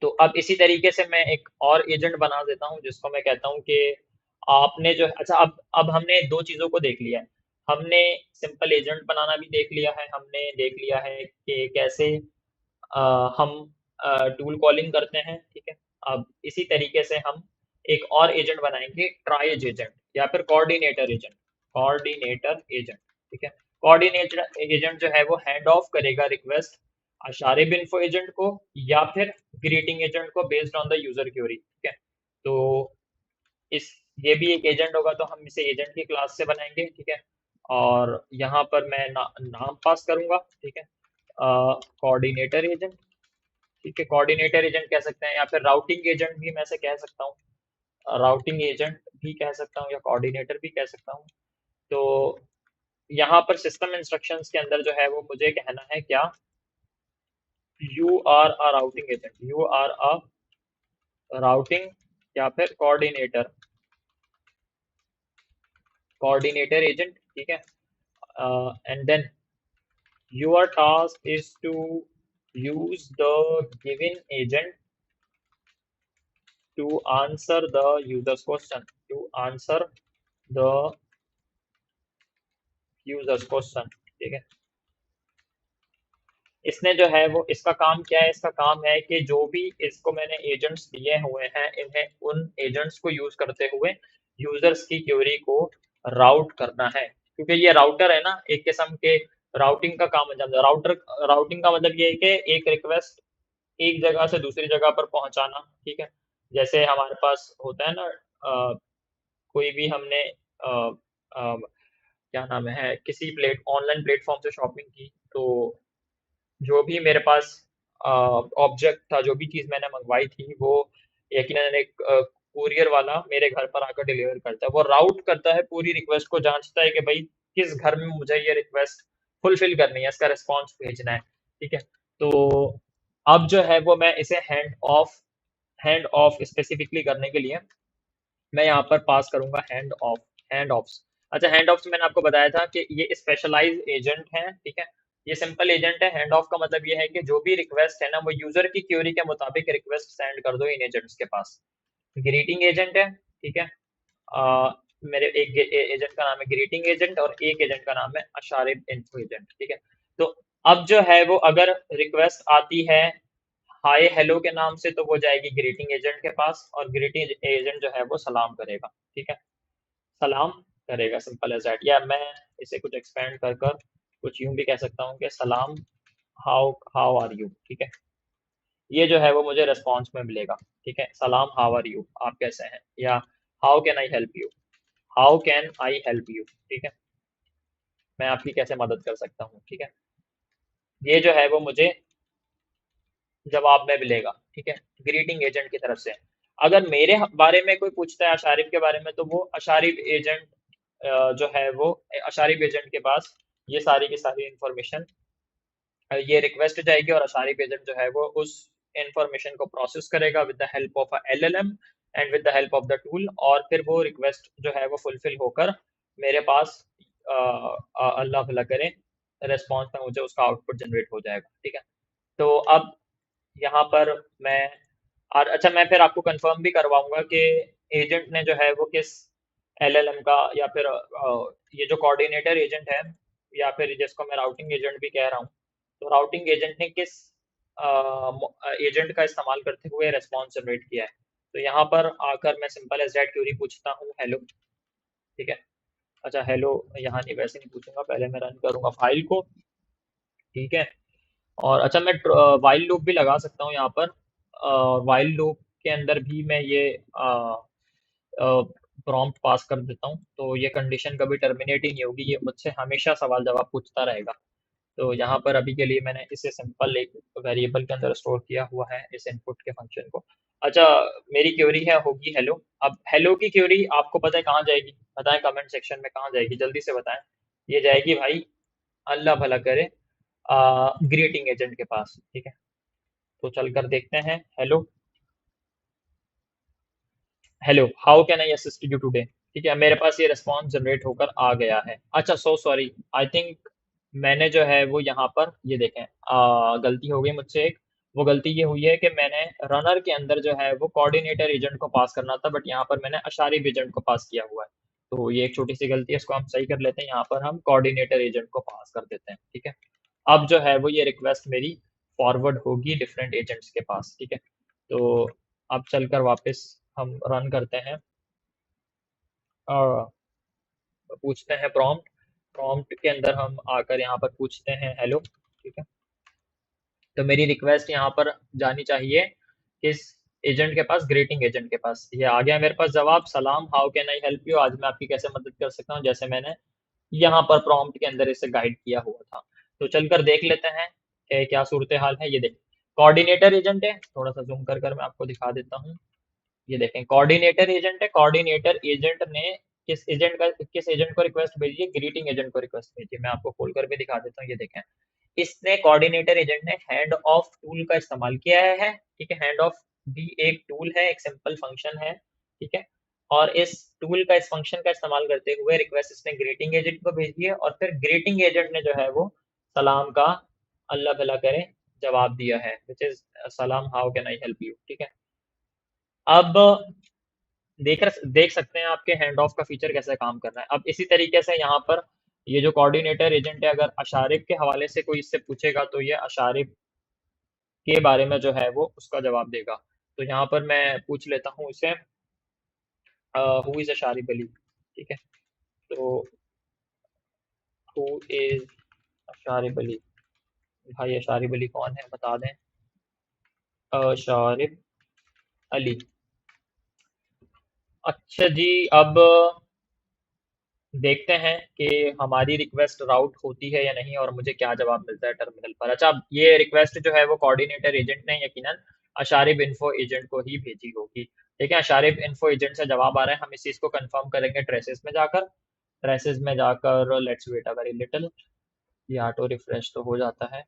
तो अब इसी तरीके से मैं एक और एजेंट बना देता हूँ, जिसको मैं कहता हूँ कि आपने जो, अच्छा अब हमने दो चीज़ों को देख लिया है। हमने सिंपल एजेंट बनाना भी देख लिया है, हमने देख लिया है कि कैसे हम टूल कॉलिंग करते हैं। ठीक है, अब इसी तरीके से हम एक और एजेंट बनाएंगे, ट्राइज एजेंट या फिर कोऑर्डिनेटर एजेंट। कोऑर्डिनेटर एजेंट, ठीक है, कोऑर्डिनेटर एजेंट जो है वो हैंड ऑफ करेगा रिक्वेस्ट अशारिब इन्फो एजेंट को या फिर ग्रीटिंग एजेंट को based on the user query. ठीक है, तो इस ये भी एक एजेंट होगा, तो हम इसे एजेंट की क्लास से बनाएंगे। ठीक है, और यहाँ पर मैं नाम पास करूंगा। ठीक है, कोऑर्डिनेटर एजेंट। ठीक है, कोऑर्डिनेटर एजेंट कह सकते हैं, या फिर राउटिंग एजेंट भी मैं से कह सकता हूँ, राउटिंग एजेंट भी कह सकता हूँ, या कोऑर्डिनेटर भी कह सकता हूँ। तो यहाँ पर सिस्टम इंस्ट्रक्शंस के अंदर जो है वो मुझे कहना है क्या, you are a routing agent, you are a routing या फिर कोऑर्डिनेटर एजेंट। ठीक है, and then your task is to use the given agent to answer the user's question, to answer the user's question। ठीक है, इसने जो है वो, इसका काम क्या है, इसका काम है कि जो भी इसको मैंने एजेंट्स दिए हुए हैं, इन्हें उन एजेंट्स को यूज करते हुए यूजर्स की क्वेरी को राउट करना है। क्योंकि ये राउटर है ना, एक किस्म के राउटिंग का काम अंजाम देता है। राउटिंग का मतलब ये है कि एक रिक्वेस्ट एक जगह से दूसरी जगह पर पहुंचाना। ठीक है, जैसे हमारे पास होता है ना, कोई भी हमने क्या नाम है, किसी ऑनलाइन प्लेटफॉर्म से शॉपिंग की, तो जो भी मेरे पास ऑब्जेक्ट था, जो भी चीज़ मैंने मंगवाई थी, वो यकीनन एक कुरियर वाला मेरे घर पर आकर डिलीवर करता है। वो राउट करता है पूरी रिक्वेस्ट को, जांचता है कि भाई किस घर में मुझे ये रिक्वेस्ट फुलफिल करनी है, इसका रिस्पॉन्स भेजना है। ठीक है, तो अब जो है वो मैं इसे हैंड ऑफ स्पेसिफिकली करने के लिए मैं यहाँ पर पास करूंगा हैंड ऑफ्स। अच्छा, हैंड ऑफ्स मैंने आपको बताया था कि ये स्पेशलाइज एजेंट हैं। ठीक है, ये सिंपल एजेंट है। हैंड ऑफ का मतलब ये है कि जो भी रिक्वेस्ट है ना, वो यूजर की क्यूरी के मुताबिक रिक्वेस्ट सेंड कर दो इन एजेंट्स के पास। ग्रीटिंग एजेंट है। ठीक है, अ, मेरे एक एजेंट का नाम है ग्रीटिंग एजेंट, और एक एजेंट का नाम है अशारिब इन्फो एजेंट। ठीक है, तो अब जो है वो अगर रिक्वेस्ट आती है हाय हेलो के नाम से, तो वो जाएगी ग्रीटिंग एजेंट के पास, और ग्रीटिंग एजेंट जो है वो सलाम करेगा। ठीक है, सलाम करेगा, सिंपल एज दैट। या मैं इसे कुछ एक्सपेंड कर कर कुछ यूं भी कह सकता हूँ कि सलाम, हाउ हाउ आर यू। ठीक है, ये जो है वो मुझे रेस्पॉन्स में मिलेगा। ठीक है, सलाम, हाउ आर यू, आप कैसे हैं, या how can I help you, how can I help you. ठीक है, मैं आपकी कैसे मदद कर सकता हूँ। ठीक है, ये जो है वो मुझे जवाब में मिलेगा। ठीक है, ग्रीटिंग एजेंट की तरफ से। अगर मेरे बारे में कोई पूछता है अशारिब के बारे में, तो वो अशारिब एजेंट जो है वो अशारिब एजेंट के पास ये सारी की सारी इंफॉर्मेशन, ये रिक्वेस्ट जाएगी, और अशारिब एजेंट जो है वो उस इंफॉर्मेशन को प्रोसेस करेगा with the help of LLM and with the help of the tool, और फिर वो रिक्वेस्ट जो है वो फुलफिल होकर मेरे पास अल्लाह भला करे रेस्पॉन्स में मुझे उसका आउटपुट जनरेट हो जाएगा। ठीक है, तो अब यहाँ पर मैं और अच्छा मैं फिर आपको कंफर्म भी करवाऊंगा कि एजेंट ने जो है वो किस एलएलएम का या फिर ये जो कोऑर्डिनेटर एजेंट है या फिर जिसको मैं राउटिंग एजेंट भी कह रहा हूँ, तो राउटिंग एजेंट ने किस एजेंट का इस्तेमाल करते हुए रेस्पॉन्स जनरेट किया है। तो यहाँ पर आकर मैं सिंपल एज दैट क्यूरी पूछता हूँ हेलो। ठीक है, अच्छा हेलो यहाँ नहीं, वैसे नहीं पूछूंगा, पहले मैं रन करूंगा फाइल को। ठीक है, और अच्छा मैं वाइल लूप भी लगा सकता हूँ यहाँ पर। वाइल लूप के अंदर भी मैं ये प्रॉम्प्ट पास कर देता हूँ, तो ये कंडीशन कभी टर्मिनेट ही नहीं होगी, ये मुझसे हमेशा सवाल जवाब पूछता रहेगा। तो यहाँ पर अभी के लिए मैंने इसे सिंपल एक वेरिएबल के अंदर स्टोर किया हुआ है इस इनपुट के फंक्शन को। अच्छा, मेरी क्वेरी है होगी हेलो। अब हेलो की क्वेरी आपको पता है कहाँ जाएगी? बताएं कमेंट सेक्शन में कहाँ जाएगी, जल्दी से बताएं। ये जाएगी भाई, अल्लाह भला करे, ग्रीटिंग एजेंट के पास। ठीक है, तो चलकर देखते हैं। Hello hello, how can I assist you today. ठीक है, मेरे पास ये रिस्पॉन्स जनरेट होकर आ गया है। अच्छा सो सॉरी, आई थिंक मैंने जो है वो यहाँ पर ये देखें गलती हो गई मुझसे एक। वो गलती ये हुई है कि मैंने रनर के अंदर जो है वो कोऑर्डिनेटर एजेंट को पास करना था, बट यहाँ पर मैंने अशारिब एजेंट को पास किया हुआ है। तो ये एक छोटी सी गलती है, इसको हम सही कर लेते हैं। यहाँ पर हम कोऑर्डिनेटर एजेंट को पास कर देते हैं। ठीक है, अब जो है वो ये रिक्वेस्ट मेरी फॉरवर्ड होगी डिफरेंट एजेंट्स के पास। ठीक है, तो अब चलकर वापस हम रन करते हैं और पूछते हैं प्रॉम्प्ट। प्रॉम्प्ट के अंदर हम आकर यहाँ पर पूछते हैं हेलो। ठीक है, तो मेरी रिक्वेस्ट यहाँ पर जानी चाहिए किस एजेंट के पास? ग्रीटिंग एजेंट के पास। ये आ गया मेरे पास जवाब, सलाम how can I help you, आज मैं आपकी कैसे मदद कर सकता हूँ, जैसे मैंने यहाँ पर प्रॉम्प्ट के अंदर इसे गाइड किया हुआ था। तो चलकर देख लेते हैं कि क्या सूरत हाल है। ये देखें कोऑर्डिनेटर एजेंट है, थोड़ा सा जूम कर मैं आपको दिखा देता हूँ। ये देखें कोऑर्डिनेटर एजेंट है। कोऑर्डिनेटर एजेंट ने किस एजेंट को रिक्वेस्ट भेजी है? ग्रीटिंग एजेंट को रिक्वेस्ट भेजी है। मैं आपको खोल कर भी दिखा देता हूँ। ये देखें, इसने कोऑर्डिनेटर एजेंट ने हैंड ऑफ टूल का इस्तेमाल किया है। ठीक है, हैंड ऑफ भी एक टूल है, एक सिंपल फंक्शन है। ठीक है, और इस टूल का, इस फंक्शन का इस्तेमाल करते हुए रिक्वेस्ट इसने ग्रीटिंग एजेंट को भेजी है, और फिर ग्रीटिंग एजेंट ने जो है वो सलाम का अल्लाह भला करे जवाब दिया है, विच इज सलाम how can I help you. ठीक है, अब देख सकते हैं आपके हैंड ऑफ का फीचर कैसे काम कर रहा है। अब इसी तरीके से यहाँ पर ये जो कोऑर्डिनेटर एजेंट है, अगर अशारिब के हवाले से कोई इससे पूछेगा तो ये अशारिब के बारे में जो है वो उसका जवाब देगा। तो यहाँ पर मैं पूछ लेता हूँ इसे, हु इज अशारिब अली। ठीक है, तो हु इज अशारिब अली, भाई अशारिब अली कौन है बता दें। अशारिब अली, अच्छा जी। अब देखते हैं कि हमारी रिक्वेस्ट राउट होती है या नहीं और मुझे क्या जवाब मिलता है टर्मिनल पर। अच्छा, अब ये रिक्वेस्ट जो है वो कोऑर्डिनेटर एजेंट ने यकीनन अशारिब इन्फो एजेंट को ही भेजी होगी। ठीक है, अशारिब इन्फो एजेंट से जवाब आ रहा है, हम इस चीज को कंफर्म करेंगे ट्रेसेस में जाकर। ट्रेसेस में जाकर let's wait a very little, ये ऑटो रिफ्रेश तो हो जाता है।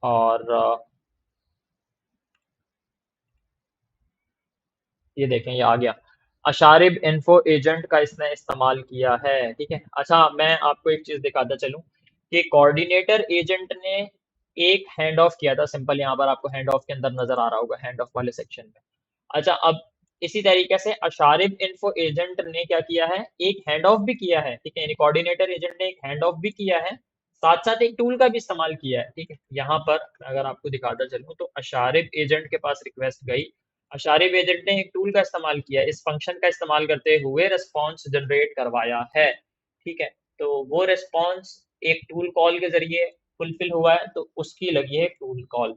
और ये देखें ये आ गया, अशारिब इन्फो एजेंट का इसने इस्तेमाल किया है। ठीक है, अच्छा मैं आपको एक चीज दिखाता चलूं कि कोऑर्डिनेटर एजेंट ने एक हैंड ऑफ किया था सिंपल, यहाँ पर आपको हैंड ऑफ के अंदर नजर आ रहा होगा हैंड ऑफ वाले सेक्शन में। अच्छा, अब इसी तरीके से अशारिब इन्फो एजेंट ने क्या किया है, एक हैंड ऑफ भी किया है। ठीक है, यानी कोऑर्डिनेटर एजेंट ने एक हैंड ऑफ भी किया है, साथ साथ एक टूल का भी इस्तेमाल किया है। ठीक है, यहाँ पर अगर आपको दिखाता चलूं तो अशारिब एजेंट के पास रिक्वेस्ट गई, अशारिब एजेंट ने एक टूल का इस्तेमाल किया, इस फंक्शन का इस्तेमाल करते हुए रिस्पॉन्स जनरेट करवाया है। ठीक है, तो वो रिस्पॉन्स एक टूल कॉल के जरिए फुलफिल हुआ है, तो उसकी लगी है टूल कॉल।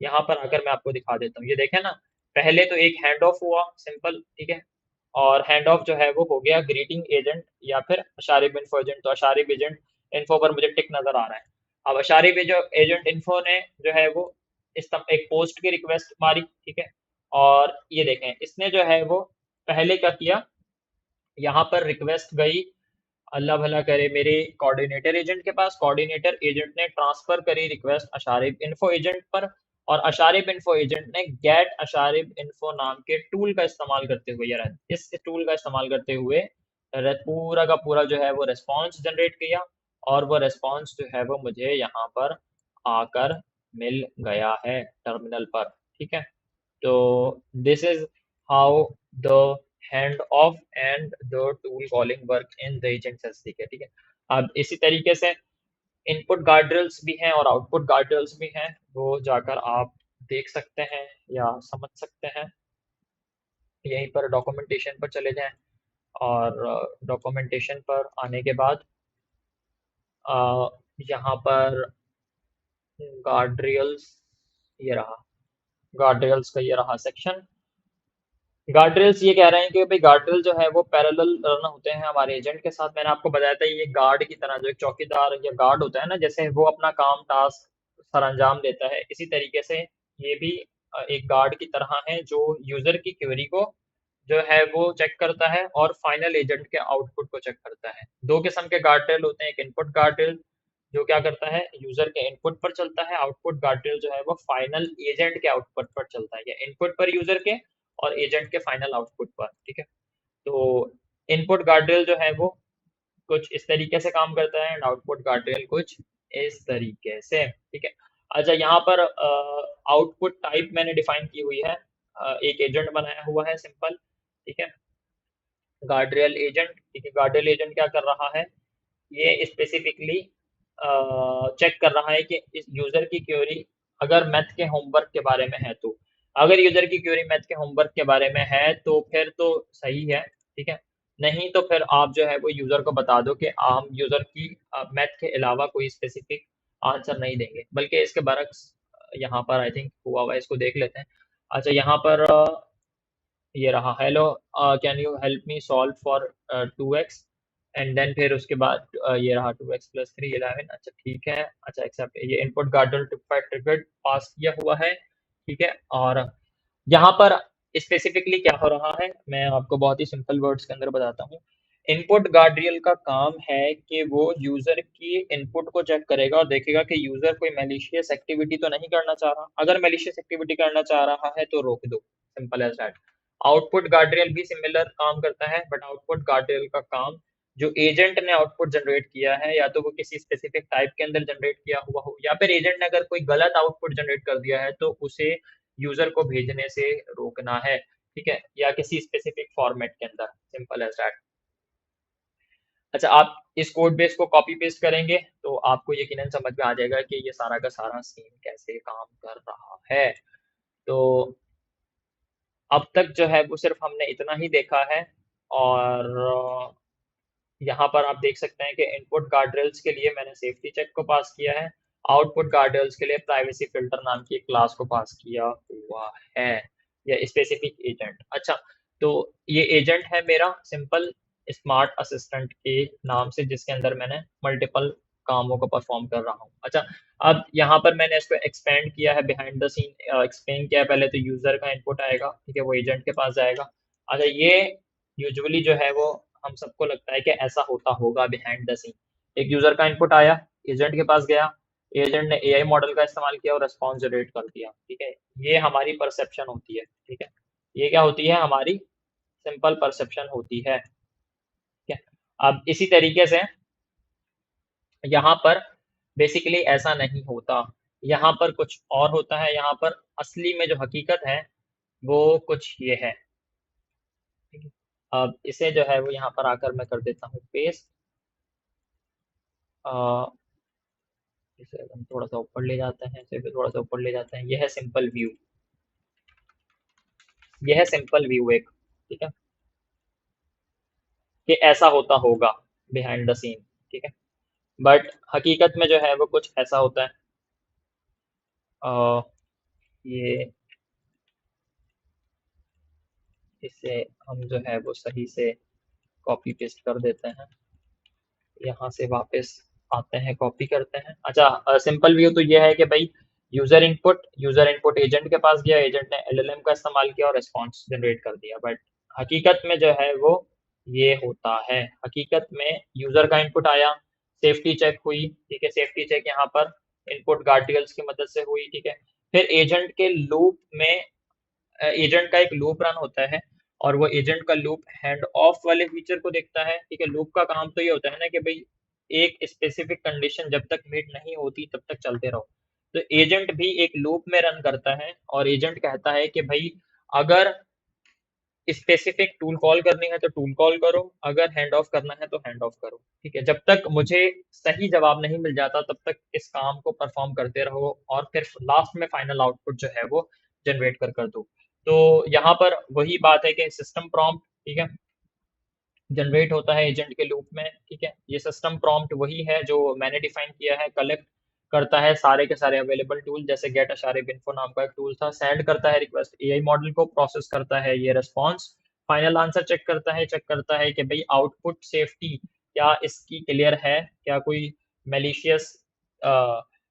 यहाँ पर आकर मैं आपको दिखा देता हूँ, ये देखें ना, पहले तो एक हैंड ऑफ हुआ सिंपल। ठीक है, और हैंड ऑफ जो है वो हो गया ग्रीटिंग एजेंट या फिर अशारिब इन्फो एजेंट। तो अशारिब एजेंट इन्फो पर मुझे टिक नजर आ रहा है। अब अशारिब जो एजेंट इन्फो ने जो है वो इस एक पोस्ट की रिक्वेस्ट मारी। ठीक है, और ये देखें इसने जो है वो पहले क्या किया, यहाँ पर रिक्वेस्ट गई अल्लाह भला करे मेरे कोऑर्डिनेटर एजेंट के पास, कोऑर्डिनेटर एजेंट ने ट्रांसफर करी रिक्वेस्ट अशारिब इन्फो एजेंट पर, और अशारिब इन्फो एजेंट ने गेट अशारिब इन्फो नाम के टूल का इस्तेमाल करते हुए, यार इस टूल का इस्तेमाल करते हुए पूरा का पूरा जो है वो रेस्पॉन्स जनरेट किया, और वो रेस्पॉन्स जो है वो मुझे यहाँ पर आकर मिल गया है टर्मिनल पर। ठीक है, तो this is how the hand of and the tool calling work in the agents SDK. ठीक है, अब इसी तरीके से इनपुट गार्ड्रेल्स भी हैं और आउटपुट गार्ड्रेल्स भी हैं, वो जाकर आप देख सकते हैं या समझ सकते हैं। यहीं पर डॉक्यूमेंटेशन पर चले जाएं, और डॉक्यूमेंटेशन पर आने के बाद अ, यहाँ पर गार्ड्रेल्स, ये रहा गार्ड्रेल्स का ये रहा सेक्शन। गार्ड्रेल्स ये कह रहे हैं कि भाई गार्ड्रेल जो है वो पैरेलल रन होते हैं हमारे एजेंट के साथ। मैंने आपको बताया था ये गार्ड की तरह, जो एक चौकीदार या गार्ड होता है ना, जैसे वो अपना काम टास्क सर अंजाम देता है, इसी तरीके से ये भी एक गार्ड की तरह है जो यूजर की क्वेरी को जो है वो चेक करता है और फाइनल एजेंट के आउटपुट को चेक करता है। दो किस्म के गार्ड्रेल होते हैं, एक इनपुट गार्ड्रेल जो क्या करता है यूजर के इनपुट पर चलता है, आउटपुट गार्ड्रेल जो है वो फाइनल एजेंट के आउटपुट पर चलता है, या इनपुट पर यूजर के और एजेंट के फाइनल आउटपुट पर। ठीक है, तो इनपुट गार्ड्रेल जो है वो कुछ इस तरीके से काम करता है, एंड आउटपुट गार्ड्रेल कुछ इस तरीके से। ठीक है, अच्छा यहाँ पर आउटपुट टाइप मैंने डिफाइन की हुई है, एक एजेंट बनाया हुआ है सिंपल। ठीक है, गार्ड्रेल एजेंट। ठीक है, गार्ड्रेल एजेंट क्या कर रहा है, ये स्पेसिफिकली चेक कर रहा है कि इस यूजर की क्वेरी अगर मैथ के होमवर्क के बारे में है तो, अगर यूजर की क्वेरी मैथ के होमवर्क के बारे में है तो फिर तो सही है। ठीक है, नहीं तो फिर आप जो है वो यूजर को बता दो कि हम यूजर की मैथ के अलावा कोई स्पेसिफिक आंसर नहीं देंगे, बल्कि इसके बरक्स यहाँ पर आई थिंक हुआ हुआ है, इसको देख लेते हैं। अच्छा यहाँ पर ये रहा, hello can you help me solve for 2x, and then फिर उसके बाद ये रहा 2x+3 11। अच्छा ठीक है, अच्छा एक्सेप्ट, ये इनपुट गार्डल ट्रिगर्ड पास किया हुआ है। ठीक है, और यहाँ पर स्पेसिफिकली क्या हो रहा है मैं आपको बहुत ही सिंपल वर्ड्स के अंदर बताता हूँ। इनपुट गार्ड्रियल का काम है कि वो यूजर की इनपुट को चेक करेगा और देखेगा कि यूजर कोई मैलिशियस एक्टिविटी तो नहीं करना चाह रहा, अगर मैलिशियस एक्टिविटी करना चाह रहा है तो रोक दो, सिंपल एज दैट। आउटपुट गार्ड्रियल भी सिमिलर काम करता है, बट आउटपुट गार्ड्रियल का काम जो एजेंट ने आउटपुट जनरेट किया है, या तो वो किसी स्पेसिफिक टाइप के अंदर जनरेट किया हुआ हो, या फिर एजेंट ने अगर कोई गलत आउटपुट जनरेट कर दिया है तो उसे यूजर को भेजने से रोकना है। ठीक है, या किसी स्पेसिफिक फॉर्मेट के अंदर, सिंपल एज दैट। अच्छा, आप इस कोड बेस को कॉपी पेस्ट करेंगे तो आपको यकीनन समझ में आ जाएगा कि ये सारा का सारा सीन कैसे काम कर रहा है। तो अब तक जो है वो सिर्फ हमने इतना ही देखा है, और यहाँ पर आप देख सकते हैं कि इनपुट गार्ड्रेल्स के लिए मैंने सेफ्टी चेक को पास किया है, आउटपुट गार्ड्रेल्स के लिए प्राइवेसी फिल्टर नाम की एक क्लास को पास किया हुआ है, या स्पेसिफिक एजेंट। अच्छा, तो ये एजेंट है मेरा सिंपल स्मार्ट असिस्टेंट के नाम से, जिसके अंदर मैंने मल्टीपल कामों को परफॉर्म कर रहा हूँ। अच्छा, अब यहाँ पर मैंने इसको एक्सपेंड किया है, बिहाइंड द सीन एक्सप्लेन किया है। पहले तो यूजर का इनपुट आएगा, ठीक है, वो एजेंट के पास जाएगा। अच्छा, ये यूजुअली जो है वो हम सबको लगता है कि ऐसा होता होगा बिहाइंड द सीन। एक यूजर का इनपुट आया, एजेंट के पास गया, एजेंट ने एआई मॉडल का इस्तेमाल किया और रेस्पॉन्स जनरेट कर दिया। ठीक है, ये हमारी परसेप्शन होती है। ठीक है, ये क्या होती है, हमारी सिंपल परसेप्शन होती है। ठीक है, अब इसी तरीके से यहाँ पर बेसिकली ऐसा नहीं होता, यहाँ पर कुछ और होता है। यहाँ पर असली में जो हकीकत है वो कुछ ये है। ठीक है, अब इसे जो है वो यहाँ पर आकर मैं कर देता हूँ पेस्ट। इसे हम थोड़ा सा ऊपर ले जाते हैं, इसे भी थोड़ा सा ऊपर ले जाते हैं। यह है सिंपल व्यू, यह है सिंपल व्यू एक। ठीक है, कि ऐसा होता होगा बिहाइंड द सीन। ठीक है, बट हकीकत में जो है वो कुछ ऐसा होता है। ये इसे हम जो है वो सही से कॉपी पेस्ट कर देते हैं, यहाँ से वापस आते हैं, कॉपी करते हैं। अच्छा, सिंपल व्यू तो ये है कि भाई यूजर इनपुट एजेंट के पास गया, एजेंट ने एलएलएम का इस्तेमाल किया और रिस्पॉन्स जनरेट कर दिया। बट हकीकत में जो है वो ये होता है, हकीकत में यूजर का इनपुट आया, सेफ्टी चेक हुई। ठीक है, सेफ्टी चेक यहाँ पर इनपुट गार्ड्रियल्स की मदद से हुई। ठीक है, फिर एजेंट के लूप में एजेंट का एक लूप रन होता है, और वो एजेंट का लूप हैंड ऑफ वाले फीचर को देखता है। ठीक है, लूप का काम तो ये होता है ना कि भाई एक स्पेसिफिक कंडीशन जब तक मीट नहीं होती तब तक चलते रहो। तो एजेंट भी एक लूप में रन करता है और एजेंट कहता है कि भाई अगर स्पेसिफिक टूल कॉल करनी है तो टूल कॉल करो, अगर हैंड ऑफ करना है तो हैंड ऑफ करो। ठीक है, जब तक मुझे सही जवाब नहीं मिल जाता तब तक इस काम को परफॉर्म करते रहो और फिर लास्ट में फाइनल आउटपुट जो है वो जनरेट कर दो। तो यहाँ पर वही बात है कि सिस्टम प्रॉम्प्ट, ठीक है, जनरेट होता है एजेंट के लूप में। ठीक है, ये सिस्टम प्रॉम्प्ट वही है जो मैंने डिफाइन किया है, कलेक्ट करता है सारे के सारे अवेलेबल टूल, जैसे गेट अशारिब इन्फो नाम का एक टूल था, सेंड करता है रिक्वेस्ट एआई मॉडल को, प्रोसेस करता है ये रिस्पॉन्स, फाइनल आंसर चेक करता है कि भाई आउटपुट सेफ्टी क्या इसकी क्लियर है, क्या कोई मेलिशियस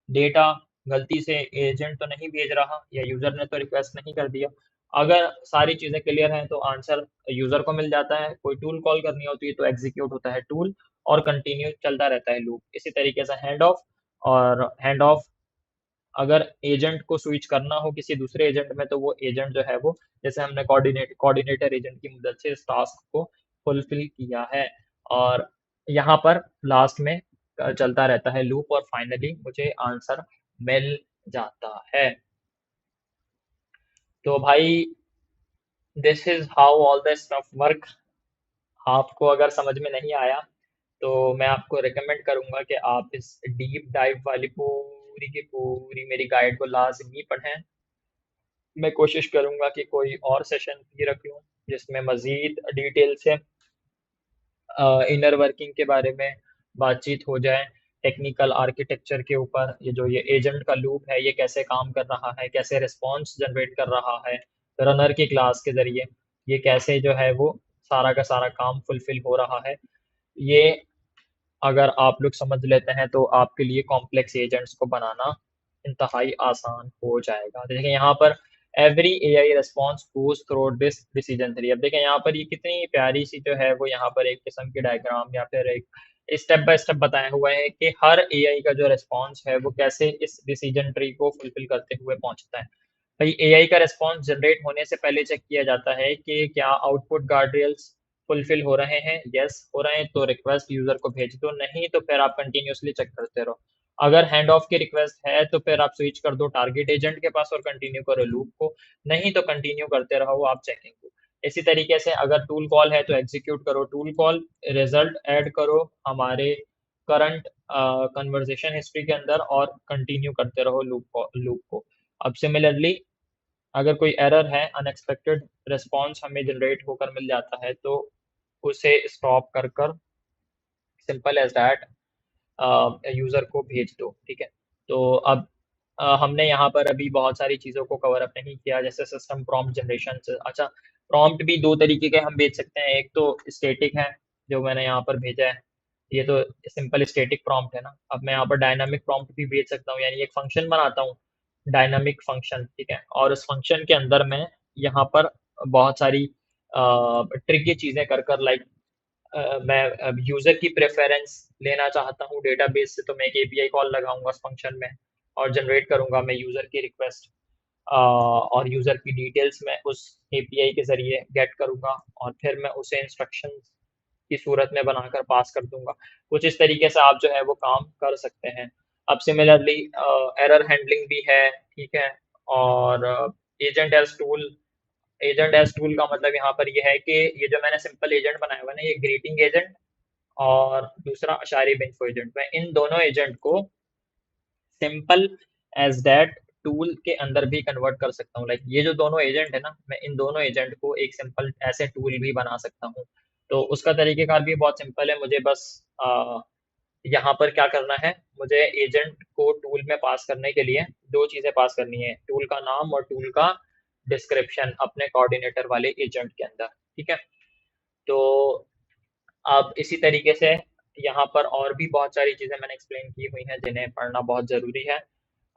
डेटा गलती से एजेंट तो नहीं भेज रहा या यूजर ने तो रिक्वेस्ट नहीं कर दिया। अगर सारी चीजें क्लियर हैं तो आंसर यूजर को मिल जाता है। कोई टूल कॉल करनी होती है तो एग्जीक्यूट होता है टूल और कंटिन्यू चलता रहता है लूप। इसी तरीके से हैंड ऑफ, और हैंड ऑफ अगर एजेंट को स्विच करना हो किसी दूसरे एजेंट में तो वो एजेंट जो है वो, जैसे हमने कोऑर्डिनेटर एजेंट की मदद से इस टास्क को फुलफिल किया है। और यहाँ पर लास्ट में चलता रहता है लूप और फाइनली मुझे आंसर मिल जाता है। तो भाई this is how all the stuff work. आपको अगर समझ में नहीं आया तो मैं आपको रिकमेंड करूंगा कि आप इस डीप डाइव वाली पूरी की पूरी मेरी गाइड को लाजमी पढ़ें। मैं कोशिश करूंगा कि कोई और सेशन भी रख लूं जिसमें मजीद डिटेल से इनर वर्किंग के बारे में बातचीत हो जाए, टेक्निकल आर्किटेक्चर के ऊपर, ये जो ये एजेंट का लूप है ये कैसे काम कर रहा है, कैसे रिस्पॉन्स जनरेट कर रहा है रनर की क्लास के जरिए, ये कैसे जो है वो सारा का सारा काम फुलफिल हो रहा है। ये अगर आप लोग समझ लेते हैं तो आपके लिए कॉम्प्लेक्स एजेंट्स को बनाना इंतहाई आसान हो जाएगा। देखिए यहाँ पर every AI response goes through this decision tree. अब देखें यहाँ पर ये कितनी प्यारी सी जो है वो यहाँ पर एक किस्म की डायग्राम या फिर एक स्टेप बाय स्टेप बताया हुआ है कि हर एआई का जो रिस्पॉन्स है वो कैसे इस डिसीजन ट्री को फुलफिल करते हुए पहुंचता है। भाई एआई का रिस्पॉन्स जनरेट होने से पहले चेक किया जाता है कि क्या आउटपुट गार्ड्रेल्स फुलफिल हो रहे हैं। यस हो रहे हैं तो रिक्वेस्ट यूजर को भेज दो, नहीं तो फिर आप कंटिन्यूअसली चेक करते रहो। अगर हैंड ऑफ की रिक्वेस्ट है तो फिर आप स्विच कर दो टारगेट एजेंट के पास और कंटिन्यू करो लूप को, नहीं तो कंटिन्यू करते रहो आप चेकिंग को। इसी तरीके से अगर टूल कॉल है तो एग्जीक्यूट करो टूल कॉल, रिजल्ट ऐड करो हमारे करंट कन्वर्जेशन हिस्ट्री के अंदर और कंटिन्यू करते रहो लूप को। अब सिमिलरली अगर कोई एरर है, अनएक्सपेक्टेड रिस्पॉन्स हमें जनरेट होकर मिल जाता है तो उसे स्टॉप कर कर सिंपल एज दैट यूजर को भेज दो। ठीक है, तो अब हमने यहाँ पर अभी बहुत सारी चीज़ों को कवर अप नहीं किया, जैसे सिस्टम प्रॉम्प्ट जनरेशन से। अच्छा, प्रॉम्प्ट भी दो तरीके के हम भेज सकते हैं, एक तो स्टैटिक है जो मैंने यहाँ पर भेजा है, ये तो सिंपल स्टैटिक प्रॉम्प्ट है ना। अब मैं यहाँ पर डायनामिक प्रॉम्प्ट भी भेज सकता हूँ, यानी एक फंक्शन बनाता हूँ डायनामिक फंक्शन। ठीक है, और उस फंक्शन के अंदर मैं यहाँ पर बहुत सारी ट्रिकी चीज़ें कर कर लाइक मैं अब यूजर की प्रेफरेंस लेना चाहता हूँ डेटाबेस से तो मैं एक एपीआई कॉल लगाऊंगा उस फंक्शन में और जनरेट करूंगा मैं यूजर की रिक्वेस्ट, और यूजर की डिटेल्स मैं उस एपीआई के जरिए गेट करूंगा और फिर मैं उसे इंस्ट्रक्शन की सूरत में बनाकर पास कर दूंगा। कुछ इस तरीके से आप जो है वो काम कर सकते हैं। अब सिमिलरली एरर हैंडलिंग भी है। ठीक है, और agent as tool, agent as tool का मतलब यहाँ पर ये है कि ये जो मैंने सिंपल एजेंट बनाया हुआ है ना, ये ग्रीटिंग एजेंट और दूसरा अशारी बिन्फो एजेंट, मैं इन दोनों एजेंट को सिंपल एज दैट टूल के अंदर भी कन्वर्ट कर सकता हूँ। लाइक ये जो दोनों एजेंट है ना, मैं इन दोनों एजेंट को एक सिंपल ऐसे टूल भी बना सकता हूँ। तो उसका तरीकेकार भी बहुत सिंपल है, मुझे बस यहाँ पर क्या करना है, मुझे एजेंट को टूल में पास करने के लिए दो चीजें पास करनी है, टूल का नाम और टूल का डिस्क्रिप्शन अपने कोऑर्डिनेटर वाले एजेंट के अंदर। ठीक है, तो अब इसी तरीके से यहाँ पर और भी बहुत सारी चीज़ें मैंने एक्सप्लेन की हुई हैं जिन्हें पढ़ना बहुत ज़रूरी है।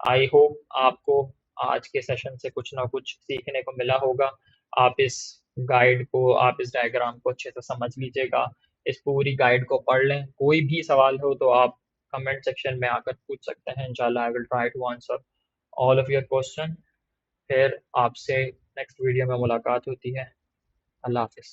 आई होप आपको आज के सेशन से कुछ ना कुछ सीखने को मिला होगा। आप इस गाइड को, आप इस डायग्राम को अच्छे से समझ लीजिएगा, इस पूरी गाइड को पढ़ लें। कोई भी सवाल हो तो आप कमेंट सेक्शन में आकर पूछ सकते हैं, इंशाल्लाह I will try to answer all of your question. फिर आपसे नेक्स्ट वीडियो में मुलाकात होती है। अल्लाह हाफिज।